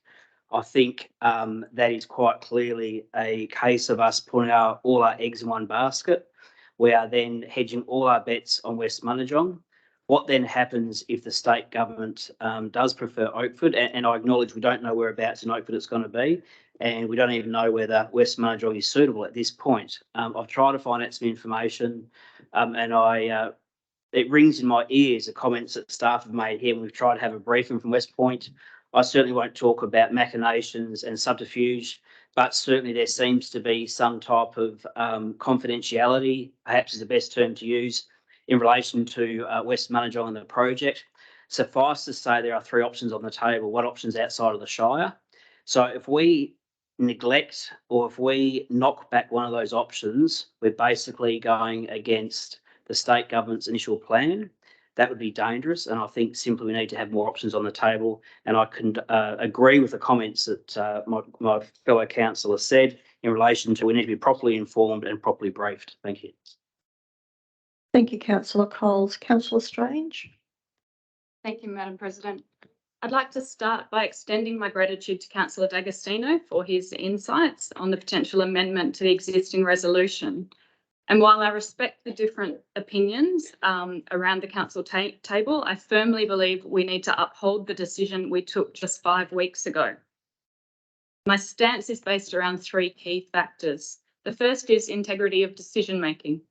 I think that is quite clearly a case of us putting all our eggs in one basket. We are then hedging all our bets on West Mundajong. What then happens if the state government does prefer Oakford? And I acknowledge we don't know whereabouts in Oakford it's going to be, and we don't even know whether West Mundajong is suitable at this point. I've tried to find out some information, and it rings in my ears the comments that staff have made here when we've tried to have a briefing from West Point. I certainly won't talk about machinations and subterfuge, but certainly there seems to be some type of confidentiality, perhaps is the best term to use, in relation to West Mundajong and the project. Suffice to say there are 3 options on the table. What options outside of the Shire? So if we neglect or if we knock back one of those options, we're basically going against the state government's initial plan. That would be dangerous, and I think simply we need to have more options on the table. And I can agree with the comments that my fellow councillor said in relation to we need to be properly informed and properly briefed. Thank you. Thank you, Councillor Coles. Councillor Strange. Thank you, Madam President. I'd like to start by extending my gratitude to Councillor D'Agostino for his insights on the potential amendment to the existing resolution. And while I respect the different opinions around the council table, I firmly believe we need to uphold the decision we took just 5 weeks ago. My stance is based around 3 key factors. The first is integrity of decision making.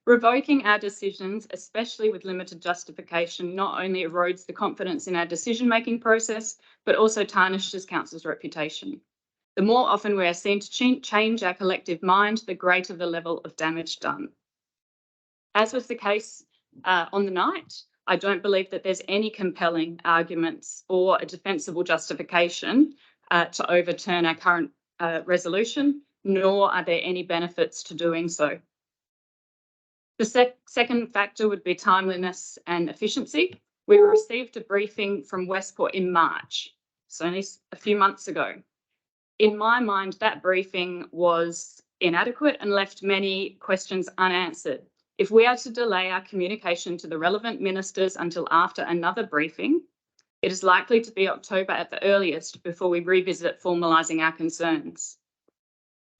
Revoking our decisions, especially with limited justification, not only erodes the confidence in our decision-making process, but also tarnishes council's reputation. The more often we are seen to change our collective mind, the greater the level of damage done. As was the case on the night, I don't believe that there's any compelling arguments or a defensible justification to overturn our current resolution, nor are there any benefits to doing so. The second factor would be timeliness and efficiency. We received a briefing from Westport in March, so only a few months ago. In my mind, that briefing was inadequate and left many questions unanswered. If we are to delay our communication to the relevant ministers until after another briefing, it is likely to be October at the earliest before we revisit formalising our concerns.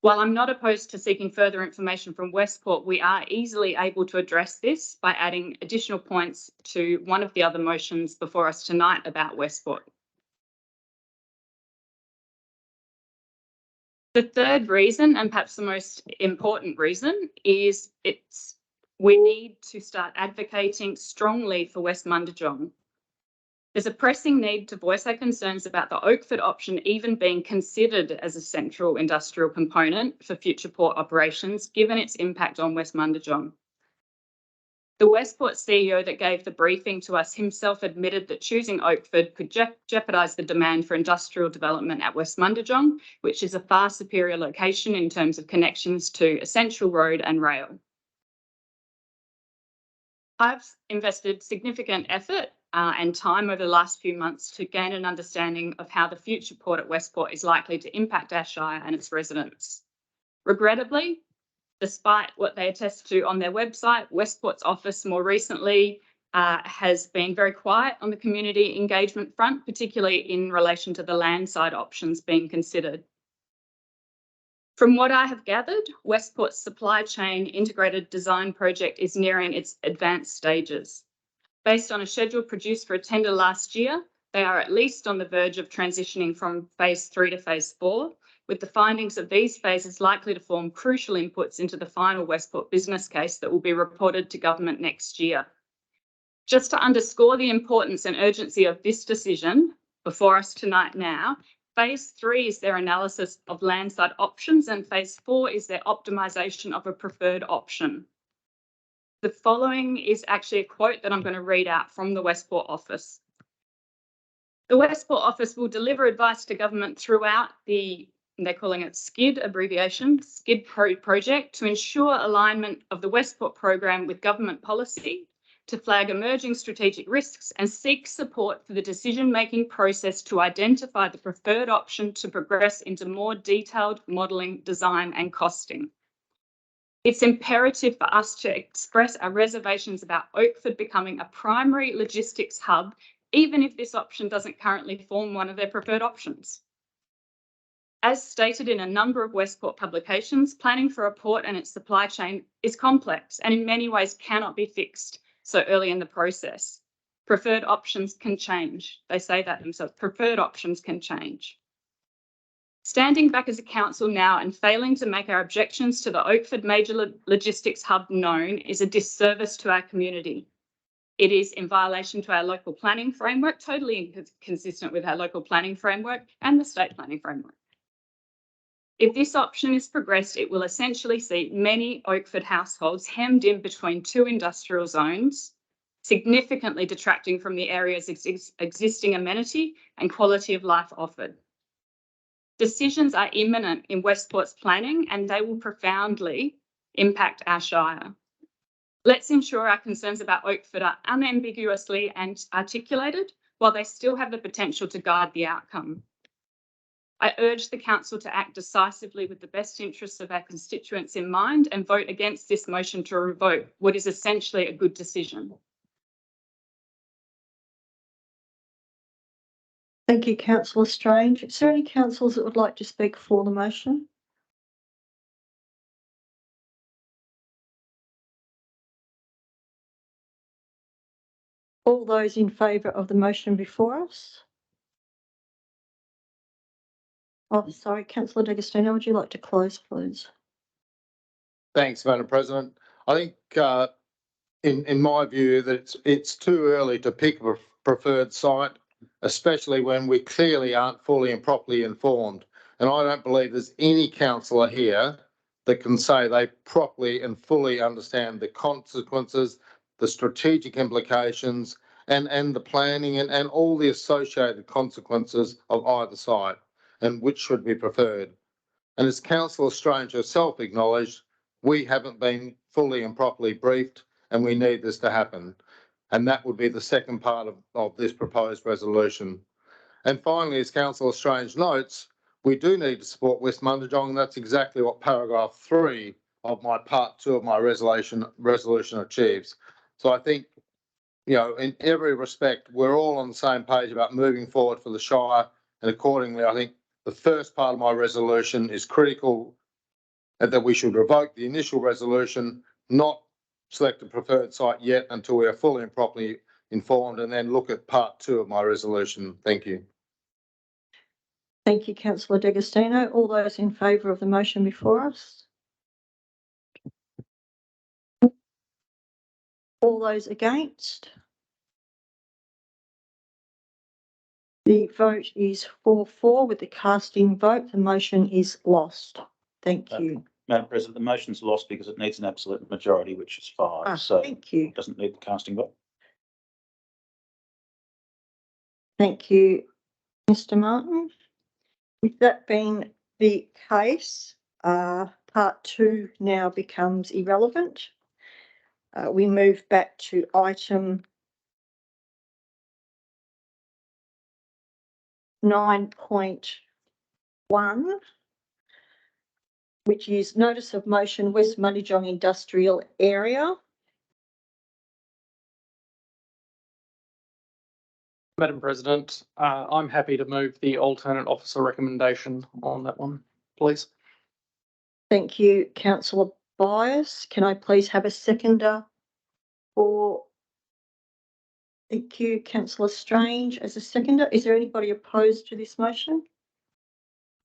While I'm not opposed to seeking further information from Westport, we are easily able to address this by adding additional points to one of the other motions before us tonight about Westport. The third reason, and perhaps the most important reason, is we need to start advocating strongly for West Mundijong. There's a pressing need to voice our concerns about the Oakford option even being considered as a central industrial component for future port operations, given its impact on West Mundijong. The Westport CEO that gave the briefing to us himself admitted that choosing Oakford could jeopardise the demand for industrial development at West Mundijong, which is a far superior location in terms of connections to essential road and rail. I've invested significant effort and time over the last few months to gain an understanding of how the future port at Westport is likely to impact our Shire and its residents. Regrettably, despite what they attest to on their website, Westport's office more recently has been very quiet on the community engagement front, particularly in relation to the landside options being considered. From what I have gathered, Westport's supply chain integrated design project is nearing its advanced stages. Based on a schedule produced for a tender last year, they are at least on the verge of transitioning from phase 3 to phase 4, with the findings of these phases likely to form crucial inputs into the final Westport business case that will be reported to government next year. Just to underscore the importance and urgency of this decision before us tonight now, phase 3 is their analysis of landside options and phase 4 is their optimisation of a preferred option. The following is actually a quote that I'm going to read out from the Westport office. The Westport office will deliver advice to government throughout they're calling it SKID abbreviation, SKID project, to ensure alignment of the Westport program with government policy, to flag emerging strategic risks and seek support for the decision-making process to identify the preferred option to progress into more detailed modelling, design and costing. It's imperative for us to express our reservations about Oakford becoming a primary logistics hub, even if this option doesn't currently form one of their preferred options. As stated in a number of Westport publications, planning for a port and its supply chain is complex and in many ways cannot be fixed so early in the process. Preferred options can change. They say that themselves, preferred options can change. Standing back as a council now and failing to make our objections to the Oakford major logistics hub known is a disservice to our community. It is in violation to our local planning framework, totally inconsistent with our local planning framework and the state planning framework. If this option is progressed, it will essentially see many Oakford households hemmed in between two industrial zones, significantly detracting from the area's existing amenity and quality of life offered. Decisions are imminent in Westport's planning and they will profoundly impact our Shire. Let's ensure our concerns about Oakford are unambiguously and articulated while they still have the potential to guide the outcome. I urge the council to act decisively with the best interests of our constituents in mind and vote against this motion to revoke what is essentially a good decision. Thank you, Councillor Strange. Is there any councillors that would like to speak for the motion? All those in favour of the motion before us? Oh, sorry, Councillor D'Agostino, would you like to close, please? Thanks, Madam President. I think in my view that it's too early to pick a preferred site, especially when we clearly aren't fully and properly informed. And I don't believe there's any councillor here that can say they properly and fully understand the consequences, the strategic implications and the planning and all the associated consequences of either site and which should be preferred. And as Councillor Strange herself acknowledged, we haven't been fully and properly briefed and we need this to happen. And that would be the second part of this proposed resolution. And finally, as Councillor Strange notes, we do need to support West Mundijong, and that's exactly what paragraph 3 of my part 2 of my resolution achieves. So I think, you know, in every respect, we're all on the same page about moving forward for the Shire, and accordingly, I think the first part of my resolution is critical and that we should revoke the initial resolution, not select a preferred site yet until we are fully and properly informed, and then look at part 2 of my resolution. Thank you. Thank you, councillor D'Agostino. All those in favour of the motion before us? All those against? The vote is 4-4 with the casting vote. The motion is lost. Thank you. Madam President, the motion's lost because it needs an absolute majority, which is 5. So thank you. It doesn't need the casting vote. Thank you, Mr. Martin. With that being the case, part 2 now becomes irrelevant. We move back to item 9.1, which is notice of motion West Mundijong Industrial Area. Madam President, I'm happy to move the alternate officer recommendation on that one, please. Thank you, councillor Byers. Can I please have a seconder for? Thank you, councillor Strange as a seconder. Is there anybody opposed to this motion?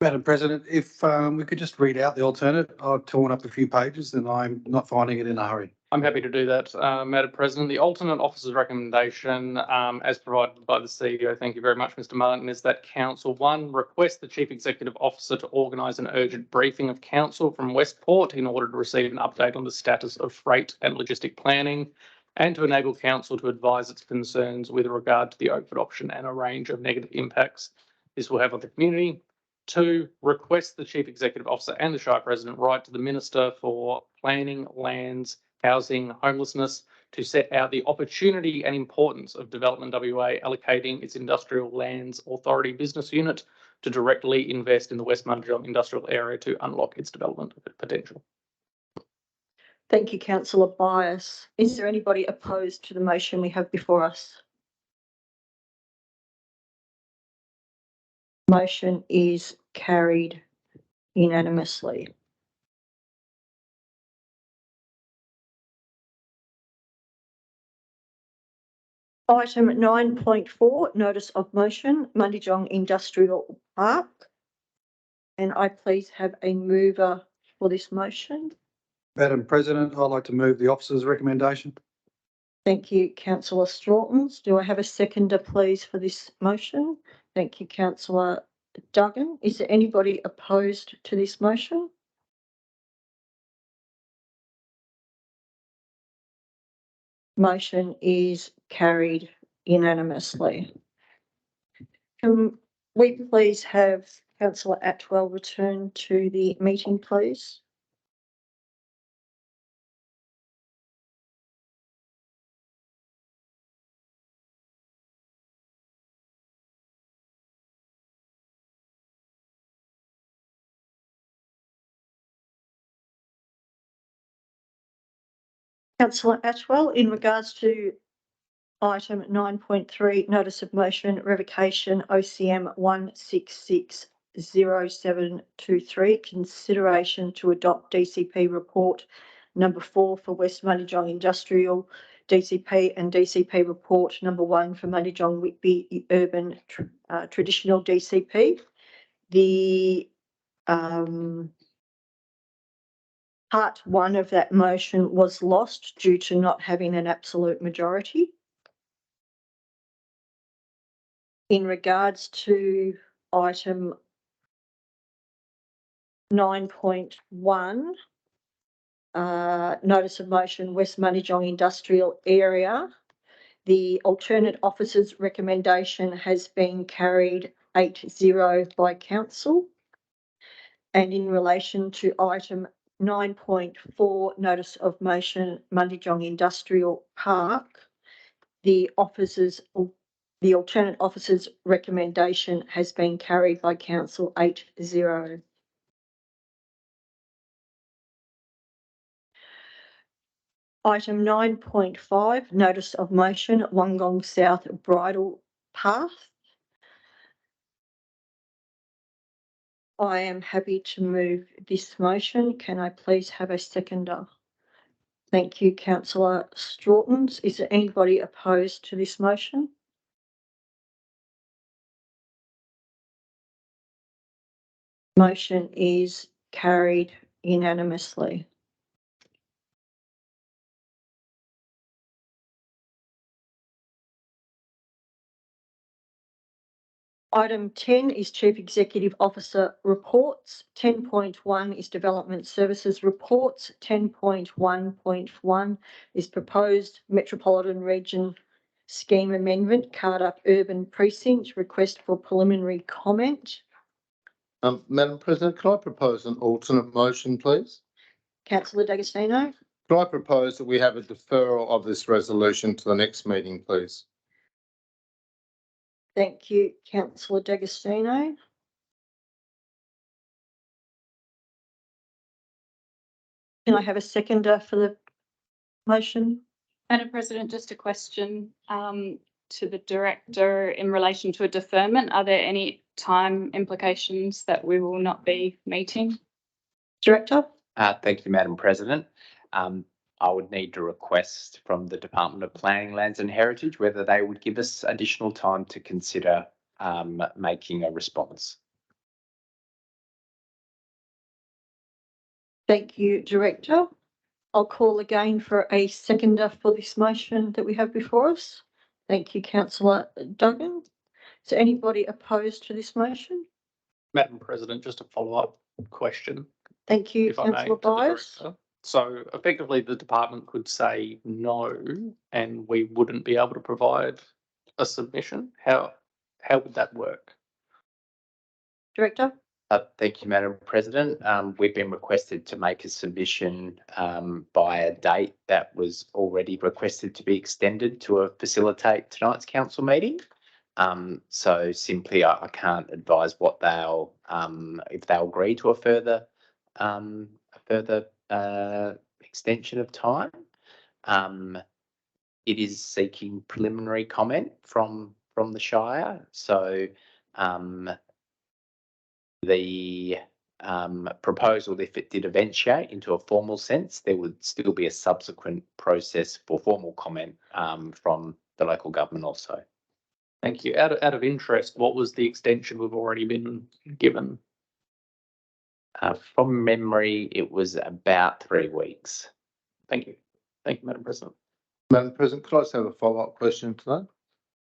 Madam President, if we could just read out the alternate. I've torn up a few pages and I'm not finding it in a hurry. I'm happy to do that, Madam President. The alternate officer's recommendation, as provided by the CEO, thank you very much, Mr. Martin, is that Council 1 request the Chief Executive Officer to organise an urgent briefing of Council from Westport in order to receive an update on the status of freight and logistic planning and to enable Council to advise its concerns with regard to the Oakford option and a range of negative impacts this will have on the community. 2, request the Chief Executive Officer and the Shire President write to the Minister for Planning, Lands, Housing, Homelessness to set out the opportunity and importance of Development WA allocating its Industrial Lands Authority business unit to directly invest in the West Mundijong industrial area to unlock its development potential. Thank you, councillor Byers. Is there anybody opposed to the motion we have before us? Motion is carried unanimously. Item 9.4, notice of motion, Mundijong Industrial Park. And I please have a mover for this motion. Madam President, I'd like to move the officer's recommendation. Thank you, councillor Strawtons. Do I have a seconder, please, for this motion? Thank you, councillor Duggan. Is there anybody opposed to this motion? Motion is carried unanimously. Can we please have councillor Atwell return to the meeting, please? Councillor Atwell, in regards to item 9.3, notice of motion, revocation OCM 1660723, consideration to adopt DCP report number 4 for West Mundijong Industrial DCP and DCP report number 1 for Mundijong Whitby Urban Traditional DCP. The Part 1 of that motion was lost due to not having an absolute majority. In regards to item 9.1, notice of motion, West Mundijong Industrial Area, the alternate officer's recommendation has been carried 8-0 by council. And in relation to item 9.4, notice of motion, Mundijong Industrial Park, the alternate officer's recommendation has been carried by council 8-0. Item 9.5, notice of motion, Wollongong South Bridle Path. I am happy to move this motion. Can I please have a seconder? Thank you, councillor Strawton. Is there anybody opposed to this motion? Motion is carried unanimously. Item 10 is Chief Executive Officer reports. 10.1 is Development Services reports. 10.1.1 is Proposed Metropolitan Region Scheme Amendment, Cardup Urban Precinct, request for preliminary comment. Madam President, can I propose an alternate motion, please? Councillor D'Agostino. Can I propose that we have a deferral of this resolution to the next meeting, please? Thank you, councillor D'Agostino. Can I have a seconder for the motion? Madam President, just a question to the director in relation to a deferment. Are there any time implications that we will not be meeting? Director? Thank you, Madam President. I would need to request from the Department of Planning, Lands and Heritage whether they would give us additional time to consider making a response. Thank you, Director. I'll call again for a seconder for this motion that we have before us. Thank you, councillor Duggan. Is there anybody opposed to this motion? Madam President, just a follow-up question. Thank you, if I may, councillor to the Byers. director. So effectively, the department could say no, and we wouldn't be able to provide a submission. How would that work? Director? Thank you, Madam President. We've been requested to make a submission by a date that was already requested to be extended to facilitate tonight's council meeting. So simply, I can't advise what they'll if they'll agree to a further extension of time. It is seeking preliminary comment from the Shire. So the proposal, if it did eventuate into a formal sense, there would still be a subsequent process for formal comment from the local government also. Thank you. Out of interest, what was the extension we've already been given? From memory, it was about 3 weeks. Thank you. Thank you, Madam President. Madam President, could I just have a follow-up question to that?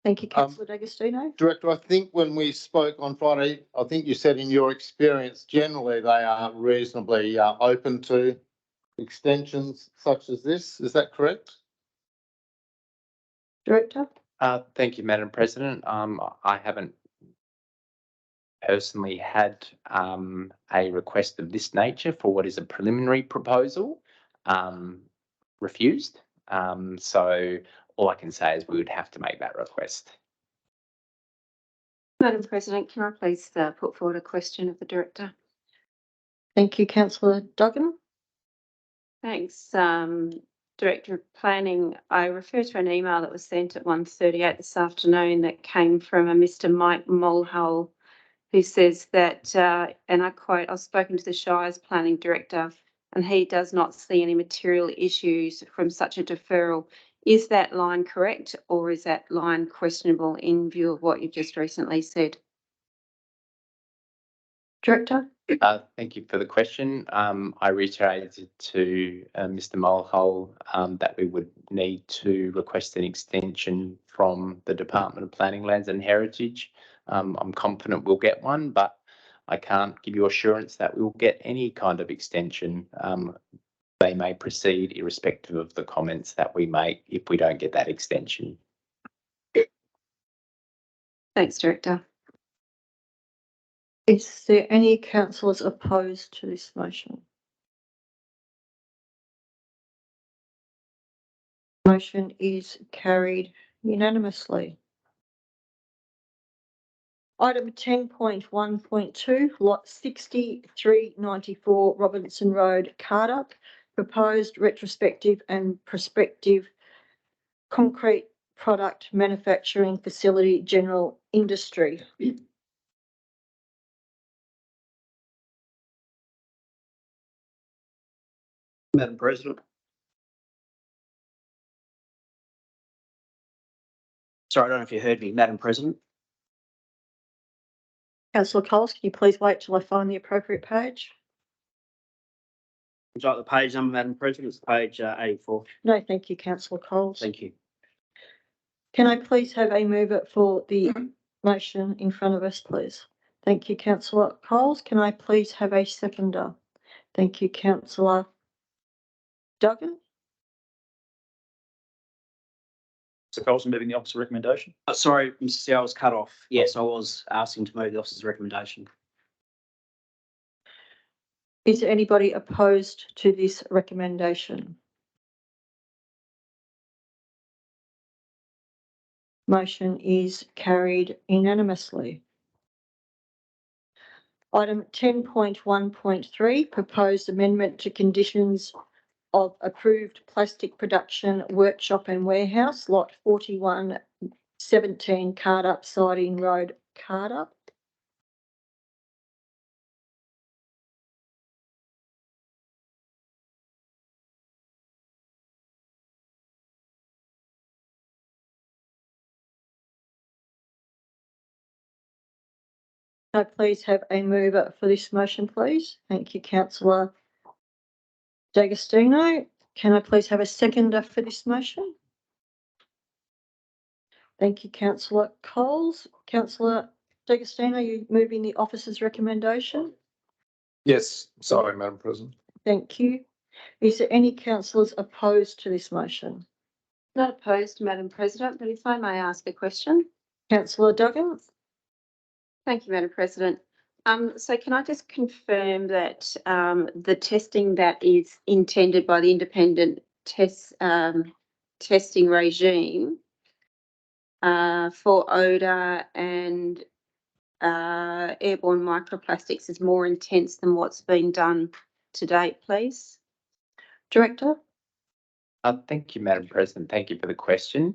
Thank you, councillor D'Agostino. Director, I think when we spoke on Friday, I think you said in your experience, generally they are reasonably open to extensions such as this. Is that correct? Director? Thank you, Madam President. I haven't personally had a request of this nature for what is a preliminary proposal refused. So all I can say is we would have to make that request. Madam President, can I please put forward a question of the director? Thank you, councillor Duggan. Thanks, Director of Planning. I refer to an email that was sent at 1:38 this afternoon that came from a Mr. Mike Mulhall, who says that, and I quote, I've spoken to the Shire's Planning Director and he does not see any material issues from such a deferral. Is that line correct, or is that line questionable in view of what you've just recently said? Director? Thank you for the question. I reiterated to Mr. Mulhall that we would need to request an extension from the Department of Planning, Lands and Heritage. I'm confident we'll get one, but I can't give you assurance that we'll get any kind of extension. They may proceed irrespective of the comments that we make if we don't get that extension. Thanks, Director. Is there any councillors opposed to this motion? Motion is carried unanimously. Item 10.1.2, lot 6394 Robinson Road, Cardup, proposed retrospective and prospective concrete product manufacturing facility, general industry. Madam President. Sorry, I don't know if you heard me, Madam President. Councillor Coles, can you please wait till I find the appropriate page? Would you like the page number, Madam President? It's page 84. No, thank you, Councillor Coles. Thank you. Can I please have a mover for the motion in front of us, please? Thank you, Councillor Coles. Can I please have a seconder? Thank you, Councillor Duggan. Mr. Colson moving the officer's recommendation. Sorry, Mr. Chair, I was cut off. Yes, I was asking to move the officer's recommendation. Is there anybody opposed to this recommendation? Motion is carried unanimously. Item 10.1.3, proposed amendment to conditions of approved plastic production workshop and warehouse, lot 4117 Cardup Siding Road, Cardup. Can I please have a mover for this motion, please? Thank you, Councillor D'Agostino. Can I please have a seconder for this motion? Thank you, Councillor Coles. Councillor D'Agostino, are you moving the officer's recommendation? Yes, sorry, Madam President. Thank you. Is there any councillors opposed to this motion? Not opposed, Madam President, but if I may ask a question. Councillor Duggan. Thank you, Madam President. So can I just confirm that the testing that is intended by the independent testing regime for odour and airborne microplastics is more intense than what's been done to date, please? Director. Thank you, Madam President. Thank you for the question.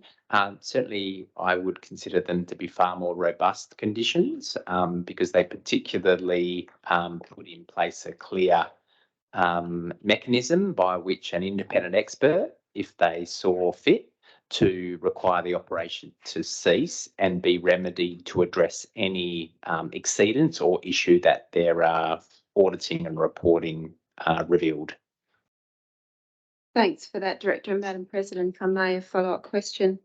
Certainly, I would consider them to be far more robust conditions because they particularly put in place a clear mechanism by which an independent expert, if they saw fit, to require the operation to cease and be remedied to address any exceedance or issue that their auditing and reporting revealed. Thanks for that, Director. And Madam President, if I may, a follow-up question.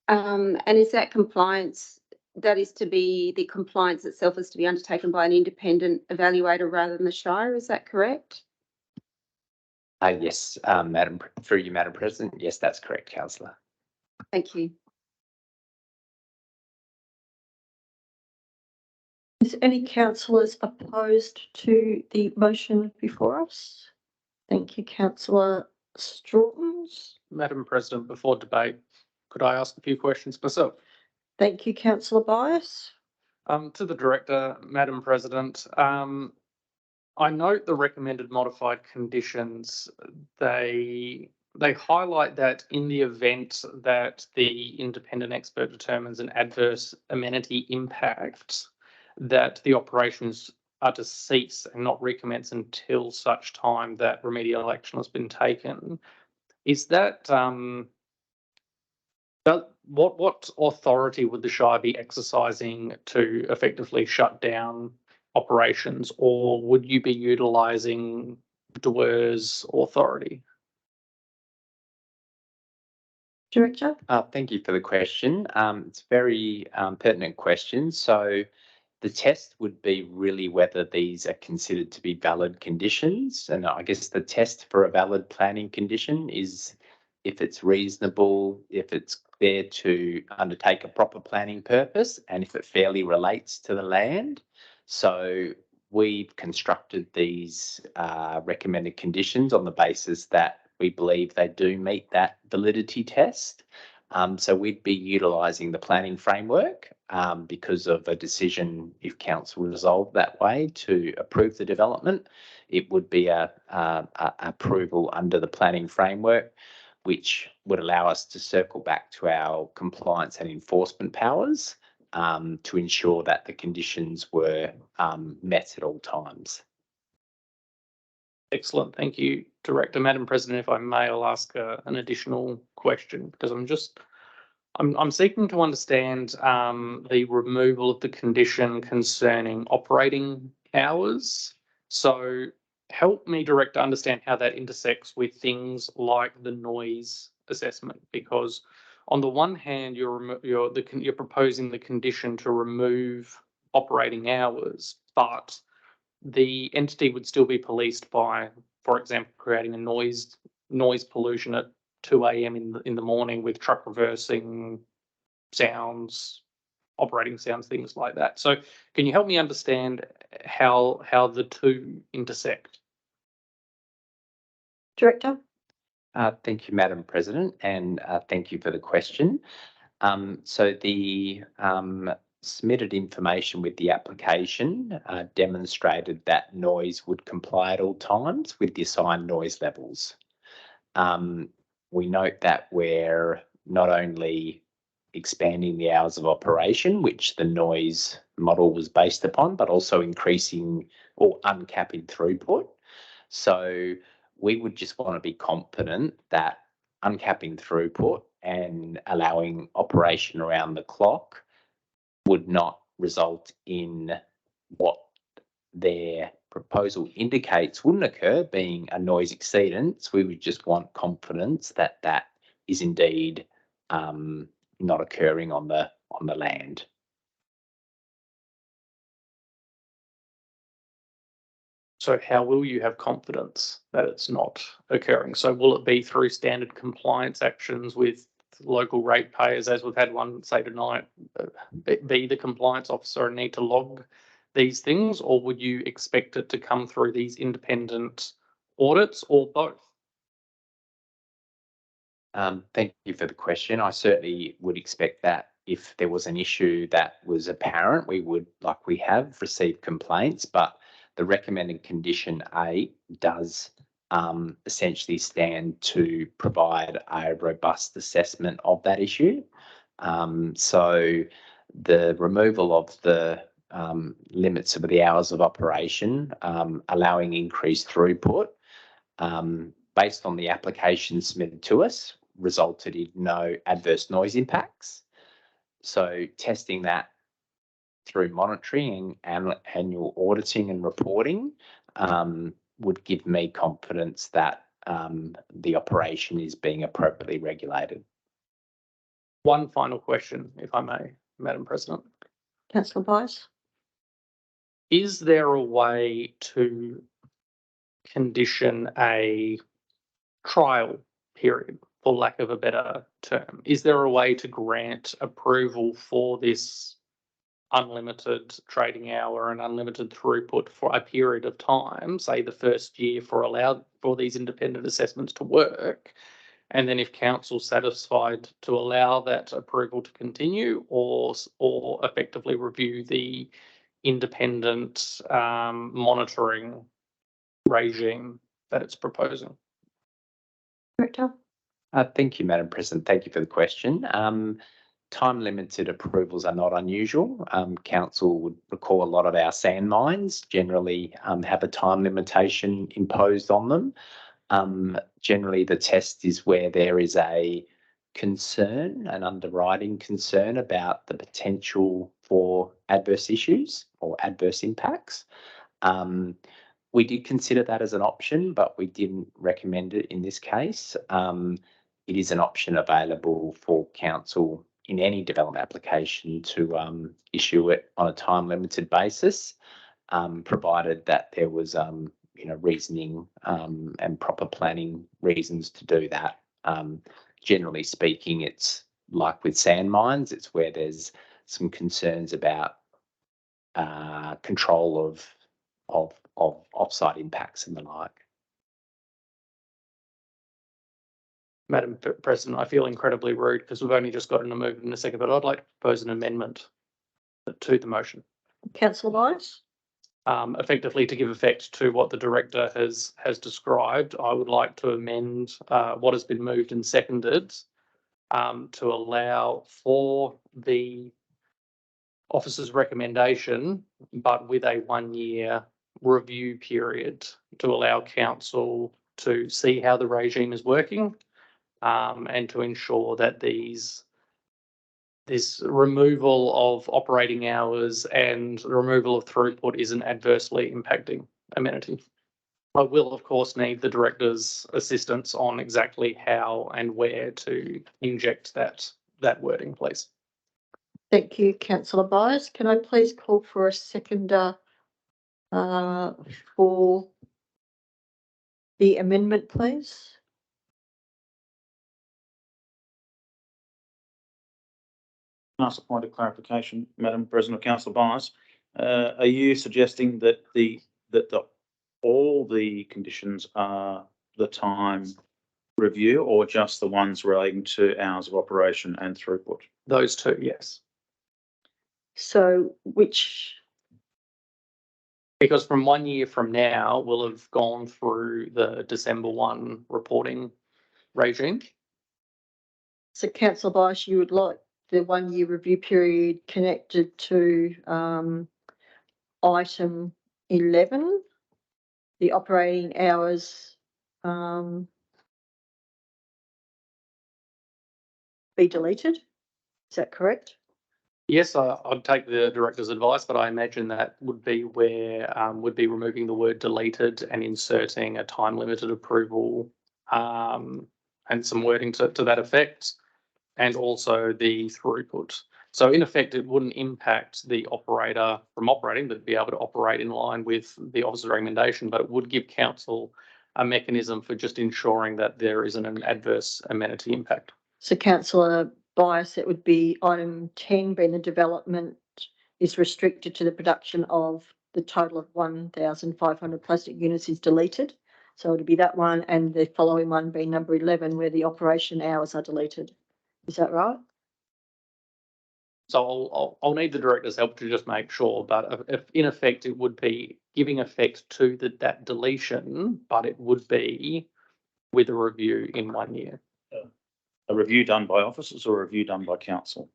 And is that compliance, that is to be, the compliance itself is to be undertaken by an independent evaluator rather than the Shire, is that correct? Yes, through you, Madam President. Yes, that's correct, Councillor. Thank you. Is any councillors opposed to the motion before us? Thank you, Councillor Strawtons. Madam President, before debate, could I ask a few questions myself? Thank you, Councillor Bias. To the Director, Madam President, I note the recommended modified conditions. They highlight that in the event that the independent expert determines an adverse amenity impact, that the operations are to cease and not recommence until such time that remedial action has been taken. Is that what authority would the Shire be exercising to effectively shut down operations, or would you be utilising DWER's authority? Director. Thank you for the question. It's a very pertinent question. So the test would be really whether these are considered to be valid conditions. And I guess the test for a valid planning condition is if it's reasonable, if it's there to undertake a proper planning purpose, and if it fairly relates to the land. So we've constructed these recommended conditions on the basis that we believe they do meet that validity test. So we'd be utilising the planning framework because of a decision, if council resolved that way, to approve the development. It would be a approval under the planning framework, which would allow us to circle back to our compliance and enforcement powers to ensure that the conditions were met at all times. Excellent. Thank you, Director. Madam President, if I may, I'll ask an additional question because I'm seeking to understand the removal of the condition concerning operating hours. So help me, Director, understand how that intersects with things like the noise assessment, because on the one hand, you're proposing the condition to remove operating hours, but the entity would still be policed by, for example, creating a noise pollution at 2 a.m. in the morning with truck reversing sounds, operating sounds, things like that. So can you help me understand how the two intersect? Director? Thank you, Madam President, and thank you for the question. So the submitted information with the application demonstrated that noise would comply at all times with the assigned noise levels. We note that we're not only expanding the hours of operation, which the noise model was based upon, but also increasing or uncapping throughput. So we would just want to be confident that uncapping throughput and allowing operation around the clock would not result in what their proposal indicates wouldn't occur, being a noise exceedance. We would just want confidence that that is indeed not occurring on the land. So how will you have confidence that it's not occurring? So will it be through standard compliance actions with local ratepayers, as we've had one say tonight, be the compliance officer and need to log these things, or would you expect it to come through these independent audits, or both? Thank you for the question. I certainly would expect that if there was an issue that was apparent, we would, like we have, receive complaints, but the recommended condition A does essentially stand to provide a robust assessment of that issue. So the removal of the limits of the hours of operation, allowing increased throughput, based on the application submitted to us, resulted in no adverse noise impacts. So testing that through monitoring and annual auditing and reporting would give me confidence that the operation is being appropriately regulated. One final question, if I may, Madam President. Councillor Bice? Is there a way to condition a trial period, for lack of a better term? Is there a way to grant approval for this unlimited trading hour and unlimited throughput for a period of time, say the first year, for these independent assessments to work, and then if council's satisfied to allow that approval to continue, or effectively review the independent monitoring regime that it's proposing? Director? Thank you, Madam President. Thank you for the question. Time-limited approvals are not unusual. Council would recall a lot of our sand mines generally have a time limitation imposed on them. Generally, the test is where there is a concern, an underwriting concern about the potential for adverse issues or adverse impacts. We did consider that as an option, but we didn't recommend it in this case. It is an option available for council in any development application to issue it on a time-limited basis, provided that there was, reasoning and proper planning reasons to do that. Generally speaking, it's like with sand mines, it's where there's some concerns about control of offsite impacts and the like. Madam President, I feel incredibly rude because we've only just gotten a move in a second, but I'd like to propose an amendment to the motion. Councillor Bice? Effectively, to give effect to what the director has described, I would like to amend what has been moved and seconded to allow for the officer's recommendation, but with a 1 year review period to allow council to see how the regime is working, and to ensure that this removal of operating hours and the removal of throughput isn't adversely impacting amenity. I will, of course, need the director's assistance on exactly how and where to inject that wording, please. Thank you, councillor Byers. Can I please call for a seconder for the amendment, please? Ask a point of clarification, Madam President, Councillor Byers. Are you suggesting that all the conditions are the time review, or just the ones relating to hours of operation and throughput? Those two, yes. So because from 1 year from now, we'll have gone through the December 1 reporting regime. So councillor Byers, you would like the 1 year review period connected to item 11, the operating hours be deleted? Is that correct? Yes, I'd take the director's advice, but I imagine that would be where would be removing the word deleted and inserting a time limited approval and some wording to that effect, and also the throughput. So in effect, it wouldn't impact the operator from operating, but be able to operate in line with the officer's recommendation, but it would give council a mechanism for just ensuring that there isn't an adverse amenity impact. So councillor Byers, it would be item 10 being the development is restricted to the production of the total of 1,500 plastic units is deleted. So it would be that one, and the following one being number 11 where the operation hours are deleted. Is that right? So I'll need the director's help to just make sure, but if in effect it would be giving effect to that deletion, but it would be with a review in 1 year. A review done by officers or a review done by council?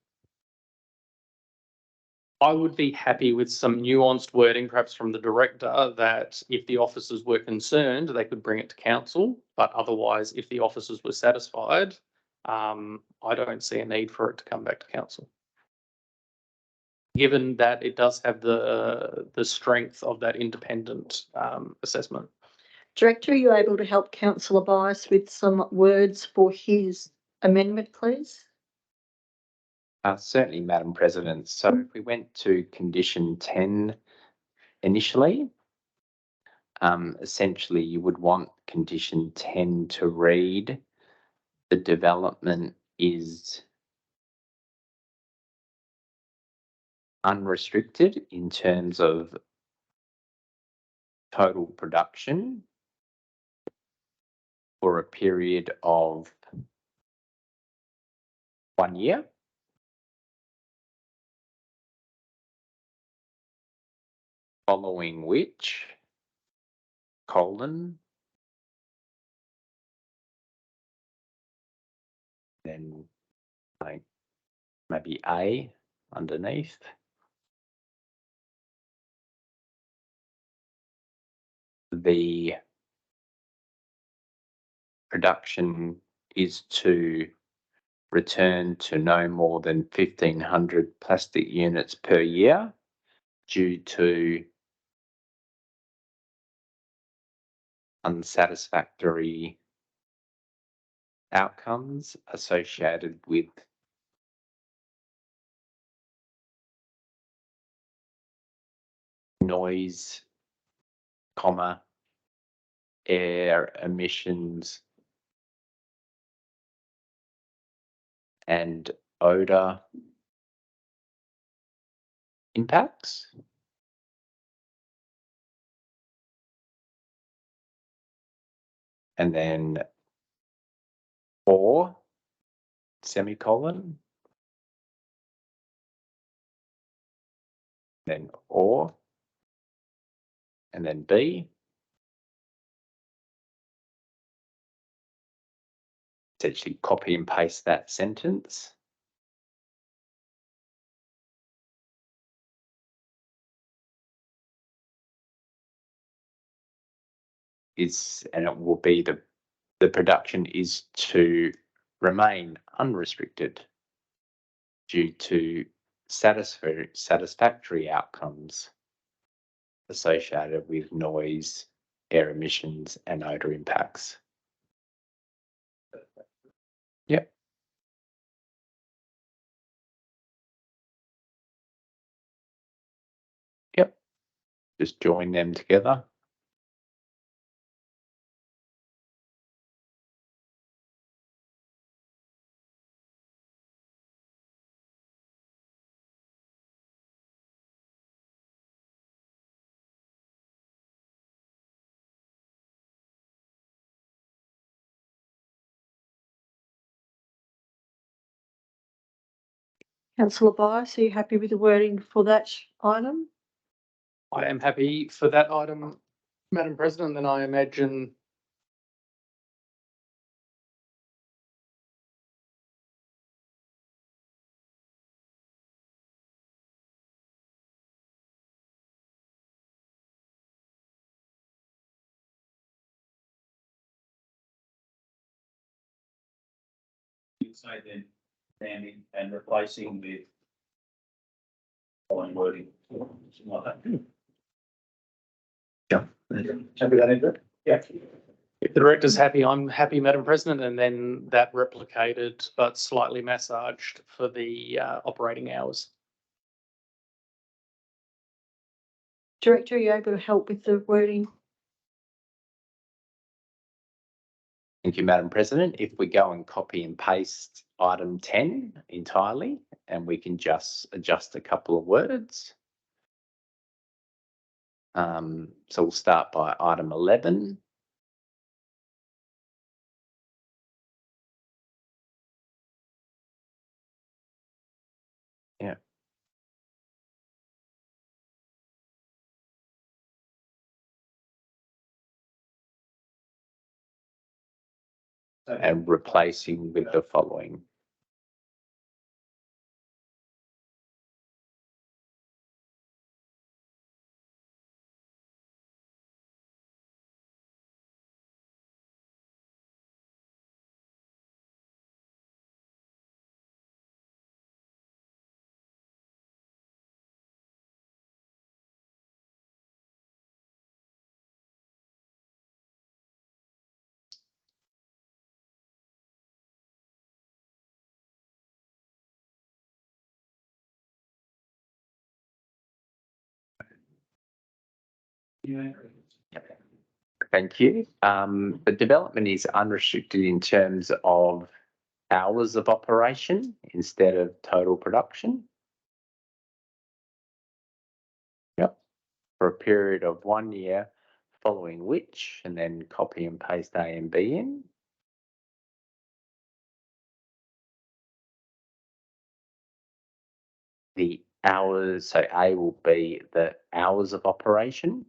I would be happy with some nuanced wording, perhaps from the director, that if the officers were concerned, they could bring it to council, but otherwise, if the officers were satisfied, I don't see a need for it to come back to council. Given that it does have the strength of that independent assessment. Director, are you able to help councillor Byers with some words for his amendment, please? Certainly, Madam President. So if we went to condition 10 initially, essentially you would want condition 10 to read, the development is unrestricted in terms of total production for a period of 1 year. Following which, then like maybe A underneath. The production is to return to no more than 1,500 plastic units per year due to unsatisfactory outcomes associated with noise, air emissions, and odor impacts. And then or semicolon, then or, and then B. Essentially copy and paste that sentence. is, and it will be the production is to remain unrestricted due to satisfactory outcomes associated with noise, air emissions and odour impacts. Yep. Yep. Just join them together. Councillor Bias, are you happy with the wording for that item? I am happy for that item, Madam President, then I imagine You say then, Sandy, and replacing with following wording, something like that. Yeah. Happy with that, Andrew? Yeah. if the director's happy, I'm happy, Madam President, and then that replicated but slightly massaged for the operating hours. Director, are you able to help with the wording? Thank you, Madam President. If we go and copy and paste item 10 entirely, and we can just adjust a couple of words. So we'll start by item 11. Yeah. And replacing with the following. Yeah. Thank you. The development is unrestricted in terms of hours of operation instead of total production. Yep. For a period of 1 year, following which, and then copy and paste A and B in. The hours, so A will be the hours of operation.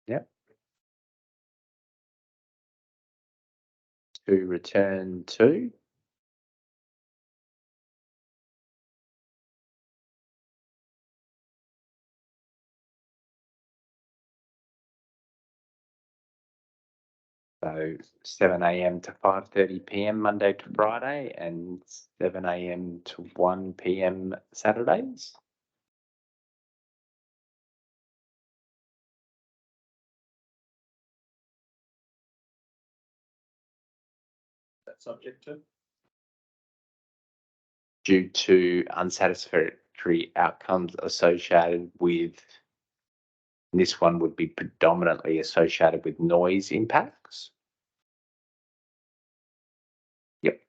Yep. To return to. So 7 a.m. to 5:30 p.m. Monday to Friday and 7 a.m. to 1 p.m. Saturdays. That's subject to. Due to unsatisfactory outcomes associated with, this one would be predominantly associated with noise impacts. Yep.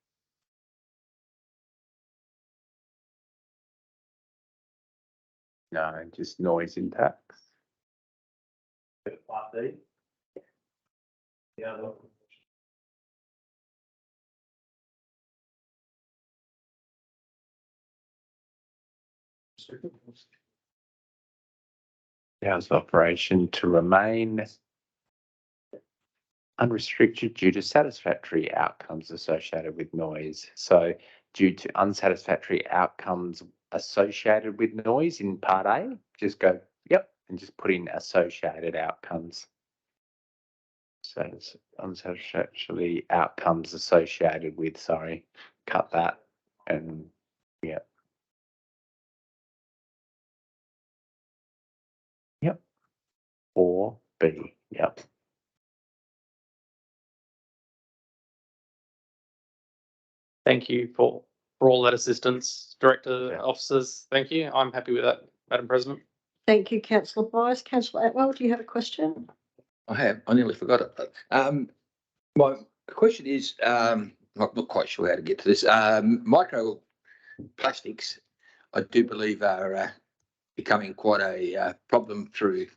No, just noise impacts. Part B. The other. Hours of operation to remain unrestricted due to satisfactory outcomes associated with noise. So due to unsatisfactory outcomes associated with noise in part A, just go, yep. and just put in associated outcomes. So it's unsatisfactory outcomes associated with, sorry, cut that and yeah. Yep. 4B, yep. Thank you for all that assistance, Director, officers. Thank you. I'm happy with that, Madam President. Thank you, councillor Bias. Councillor Atwell, do you have a question? I have. I nearly forgot it. My question is, not quite sure how to get to this. Microplastics, I do believe, are becoming quite a problem through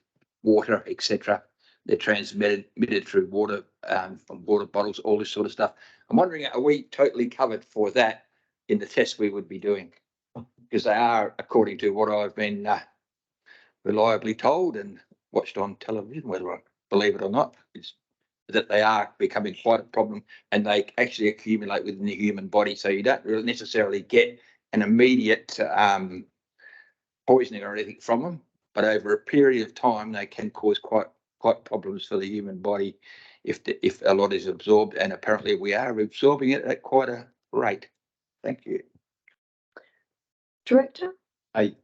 water, etc. They're transmitted through water, from water bottles, all this sort of stuff. I'm wondering, are we totally covered for that in the tests we would be doing? Because they are, according to what I've been reliably told and watched on television, whether I believe it or not, is that they are becoming quite a problem, and they actually accumulate within the human body. So you don't really necessarily get an immediate poisoning or anything from them, but over a period of time, they can cause quite problems for the human body if a lot is absorbed, and apparently we are absorbing it at quite a rate. Thank you. Director?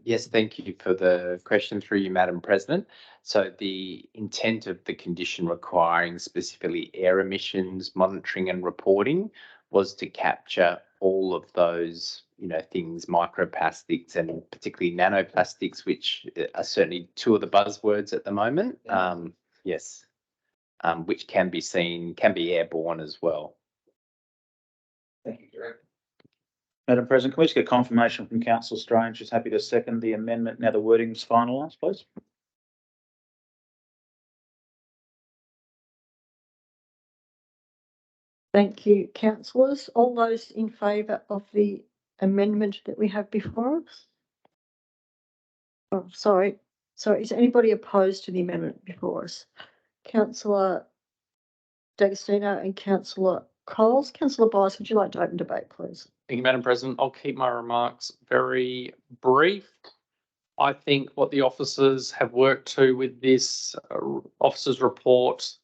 Yes, thank you for the question through you, Madam President. So the intent of the condition requiring specifically air emissions monitoring and reporting was to capture all of those, things, microplastics and particularly nanoplastics, which are certainly two of the buzzwords at the moment. Yes, which can be airborne as well. Thank you, Director. Madam President, can we just get confirmation from Councillor Strange, who's happy to second the amendment now the wording's finalised, please? Thank you, councillors. All those in favour of the amendment that we have before us? Oh, sorry. Is anybody opposed to the amendment before us? Councillor D'Agostino and Councillor Coles. Councillor Bias, would you like to open debate, please? Thank you, Madam President. I'll keep my remarks very brief. I think what the officers have worked to with this officers' report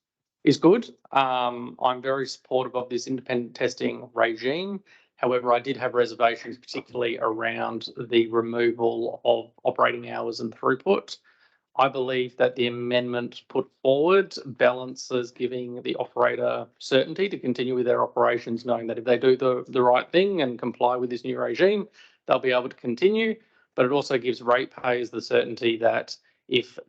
is good. I'm very supportive of this independent testing regime. However, I did have reservations, particularly around the removal of operating hours and throughput. I believe that the amendment put forward balances giving the operator certainty to continue with their operations, knowing that if they do the right thing and comply with this new regime, they'll be able to continue. But it also gives ratepayers the certainty that if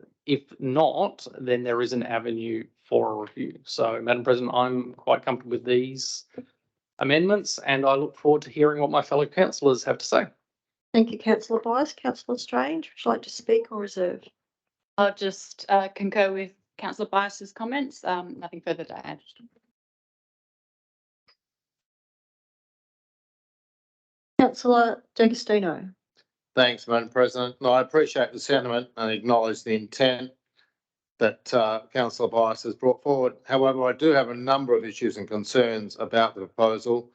not, then there is an avenue for a review. So, Madam President, I'm quite comfortable with these amendments, and I look forward to hearing what my fellow councillors have to say. Thank you, Councillor Bias. Councillor Strange, would you like to speak or reserve? I'll just concur with Councillor Bias's comments. Nothing further to add. Councillor D'Agostino. Thanks, Madam President. No, I appreciate the sentiment and acknowledge the intent that Councillor Bias has brought forward. However, I do have a number of issues and concerns about the proposal,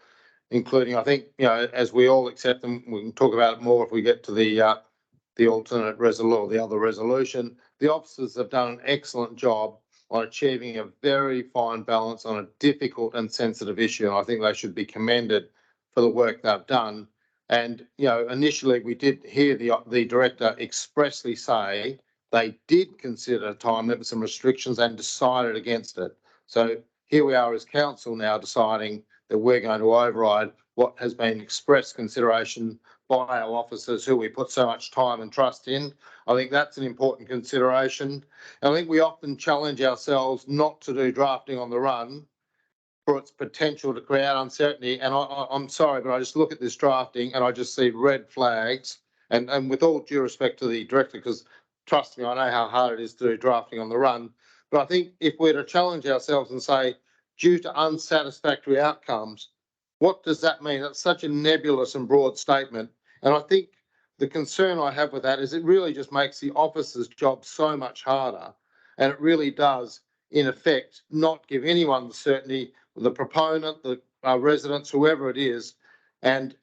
including, I think, as we all accept them, we can talk about it more if we get to the alternate resolution or the other resolution. The officers have done an excellent job on achieving a very fine balance on a difficult and sensitive issue. And I think they should be commended for the work they've done. And, initially we did hear the director expressly say they did consider time limits and restrictions and decided against it. So here we are as council now deciding that we're going to override what has been expressed consideration by our officers who we put so much time and trust in. I think that's an important consideration. And I think we often challenge ourselves not to do drafting on the run for its potential to create uncertainty. And I'm sorry, but I just look at this drafting and I just see red flags. And with all due respect to the director, because trust me, I know how hard it is to do drafting on the run. But I think if we're to challenge ourselves and say, due to unsatisfactory outcomes, what does that mean? That's such a nebulous and broad statement. And I think the concern I have with that is it really just makes the officer's job so much harder. And it really does, in effect, not give anyone the certainty, the proponent, the residents, whoever it is. And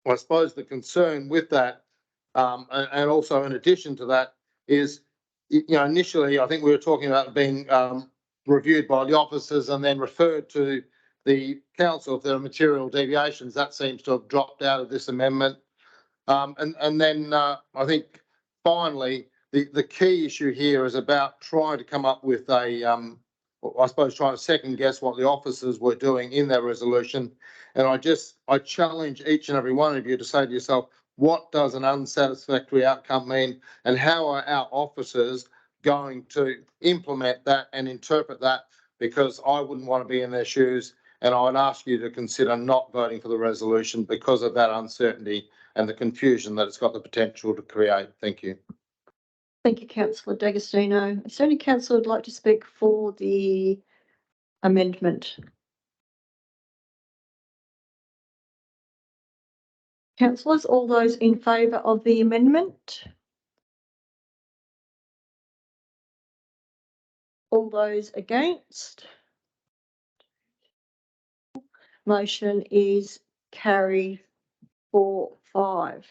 I suppose the concern with that, and also in addition to that, is initially, I think we were talking about being reviewed by the officers and then referred to the council if there are material deviations. That seems to have dropped out of this amendment. And then I think finally, the key issue here is about trying to come up with I suppose trying to second guess what the officers were doing in their resolution. And I challenge each and every one of you to say to yourself, what does an unsatisfactory outcome mean? And how are our officers going to implement that and interpret that? Because I wouldn't want to be in their shoes. And I would ask you to consider not voting for the resolution because of that uncertainty and the confusion that it's got the potential to create. Thank you. Thank you, councillor D'Agostino. Is there any councillor who'd like to speak for the amendment? Councillors, all those in favour of the amendment? All those against? Motion is carried 4-5.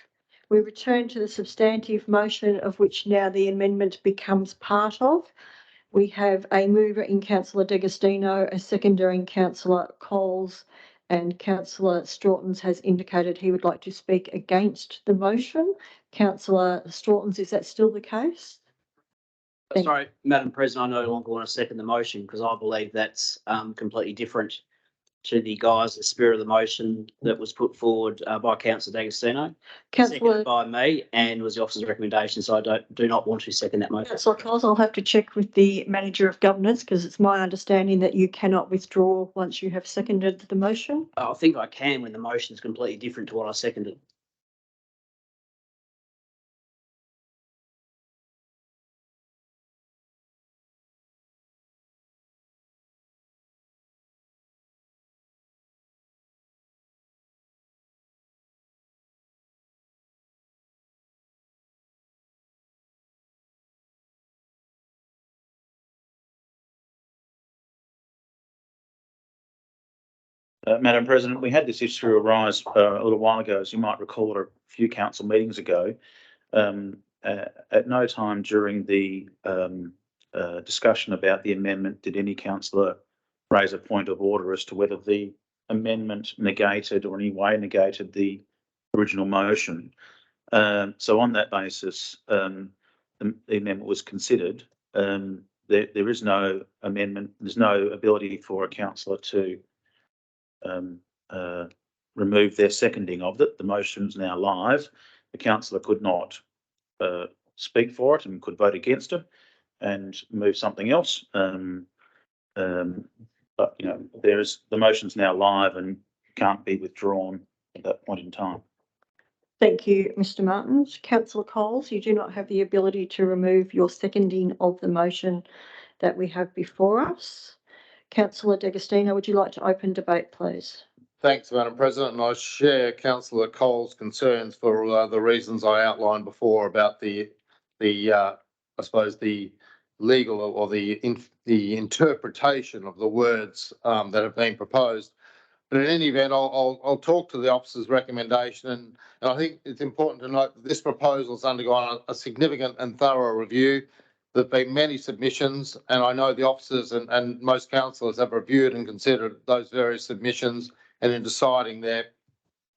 We return to the substantive motion of which now the amendment becomes part of. We have a mover in councillor D'Agostino, a seconder in councillor Coles, and councillor Strawtons has indicated he would like to speak against the motion. Councillor Strawtons, is that still the case? Sorry, Madam President, I no longer want to second the motion because I believe that's completely different to the guise, the spirit of the motion that was put forward by councillor D'Agostino, seconded by me, and was the officer's recommendation. So I do not want to second that motion. Councillor Coles, I'll have to check with the manager of governance because it's my understanding that you cannot withdraw once you have seconded the motion. I think I can when the motion is completely different to what I seconded. Madam President, we had this issue arise a little while ago, as you might recall, a few council meetings ago. At no time during the discussion about the amendment did any councillor raise a point of order as to whether the amendment negated or in any way negated the original motion. So on that basis, the amendment was considered. There is no amendment. There's no ability for a councillor to remove their seconding of it. The motion's now live. The councillor could not speak for it and could vote against it and move something else. But the motion's now live and can't be withdrawn at that point in time. Thank you, Mr. Martins. Councillor Coles, you do not have the ability to remove your seconding of the motion that we have before us. Councillor D'Agostino, would you like to open debate, please? Thanks, Madam President, and I share Councillor Cole's concerns for the reasons I outlined before about the I suppose the legal or the interpretation of the words that have been proposed. But in any event, I'll talk to the officer's recommendation, and I think it's important to note that this proposal has undergone a significant and thorough review. There have been many submissions, and I know the officers and most councillors have reviewed and considered those various submissions, and in deciding their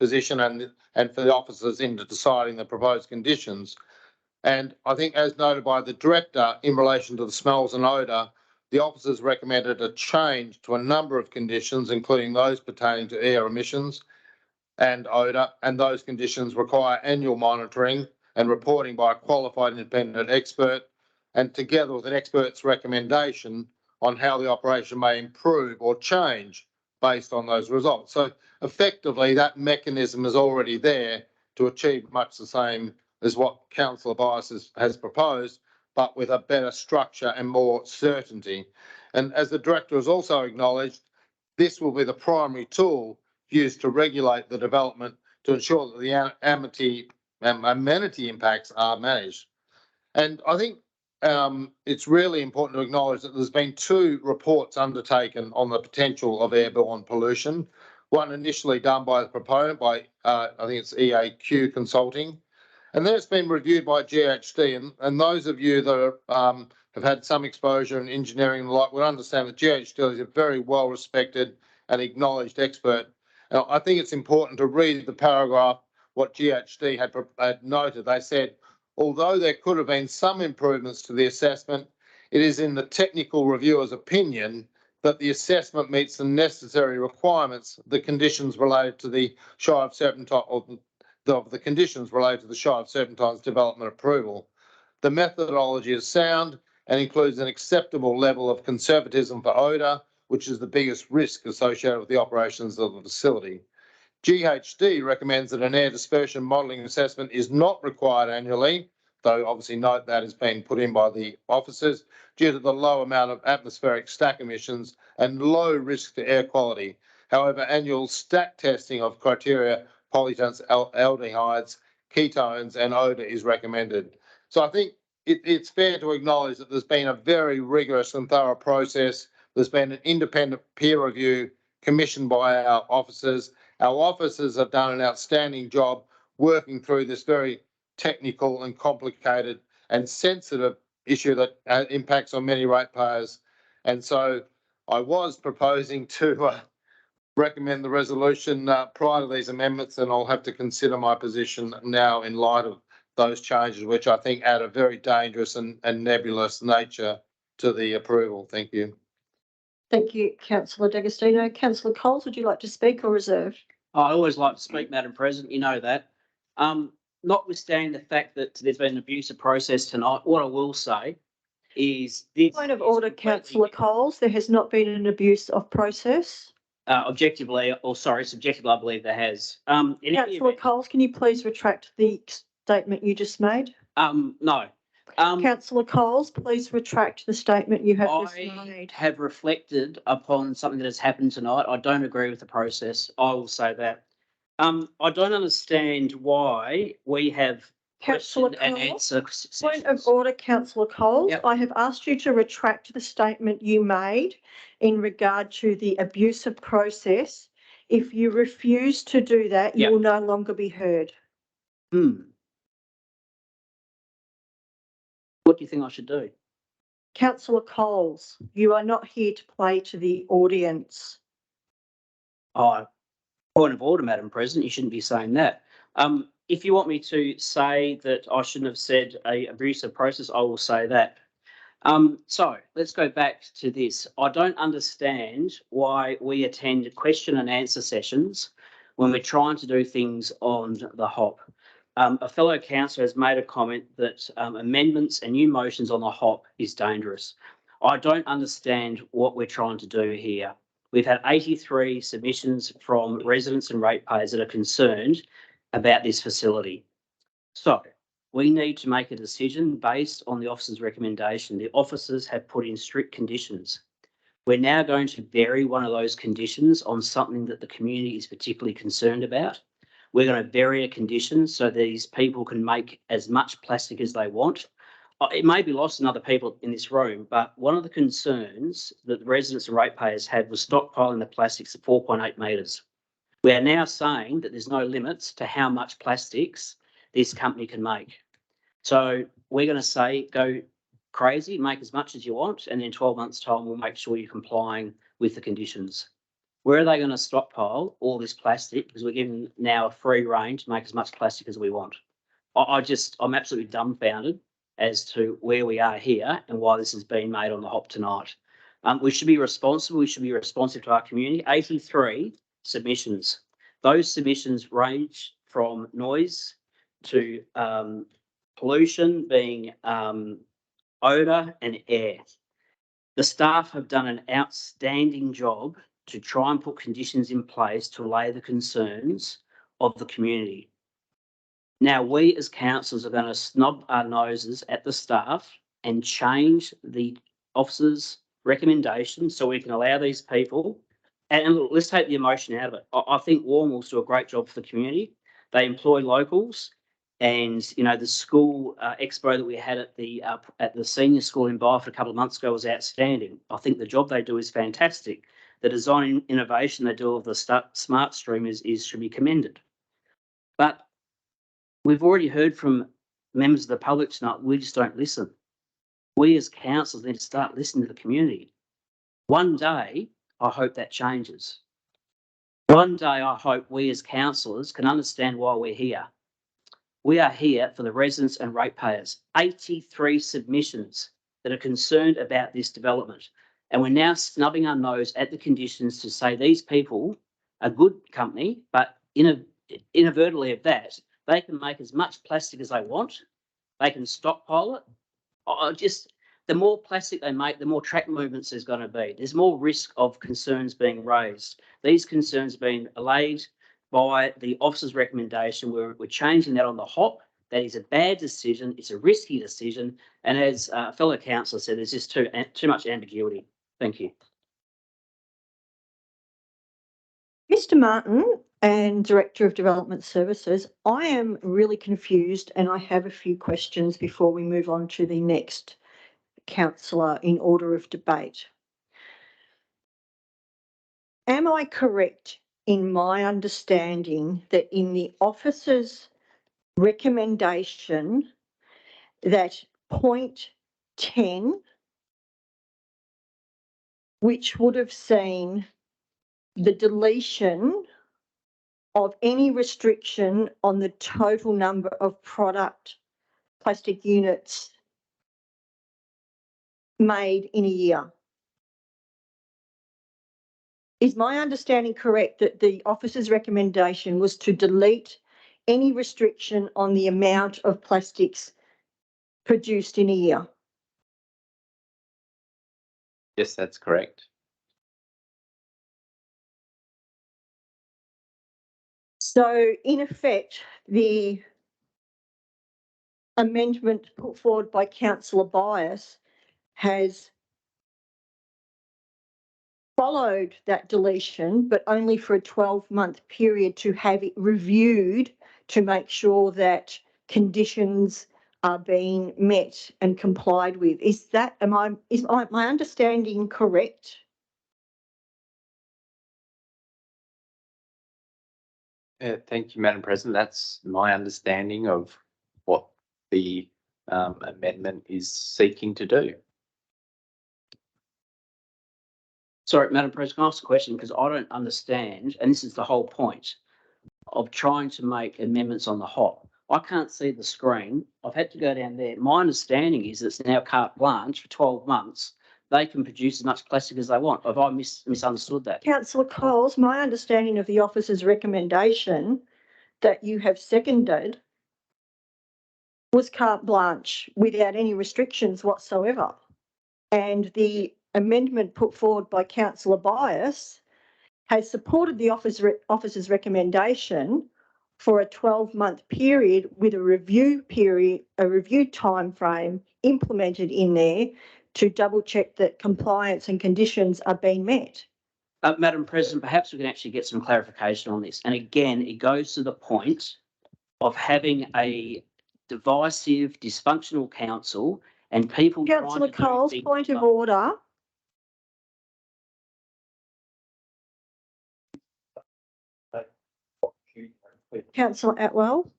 position and for the officers in deciding the proposed conditions. And I think, as noted by the director in relation to the smells and odour, the officers recommended a change to a number of conditions, including those pertaining to air emissions and odour, and those conditions require annual monitoring and reporting by a qualified independent expert, and together with an expert's recommendation on how the operation may improve or change based on those results. So effectively, that mechanism is already there to achieve much the same as what Councillor Bias has proposed, but with a better structure and more certainty. And as the director has also acknowledged, this will be the primary tool used to regulate the development to ensure that the amenity impacts are managed. And I think it's really important to acknowledge that there's been two reports undertaken on the potential of airborne pollution. One initially done by the proponent, by I think it's EAQ Consulting, And then it's been reviewed by GHD, and those of you that are, have had some exposure in engineering and the like will understand that GHD is a very well respected and acknowledged expert. Now, I think it's important to read the paragraph what GHD had noted. They said, although there could have been some improvements to the assessment, it is in the technical reviewer's opinion that the assessment meets the necessary requirements, the conditions related to the Shire of Serpentine, or the conditions related to the Shire of Serpentine's development approval. The methodology is sound and includes an acceptable level of conservatism for odour, which is the biggest risk associated with the operations of the facility. GHD recommends that an air dispersion modelling assessment is not required annually, though obviously note that has been put in by the officers, due to the low amount of atmospheric stack emissions and low risk to air quality. However, annual stack testing of criteria, pollutants, aldehydes, ketones and odour is recommended. So I think it's fair to acknowledge that there's been a very rigorous and thorough process. There's been an independent peer review commissioned by our officers. Our officers have done an outstanding job working through this very technical and complicated and sensitive issue that impacts on many ratepayers. And so I was proposing to recommend the resolution prior to these amendments, and I'll have to consider my position now in light of those changes, which I think add a very dangerous and nebulous nature to the approval. Thank you. Thank you, councillor D'Agostino. Councillor Coles, would you like to speak or reserve? I always like to speak, Madam President, you know that. Notwithstanding the fact that there's been an abusive process tonight, what I will say is this. Point of order, councillor Coles. There has not been an abuse of process. Objectively, or sorry, subjectively, I believe there has. Councillor Coles, can you please retract the statement you just made? No. Councillor Coles, please retract the statement you have just made. I have reflected upon something that has happened tonight. I don't agree with the process. I will say that. I don't understand why we have Councillor question and Coles, answer point of sessions. order, councillor Coles. Yep. I have asked you to retract the statement you made in regard to the abusive process. If you refuse to do that, you Yep. will no longer be heard. What do you think I should do? Councillor Coles, you are not here to play to the audience. Point of order, Madam President, you shouldn't be saying that. If you want me to say that I shouldn't have said a abusive process, I will say that. So let's go back to this. I don't understand why we attend question and answer sessions when we're trying to do things on the hop. A fellow councillor has made a comment that amendments and new motions on the hop is dangerous. I don't understand what we're trying to do here. We've had 83 submissions from residents and ratepayers that are concerned about this facility. So we need to make a decision based on the officer's recommendation. The officers have put in strict conditions. We're now going to vary one of those conditions on something that the community is particularly concerned about. We're going to vary a condition so these people can make as much plastic as they want. It may be lost on other people in this room, but one of the concerns that the residents and ratepayers had was stockpiling the plastics at 4.8 metres. We are now saying that there's no limits to how much plastics this company can make. So we're going to say, go crazy, make as much as you want, and in 12 months' time, we'll make sure you're complying with the conditions. Where are they going to stockpile all this plastic? Because we're given now a free rein to make as much plastic as we want. I'm absolutely dumbfounded as to where we are here and why this has been made on the hop tonight. We should be responsible. We should be responsive to our community. 83 submissions. Those submissions range from noise to pollution, being odour and air. The staff have done an outstanding job to try and put conditions in place to allay the concerns of the community. Now, we as councillors are going to snub our noses at the staff and change the officer's recommendation so we can allow these people, and look, let's take the emotion out of it. I think Warmwells do a great job for the community. They employ locals, and you know the school expo that we had at the senior school in Byford a couple of months ago was outstanding. I think the job they do is fantastic. The design and innovation they do of the smart stream is should be commended. But We've already heard from members of the public tonight. We just don't listen. We as councils need to start listening to the community. One day, I hope that changes. One day, I hope we as councillors can understand why we're here. We are here for the residents and ratepayers. 83 submissions that are concerned about this development. And we're now snubbing our nose at the conditions to say these people are good company, but inadvertently of that, they can make as much plastic as they want. They can stockpile it. The more plastic they make, the more track movements there's going to be. There's more risk of concerns being raised. These concerns being allayed by the officer's recommendation. We're changing that on the hop. That is a bad decision. It's a risky decision. And as a fellow councillor said, there's just too much ambiguity. Thank you. Mr. Martin and Director of Development Services, I am really confused and I have a few questions before we move on to the next councillor in order of debate. Am I correct in my understanding that in the officer's recommendation that point 10, which would have seen the deletion of any restriction on the total number of plastic units made in a year? Is my understanding correct that the officer's recommendation was to delete any restriction on the amount of plastics produced in a year? Yes, that's correct. So in effect, the amendment put forward by Councillor Bias has followed that deletion, but only for a 12-month period to have it reviewed to make sure that conditions are being met and complied with. Is my understanding correct? Thank you, Madam President. That's my understanding of what the amendment is seeking to do. Sorry, Madam President, can I ask a question? Because I don't understand, and this is the whole point of trying to make amendments on the hop. I can't see the screen. I've had to go down there. My understanding is it's now carte blanche for 12 months. They can produce as much plastic as they want. Have I misunderstood that? Councillor Coles, my understanding of the officer's recommendation that you have seconded was carte blanche without any restrictions whatsoever. And the amendment put forward by Councillor Bias has supported the officer's recommendation for a 12-month period with a review time frame implemented in there to double check that compliance and conditions are being met. Madam President, perhaps we can actually get some clarification on this. And again, it goes to the point of having a divisive, dysfunctional council and people. Councillor Coles, point of order. Councillor Atwell,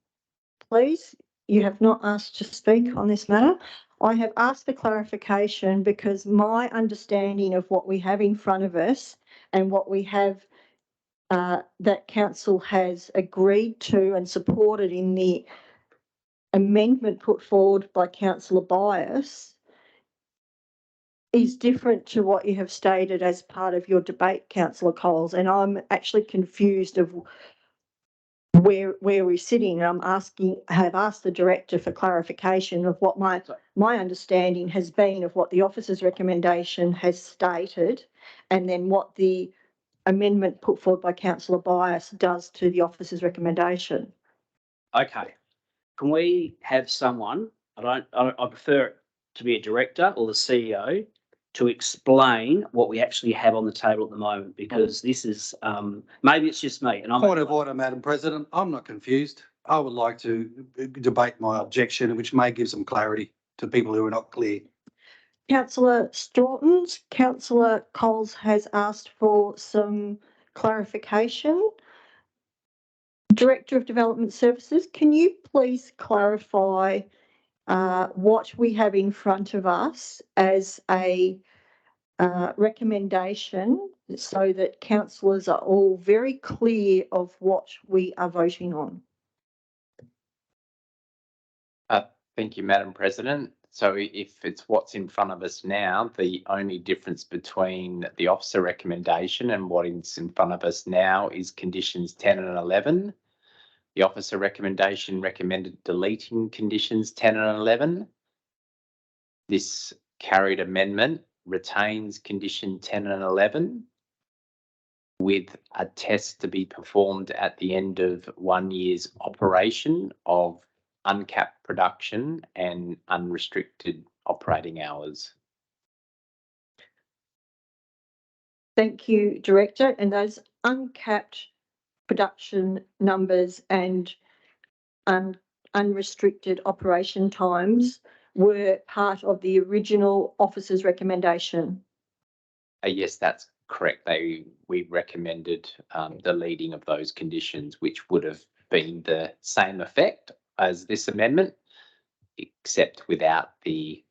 please, you have not asked to speak on this matter. I have asked for clarification because my understanding of what we have in front of us and what we have that council has agreed to and supported in the amendment put forward by Councillor Bias is different to what you have stated as part of your debate, Councillor Coles, and I'm actually confused of where we're sitting. I have asked the director for clarification of what my understanding has been of what the officer's recommendation has stated, and then what the amendment put forward by Councillor Bias does to the officer's recommendation. Okay, can we have someone? I prefer it to be a director or the CEO to explain what we actually have on the table at the moment, because this is maybe it's just me. And Point of order, Madam President. I'm not confused. I would like to debate my objection, which may give some clarity to people who are not clear. Councillor Stratton, Councillor Coles has asked for some clarification. Director of Development Services, can you please clarify what we have in front of us as a recommendation so that councillors are all very clear of what we are voting on? Thank you, Madam President. So if it's what's in front of us now, the only difference between the officer recommendation and what is in front of us now is conditions 10 and 11. The officer recommendation recommended deleting conditions 10 and 11. This carried amendment retains condition 10 and 11 with a test to be performed at the end of 1 year's operation of uncapped production and unrestricted operating hours. Thank you, Director. And those uncapped production numbers and unrestricted operation times were part of the original officer's recommendation. Yes, that's correct. We recommended deleting of those conditions, which would have been the same effect as this amendment, except without the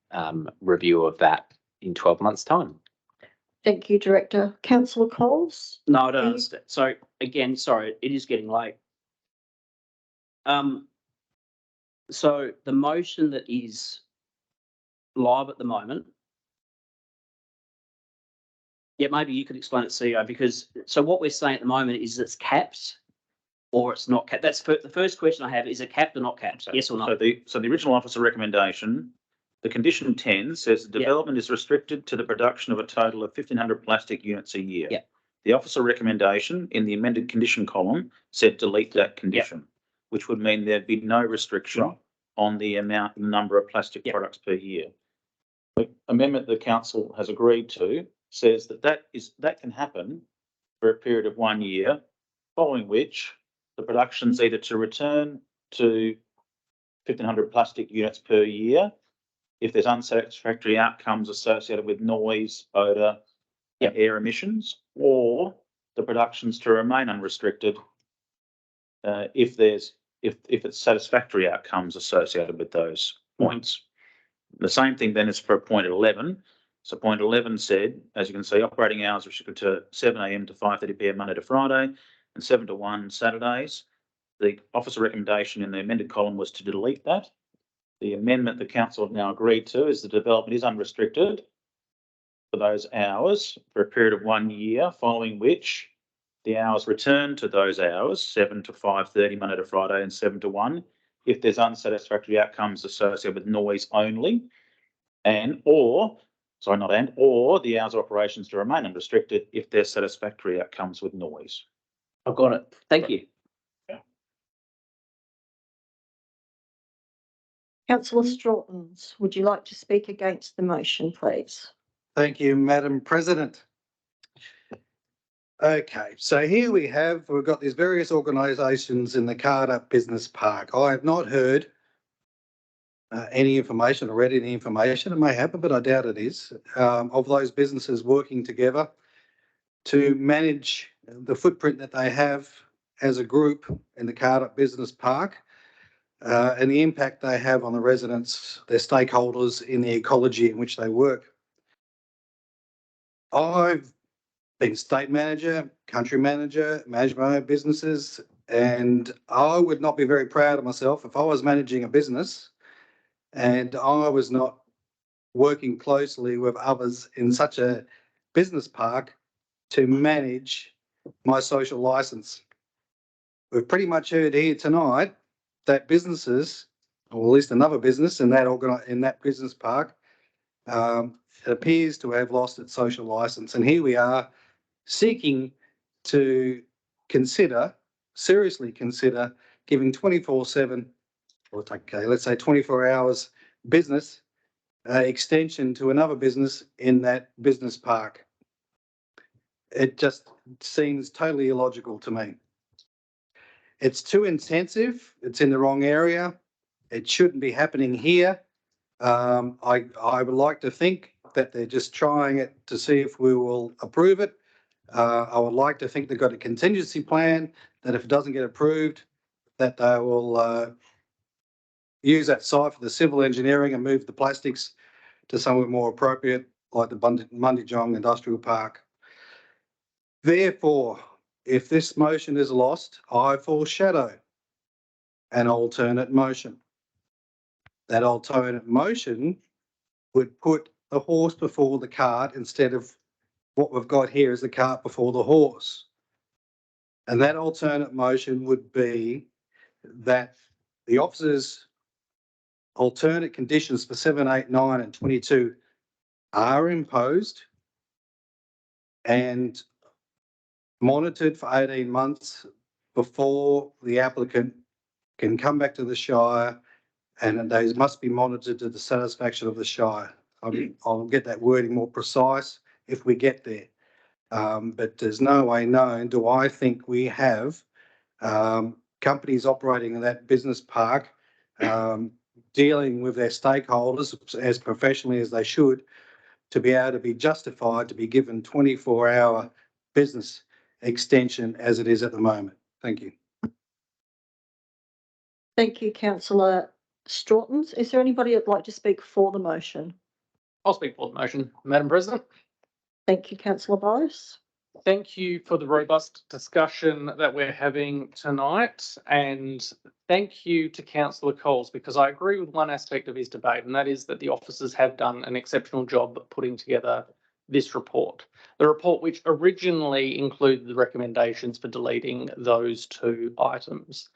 review of that in 12 months' time. Thank you, Director. Councillor Coles? No, I don't understand. So again, sorry, it is getting late. So the motion that is live at the moment, yeah, maybe you could explain it, CEO, because so what we're saying at the moment is it's capped or it's not capped. That's the first question I have. Is it capped or not capped? Yes or no? So the original officer recommendation, the condition 10 says the development is restricted to the production of a total of 1,500 plastic units a year. Yeah. The officer recommendation in the amended condition column said delete that condition, which would mean there'd be no restriction on the amount and number of plastic products per year. The amendment the council has agreed to says that can happen for a period of 1 year, following which the production's either to return to 1,500 plastic units per year if there's unsatisfactory outcomes associated with noise, odour, and air emissions, or the production's to remain unrestricted if it's satisfactory outcomes associated with those points. The same thing then is for point 11. So point 11 said, as you can see, operating hours restricted to 7 a.m. to 5:30 p.m. Monday to Friday and 7 to 1 Saturdays. The officer recommendation in the amended column was to delete that. The amendment the council have now agreed to is the development is unrestricted for those hours for a period of 1 year, following which the hours return to those hours, 7 to 5:30 Monday to Friday and 7 to 1, if there's unsatisfactory outcomes associated with noise only, or the hours of operations to remain unrestricted if there's satisfactory outcomes with noise. I've got it. Thank you. Councillor Strawtons, would you like to speak against the motion, please? Thank you, Madam President. Okay, so here we've got these various organisations in the Carter Business Park. I have not heard any information or read any information, it may happen, but I doubt it is, of those businesses working together to manage the footprint that they have as a group in the Carter Business Park and the impact they have on the residents, their stakeholders in the ecology in which they work. I've been state manager, country manager, managed my own businesses, and I would not be very proud of myself if I was managing a business and I was not working closely with others in such a business park to manage my social license. We've pretty much heard here tonight that businesses, or at least another business in that business park, appears to have lost its social license. And here we are seeking to seriously consider giving 24/7, or let's say 24 hours business extension to another business in that business park. It just seems totally illogical to me. It's too intensive. It's in the wrong area. It shouldn't be happening here. I would like to think that they're just trying it to see if we will approve it. I would like to think they've got a contingency plan that if it doesn't get approved, that they will use that site for the civil engineering and move the plastics to somewhere more appropriate, like the Mundijong Industrial Park. Therefore, if this motion is lost, I foreshadow an alternate motion. That alternate motion would put the horse before the cart instead of what we've got here is the cart before the horse. And that alternate motion would be that the officers' alternate conditions for 7, 8, 9 and 22 are imposed and monitored for 18 months before the applicant can come back to the Shire, and those must be monitored to the satisfaction of the Shire. I'll get that wording more precise if we get there. But there's no way known do I think we have companies operating in that business park dealing with their stakeholders as professionally as they should to be able to be justified to be given 24-hour business extension as it is at the moment. Thank you. Thank you, councillor Stratton. Is there anybody that'd like to speak for the motion? I'll speak for the motion, Madam President. Thank you, councillor Boris. Thank you for the robust discussion that we're having tonight, and thank you to Councillor Coles, because I agree with one aspect of his debate, and that is that the officers have done an exceptional job putting together this report. The report which originally included the recommendations for deleting those 2 items.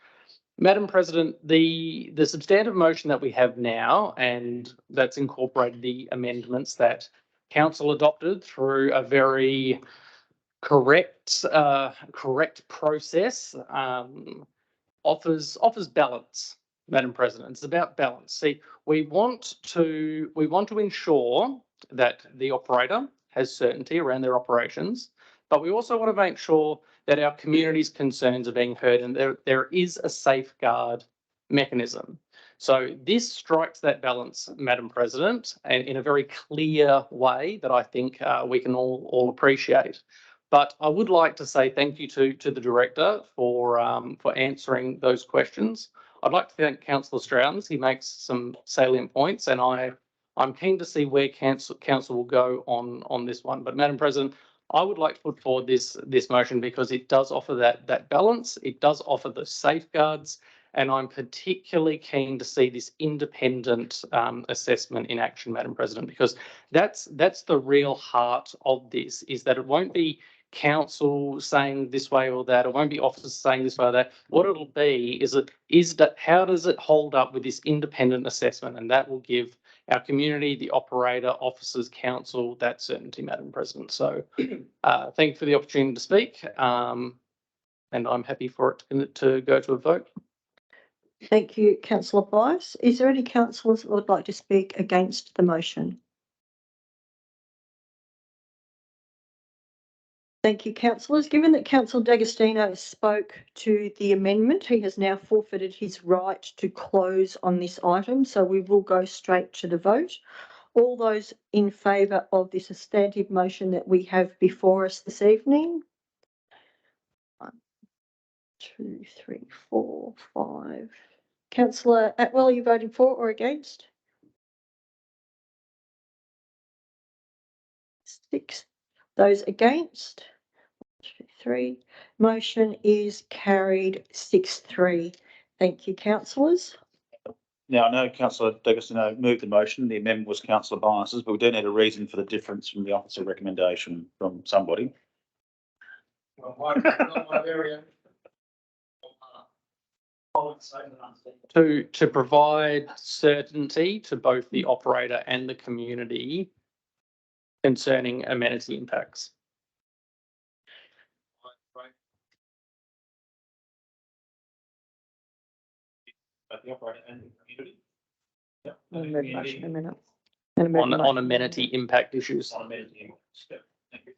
Madam President, the substantive motion that we have now, and that's incorporated the amendments that Council adopted through a very correct process, offers balance, Madam President. It's about balance. See, we want to ensure that the operator has certainty around their operations, but we also want to make sure that our community's concerns are being heard and there is a safeguard mechanism. So this strikes that balance, Madam President, and in a very clear way that I think we can all appreciate. But I would like to say thank you to the director for answering those questions. I'd like to thank Councillor Strauss. He makes some salient points, and I'm keen to see where council will go on this one. But Madam President, I would like to put forward this motion because it does offer that balance. It does offer the safeguards, and I'm particularly keen to see this independent assessment in action, Madam President, because that's the real heart of this, is that it won't be council saying this way or that, it won't be officers saying this way or that. What it'll be is that how does it hold up with this independent assessment, and that will give our community, the operator, officers, council, that certainty, Madam President. So thank you for the opportunity to speak, and I'm happy for it to go to a vote. Thank you, councillor Bice. Is there any councillors that would like to speak against the motion? Thank you, councillors. Given that Councillor D'Agostino spoke to the amendment, he has now forfeited his right to close on this item, so we will go straight to the vote. All those in favour of this substantive motion that we have before us this evening? 1, 2, 3, 4, 5. Councillor Atwell, are you voting for or against? 6. Those against? 1, 2, 3. Motion is carried 6-3. Thank you, councillors. Now, I know Councillor D'Agostino moved the motion. The amendment was Councillor Bias's, but we do need a reason for the difference from the officer recommendation from somebody. To provide certainty to both the operator and the community concerning amenity impacts. The operator and the community. Yep. On amenity impact issues. On amenity impacts. Yep. Thank you.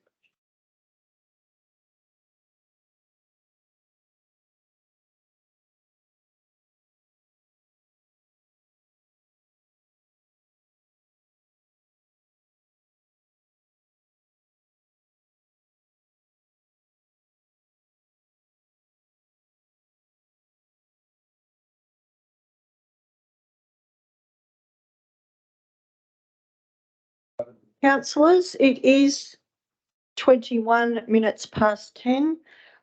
Councillors, it is 21 minutes past 10.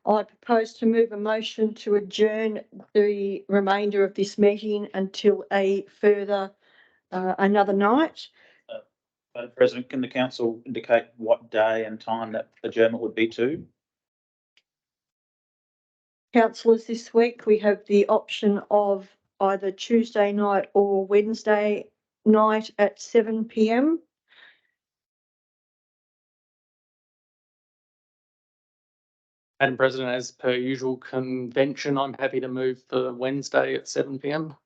I propose to move a motion to adjourn the remainder of this meeting until a further another night. Madam President, can the council indicate what day and time that adjournment would be to? Councillors, this week we have the option of either Tuesday night or Wednesday night at 7 p.m. Madam President, as per usual convention, I'm happy to move for Wednesday at 7 p.m.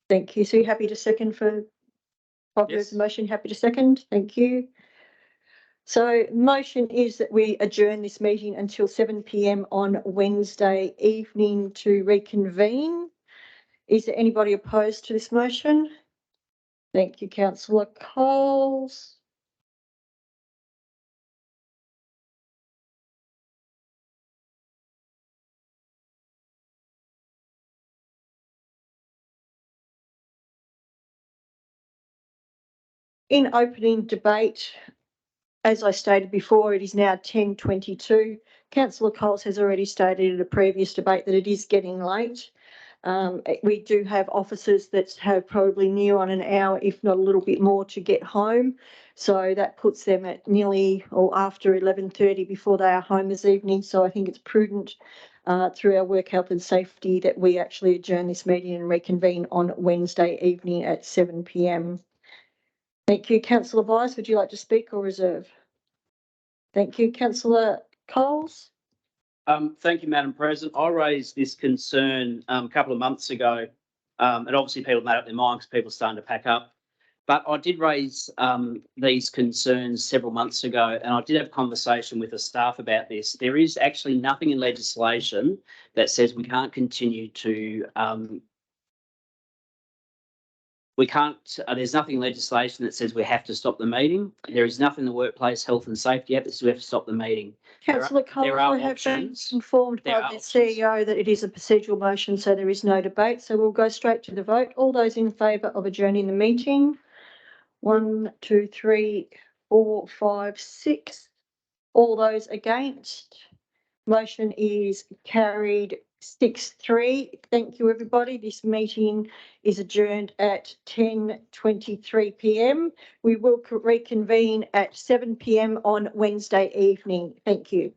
Thank you. So you're happy to second for Yes. motion? Happy to second. Thank you. So motion is that we adjourn this meeting until 7 p.m. on Wednesday evening to reconvene. Is there anybody opposed to this motion? Thank you, Councillor Coles. In opening debate, as I stated before, it is now 10:22. Councillor Coles has already stated in a previous debate that it is getting late. We do have officers that have probably near on an hour, if not a little bit more, to get home. So that puts them at nearly or after 11:30 before they are home this evening. So I think it's prudent through our work health and safety that we actually adjourn this meeting and reconvene on Wednesday evening at 7 p.m. Thank you. Councillor Vice, would you like to speak or reserve? Thank you. Councillor Coles. Thank you, Madam President. I raised this concern a couple of months ago, and obviously people made up their minds because people are starting to pack up. But I did raise these concerns several months ago, and I did have a conversation with the staff about this. There is actually nothing in legislation that says we can't continue to there's nothing in legislation that says we have to stop the meeting. There is nothing in the Workplace Health and Safety Act that says we have to stop the meeting. Councillor Coles, I have been informed by the CEO that it is a procedural motion, so there is no debate. So we'll go straight to the vote. All those in favour of adjourning the meeting? 1, 2, 3, 4, 5, 6. All those against? Motion is carried 6-3. Thank you, everybody. This meeting is adjourned at 10:23 p.m. We will reconvene at 7 p.m. on Wednesday evening. Thank you.